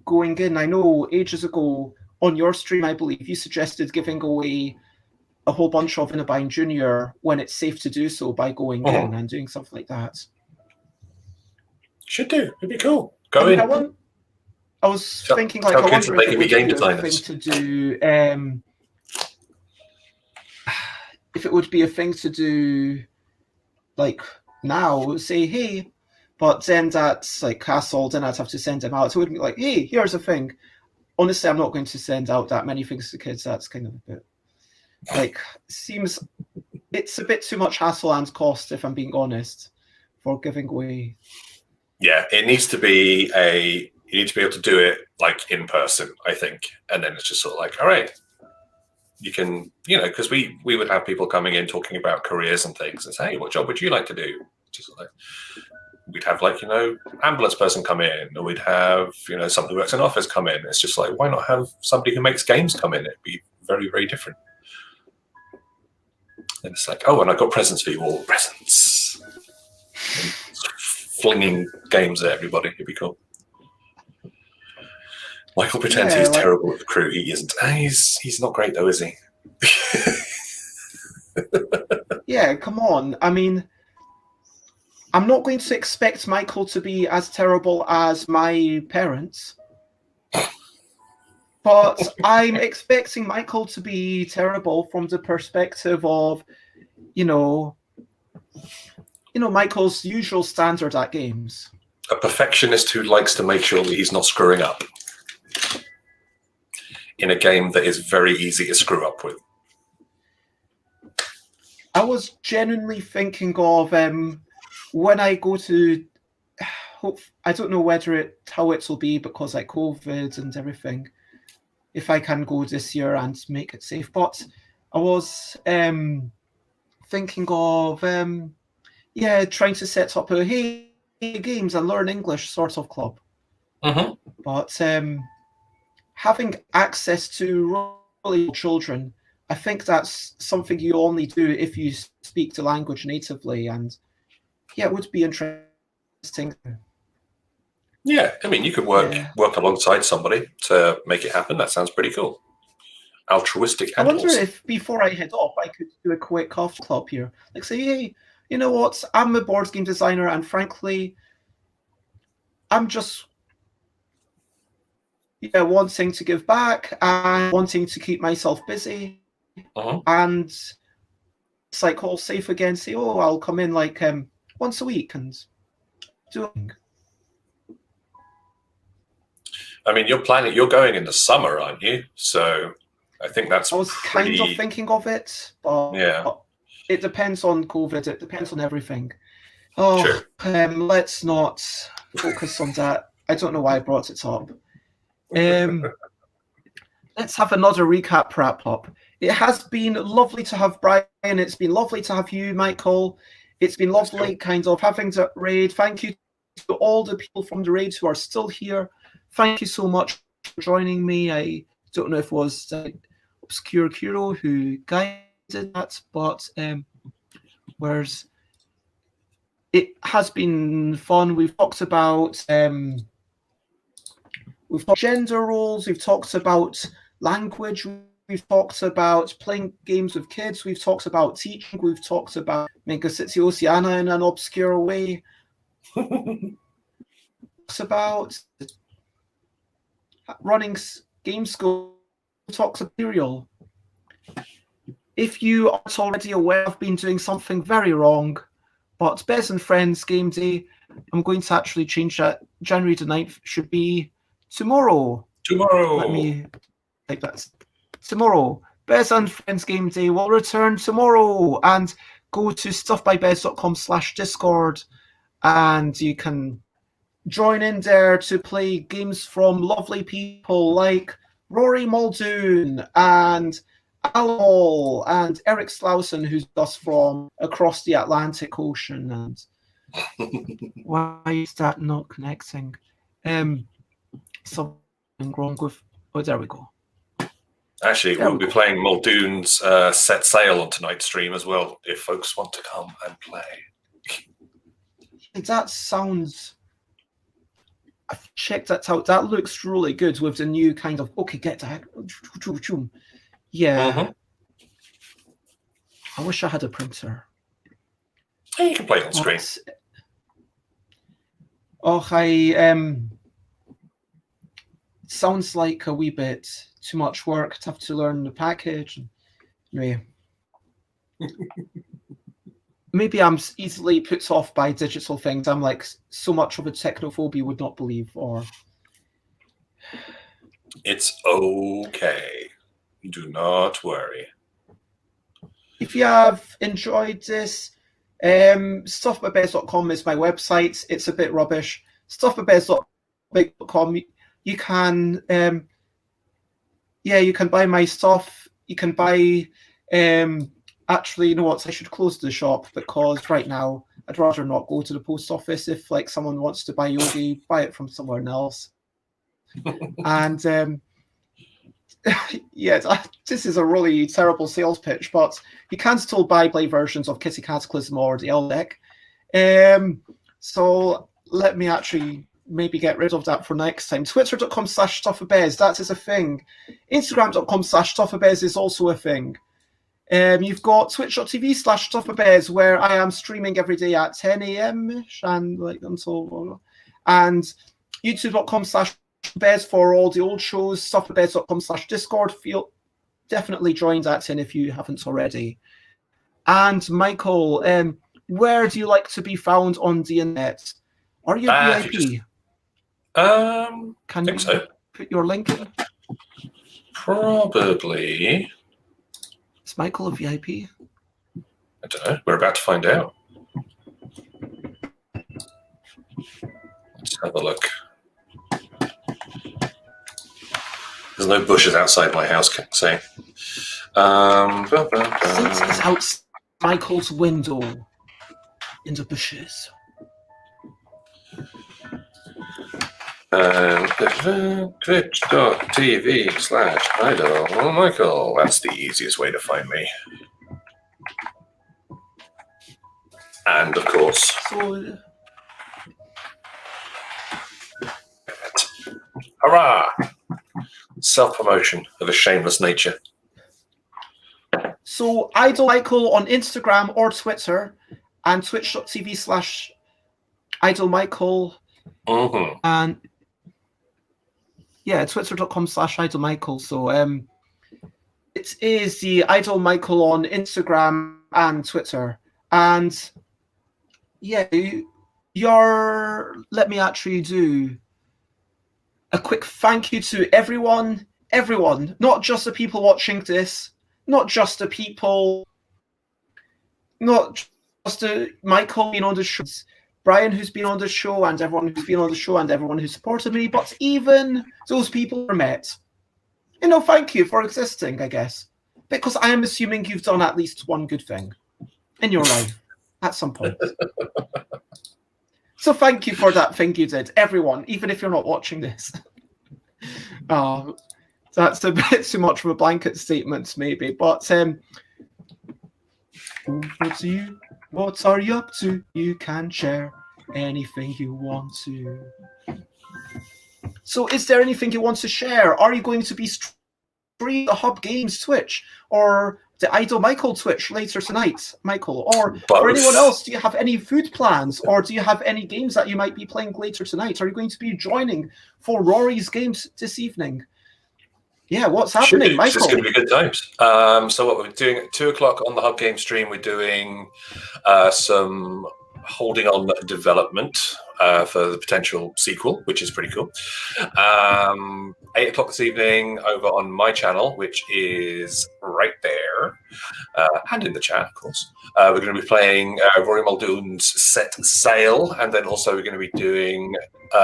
going in. I know ages ago on your stream, I believe you suggested giving away a whole bunch of Inabine Junior when it's safe to do so by going in and doing something like that. Should do. It'd be cool. Go in. I was thinking, like, I wonder if it would be a thing to do. If it would be a thing to do, like now, say, hey, but then that's like castle, then I'd have to send them out. So it would be like, hey, here's a thing. Honestly, I'm not going to send out that many things to kids. That's kind of a bit, like, seems it's a bit too much hassle and cost, if I'm being honest, for giving away. Yeah, it needs to be you need to be able to do it like in person, I think. And then it's just sort of like, all right, you can, because we would have people coming in talking about careers and things and say, hey, what job would you like to do? Just like, we'd have ambulance person come in, or we'd have, somebody who works in office come in. It's just like, why not have somebody who makes games come in? It'd be very, very different. And it's like, oh, and I got presents for you all. Presents. And flinging games at everybody. It'd be cool. Michael pretends he's terrible at the crew. He isn't. He's not great though, is he? Yeah, come on. I mean, I'm not going to expect Michael to be as terrible as my parents. But I'm expecting Michael to be terrible from the perspective of, Michael's usual standard at games. A perfectionist who likes to make sure that he's not screwing up in a game that is very easy to screw up with. I was genuinely thinking of when I go to, I don't know how it will be because like COVID and everything, if I can go this year and make it safe. But I was thinking of, trying to set up a hey games and learn English sort of club. But having access to really children, I think that's something you only do if you speak the language natively. And yeah, it would be interesting. Yeah, I mean, you could work alongside somebody to make it happen. That sounds pretty cool. Altruistic. I wonder if before I head off, I could do a quick off club here. Like say, hey, you know what? I'm a board game designer, and frankly, I'm just wanting to give back and wanting to keep myself busy. And it's like all safe again. Say, oh, I'll come in like once a week and do. I mean, you're going in the summer, aren't you? So I think that's. I was kind of thinking of it, but it depends on COVID. It depends on everything. Oh, sure. Let's not focus on that. I don't know why I brought it up. Let's have another recap wrap up. It has been lovely to have Brian. It's been lovely to have you, Michael. It's been lovely kind of having the raid. Thank you to all the people from the raid who are still here. Thank you so much for joining me. I don't know if it was Obscure Kuro who guided that, but whereas it has been fun. We've talked about gender roles. We've talked about language. We've talked about playing games with kids. We've talked about teaching. We've talked about Mega City Oceana in an obscure way. Talks about running game school. Talks material. If you aren't already aware, I've been doing something very wrong, but Bez and Friends Game Day, I'm going to actually change that. January the 9th should be tomorrow. Tomorrow. Let me take that. Tomorrow. Bez and Friends Game Day will return tomorrow, and go to stuffbybez.com/discord and you can join in there to play games from lovely people like Rory Muldoon and Alol and Eric Slauson, who's just from across the Atlantic Ocean. And why is that not connecting? Something wrong with... Oh, there we go. Actually, we'll be playing Muldoon's Set Sail on tonight's stream as well, if folks want to come and play. That sounds... I've checked that out. That looks really good with the new kind of... Okay, get that. Yeah. I wish I had a printer. Yeah, you can play it on screen. Sounds like a wee bit too much work to have to learn the package. Anyway. Maybe I'm easily put off by digital things. I'm like so much of a technophobia would not believe. Or it's okay. Do worry. If you have enjoyed this, stuffbybez.com is my website. It's a bit rubbish. Stuffbybez.com. You can, you can buy my stuff. You can buy. Actually, you know what? I should close the shop because right now I'd rather not go to the post office. If like someone wants to buy Yogi, buy it from somewhere else. And this is a really terrible sales pitch, but you can still buy play versions of Kitty Cataclysm or the L deck. So let me actually maybe get rid of that for next time. Twitter.com/StuffAbez, that is a thing. Instagram.com/StuffAbez is also a thing. You've got twitch.tv/StuffAbez, where I am streaming every day at 10 a.m. and like until, and youtube.com/Bez for all the old shows, stuffabez.com/Discord. Feel definitely join that in if you haven't already. And Michael, where do you like to be found on the internet? Are you a VIP? Can you put your link in? Probably. Is Michael a VIP? I don't know. We're about to find out. Let's have a look. There's no bushes outside my house, can I say. It's outside Michael's window in the bushes. Twitch.tv/idolmichael. That's the easiest way to find me. And of course, hurrah! Self-promotion of a shameless nature. So Idol Michael on Instagram or Twitter, and twitch.tv/idolmichael. And twitter.com/idolmichael. So it is the Idol Michael on Instagram and Twitter. And let me actually do a quick thank you to everyone, not just the people watching this, not just the people, not just the Michael being on the show, Brian who's been on the show, and everyone who's been on the show, and everyone who supported me, but even those people I met. Thank you for existing, I guess. Because I am assuming you've done at least one good thing in your life at some point. So thank you for that thing you did, everyone, even if you're not watching this. That's a bit too much of a blanket statement, maybe. But what are you up to? You can share anything you want to. So is there anything you want to share? Are you going to be streaming the Hub Games Twitch or the Idol Michael Twitch later tonight, Michael? Or for anyone else, do you have any food plans? Or do you have any games that you might be playing later tonight? Are you going to be joining for Rory's games this evening? Yeah, what's happening, Michael? It's going to be good times. So what we're doing at 2 o'clock on the Hub Game stream, we're doing some holding on development for the potential sequel, which is pretty cool. 8 o'clock this evening over on my channel, which is right there, and in the chat, of course. We're going to be playing Rory Muldoon's Set Sail, and then also we're going to be doing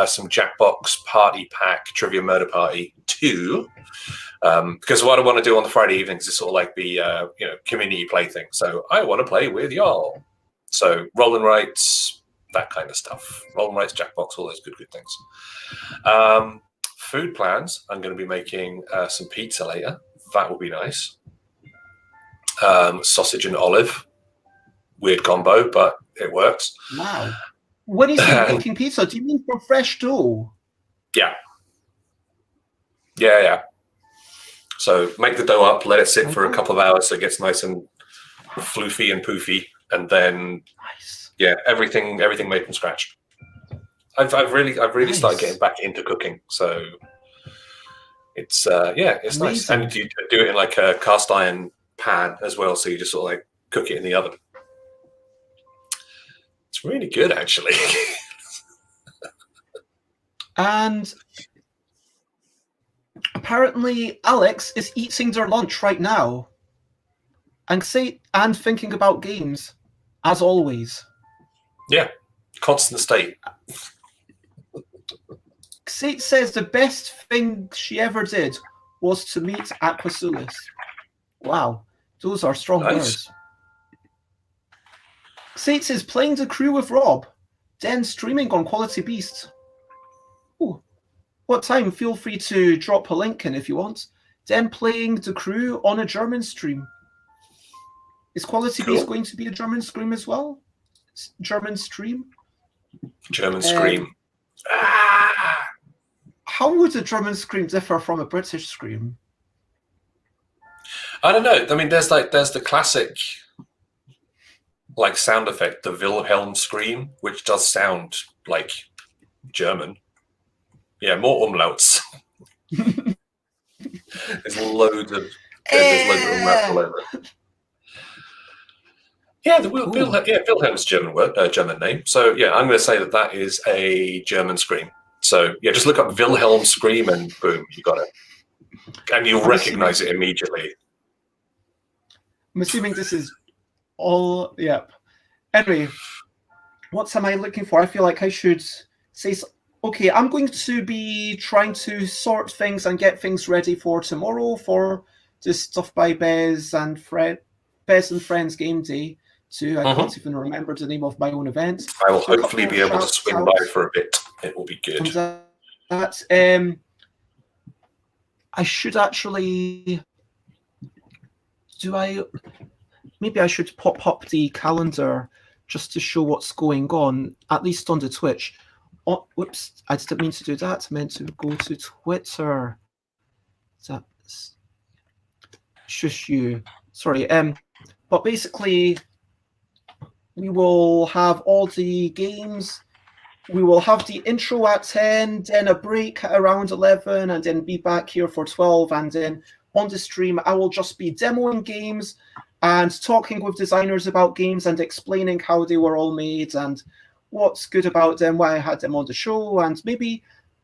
some Jackbox Party Pack Trivia Murder Party 2. Because what I want to do on the Friday evenings is sort of like the community play thing. So I want to play with y'all. So roll and writes, that kind of stuff. Roll and writes, Jackbox, all those good things. Food plans. I'm going to be making some pizza later. That will be nice. Sausage and olive. Weird combo, but it works. Wow. When you say making pizza, do you mean from fresh dough? Yeah. Yeah. So make the dough up, let it sit for a couple of hours so it gets nice and floofy and poofy, and then everything made from scratch. I've really started getting back into cooking, so it's it's nice. And you do it in like a cast iron pan as well, so you just sort of like cook it in the oven. It's really good, actually. And apparently, Alex is eating their lunch right now, and thinking about games, as always. Yeah, constant state. Xate says the best thing she ever did was to meet Aquasulis. Wow, those are strong words. Xate says playing the crew with Rob, then streaming on Quality Beast. Ooh. What time? Feel free to drop a link in if you want. Then playing the crew on a German stream. Is Quality Beast going to be a German stream as well? German stream? German scream. How would a German scream differ from a British scream? I don't know. I mean, there's the classic like sound effect, the Wilhelm scream, which does sound like German. Yeah, more umlauts. There's loads of umlauts all over it. Yeah, Wilhelm's German name. So yeah, I'm going to say that is a German scream. So yeah, just look up Wilhelm scream and boom, you got it, and you'll recognize it immediately. I'm assuming this is all. Yep. Anyway, what am I looking for? I feel like I should say. Okay, I'm going to be trying to sort things and get things ready for tomorrow for the Stuff by Bez and Friends game day too. I can't even remember the name of my own event. I will hopefully be able to swing by for a bit. It will be good. And I should actually. Maybe I should pop up the calendar just to show what's going on, at least on the Twitch. Oh, whoops, I didn't mean to do that. I meant to go to Twitter. That's shush you. Sorry. But basically, we will have all the games. We will have the intro at 10, then a break at around 11, and then be back here for 12. And then on the stream, I will just be demoing games and talking with designers about games and explaining how they were all made and what's good about them, why I had them on the show, and maybe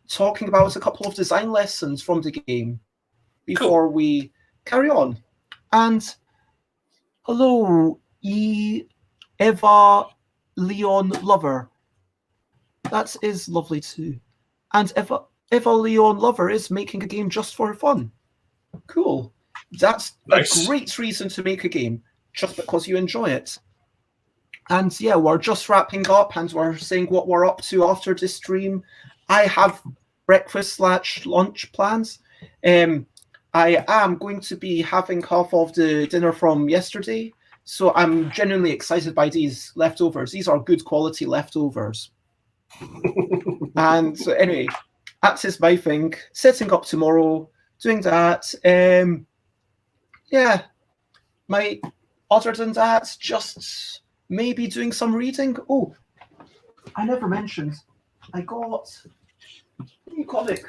talking about a couple of design lessons from the game before we carry on. And hello, Eva Leon Lover. That is lovely too. And Eva Leon Lover is making a game just for fun. Cool. That's nice. A great reason to make a game, just because you enjoy it. And yeah, we're just wrapping up and we're saying what we're up to after this stream. I have breakfast/lunch plans. I am going to be having half of the dinner from yesterday, so I'm genuinely excited by these leftovers. These are good quality leftovers. And so anyway, that is my thing. Setting up tomorrow, doing that. Yeah, other than that, just maybe doing some reading. Oh, I never mentioned. I got a new comic.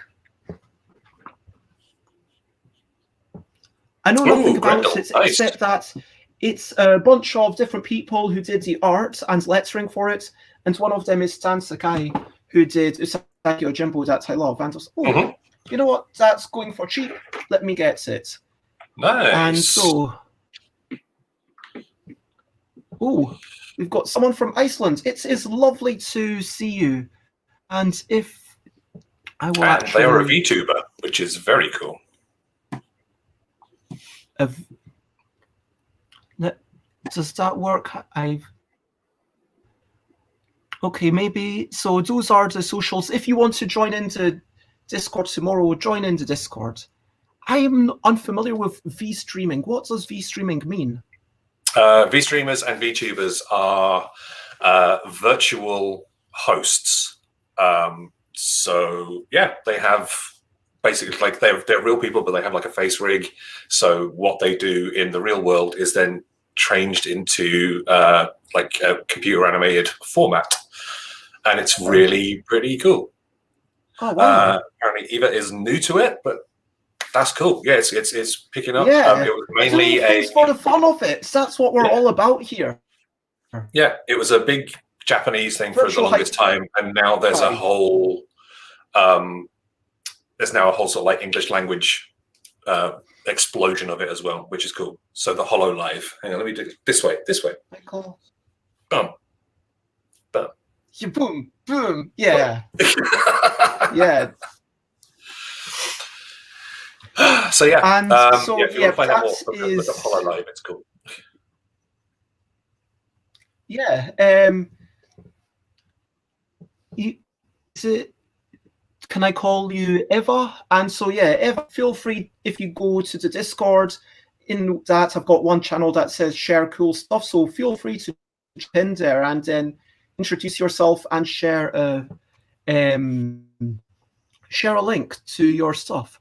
I know nothing about it except that it's a bunch of different people who did the art and lettering for it, and one of them is Stan Sakai, who did Usagi Yojimbo that I love. And I was, you know what? That's going for cheap. Let me get it. Nice. And so, we've got someone from Iceland. It is lovely to see you. And if I will they are a VTuber, which is very cool. Does that work? Okay, maybe. So those are the socials. If you want to join into Discord tomorrow, join into Discord. I am unfamiliar with V-streaming. What does V-streaming mean? V-streamers and VTubers are virtual hosts. So yeah, they have basically like they're real people, but they have like a face rig. So what they do in the real world is then changed into like a computer animated format, and it's really pretty cool. Oh wow! Apparently Eva is new to it, but that's cool. Yeah, it's picking up. Yeah, it was mainly for the fun of it. That's what we're all about here. Yeah, it was a big Japanese thing for the longest time, and now there's a whole sort of like English language explosion of it as well, which is cool. So the Hollow Live. Hang on, let me do it this way. Michael. Boom. Boom. Yeah, boom. Boom. Yeah. Yeah. So yeah. And so if you want to find out more, look up Hollow Live. It's cool. Yeah. Can I call you Eva? And so yeah, Eva, feel free if you go to the Discord. In that, I've got one channel that says share cool stuff. So feel free to jump in there and then introduce yourself and share a link to your stuff.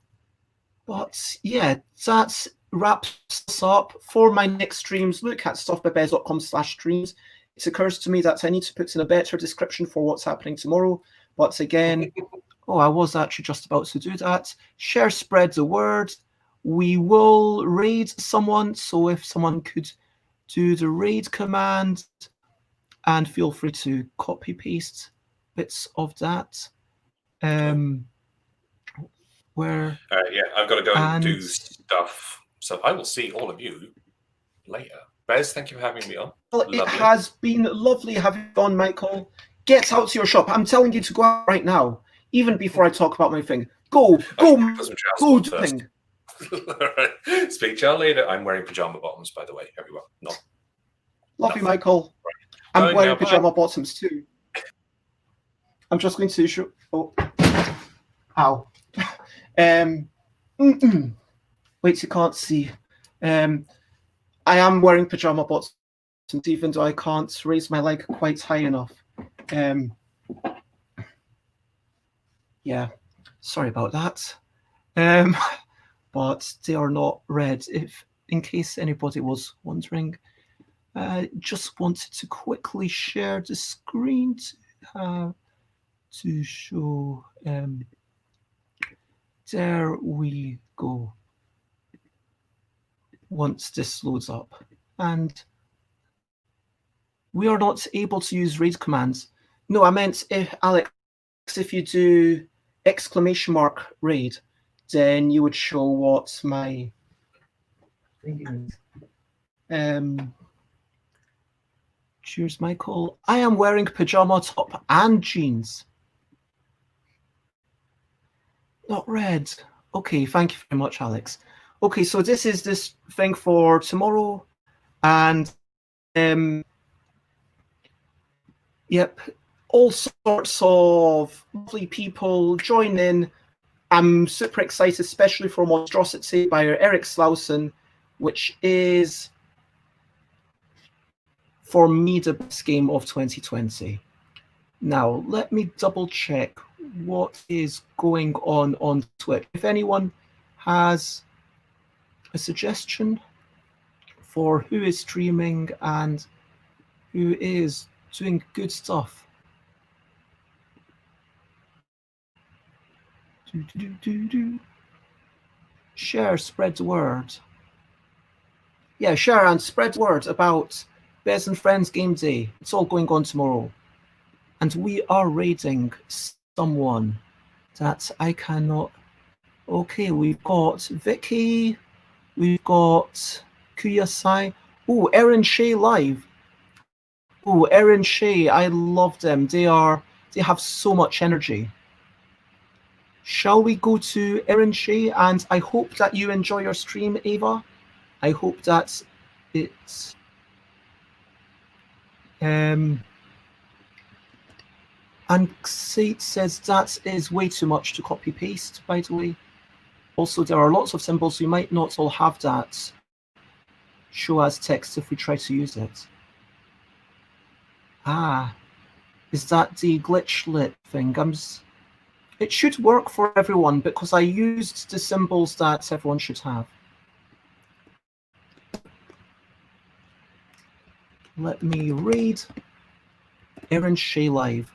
But yeah, that wraps us up for my next streams. Look at stuffbybez.com/streams. It occurs to me that I need to put in a better description for what's happening tomorrow. But again, I was actually just about to do that. Share, spread the word. We will raid someone. So if someone could do the raid command, and feel free to copy paste bits of that. I've got to go and do stuff. So I will see all of you later. Bez, thank you for having me on. Well, it has been lovely having you on, Michael. Get out to your shop. I'm telling you to go out right now, even before I talk about my thing. Go do thing. Right. Speak to y'all later. I'm wearing pajama bottoms, by the way, everyone. Love you, Michael. Right. I'm wearing pajama bottoms too. I'm just going to show. Oh, ow. Wait, you can't see. I am wearing pajama bottoms, even though I can't raise my leg quite high enough. Yeah, sorry about that. But they are not red. In case anybody was wondering, just wanted to quickly share the screen to show. There we go. Once this loads up, and we are not able to use raid commands. No, I meant Alex, if you do !raid, then you would show what my thing is. Cheers, Michael. I am wearing pajama top and jeans. Not red. Okay, thank you very much, Alex. Okay, so this is this thing for tomorrow, and yep, all sorts of lovely people join in. I'm super excited, especially for Monstrosity by Eric Slauson, which is, for me, the best game of 2020. Now, let me double check what is going on Twitch. If anyone has a suggestion for who is streaming and who is doing good stuff. Share, spread the word. Yeah, share and spread the word about Bears and Friends Game Day. It's all going on tomorrow. And we are raiding someone that I cannot... Okay, we've got Vicky, we've got Kuyasai. Oh, Erin Shea live. Oh, Erin Shea, I love them. They have so much energy. Shall we go to Erin Shea? And I hope that you enjoy your stream, Ava. I hope that it's and Sate says that is way too much to copy paste, by the way. Also, there are lots of symbols. We might not all have that show as text if we try to use it. Ah, is that the glitchlet thing? It should work for everyone because I used the symbols that everyone should have. Let me read Erin Shea live.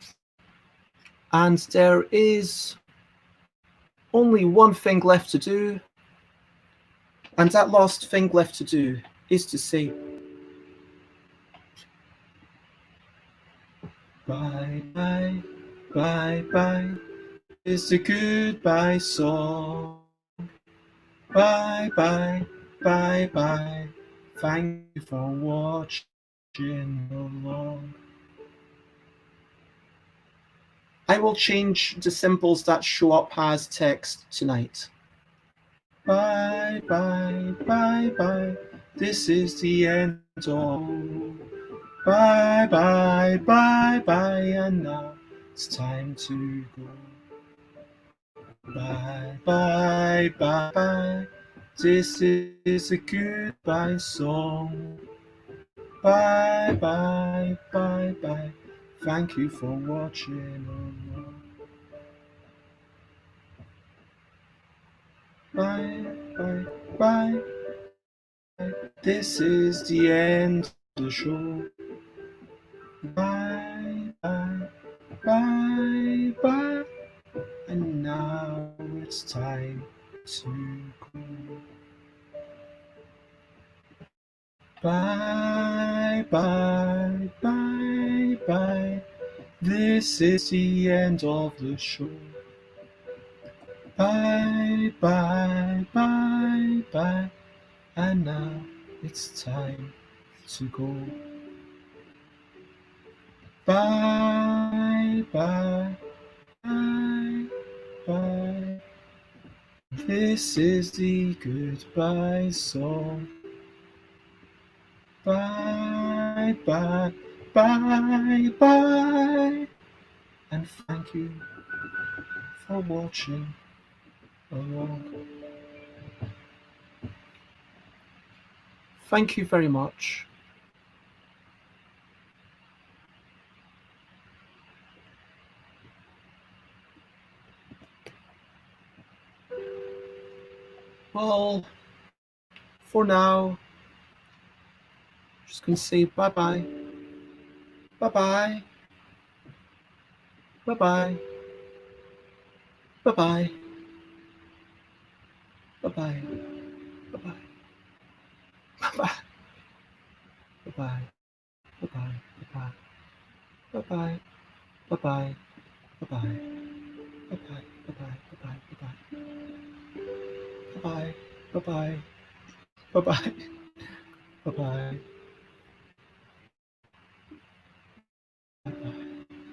And there is only one thing left to do. And that last thing left to do is to say bye, bye, bye, bye. It's a goodbye song. Bye, bye, bye, bye. Thank you for watching along. I will change the symbols that show up as text tonight. Bye, bye, bye, bye. This is the end of. Bye, bye, bye, bye. And now it's time to go. Bye, bye, bye, bye. This is a goodbye song. Bye, bye, bye, bye. Thank you for watching. Bye, bye, bye. This is the end of the show. Bye, bye, bye, bye. And now it's time to go. Bye, bye, bye, bye. This is the end of the show. Bye, bye, bye, bye. And now it's time to go. Bye, bye, bye, bye. This is the goodbye song. Bye, bye, bye, bye. And thank you for watching along. Thank you very much. Well, for now, just going to say bye-bye. Bye-bye. Bye-bye. Bye-bye. Bye-bye. Bye-bye. Bye-bye. Bye-bye. Bye-bye. Bye-bye. Bye-bye. Bye-bye. Bye-bye. Bye-bye. Bye-bye. Bye-bye. Bye-bye. Bye-bye. Bye-bye. Bye-bye.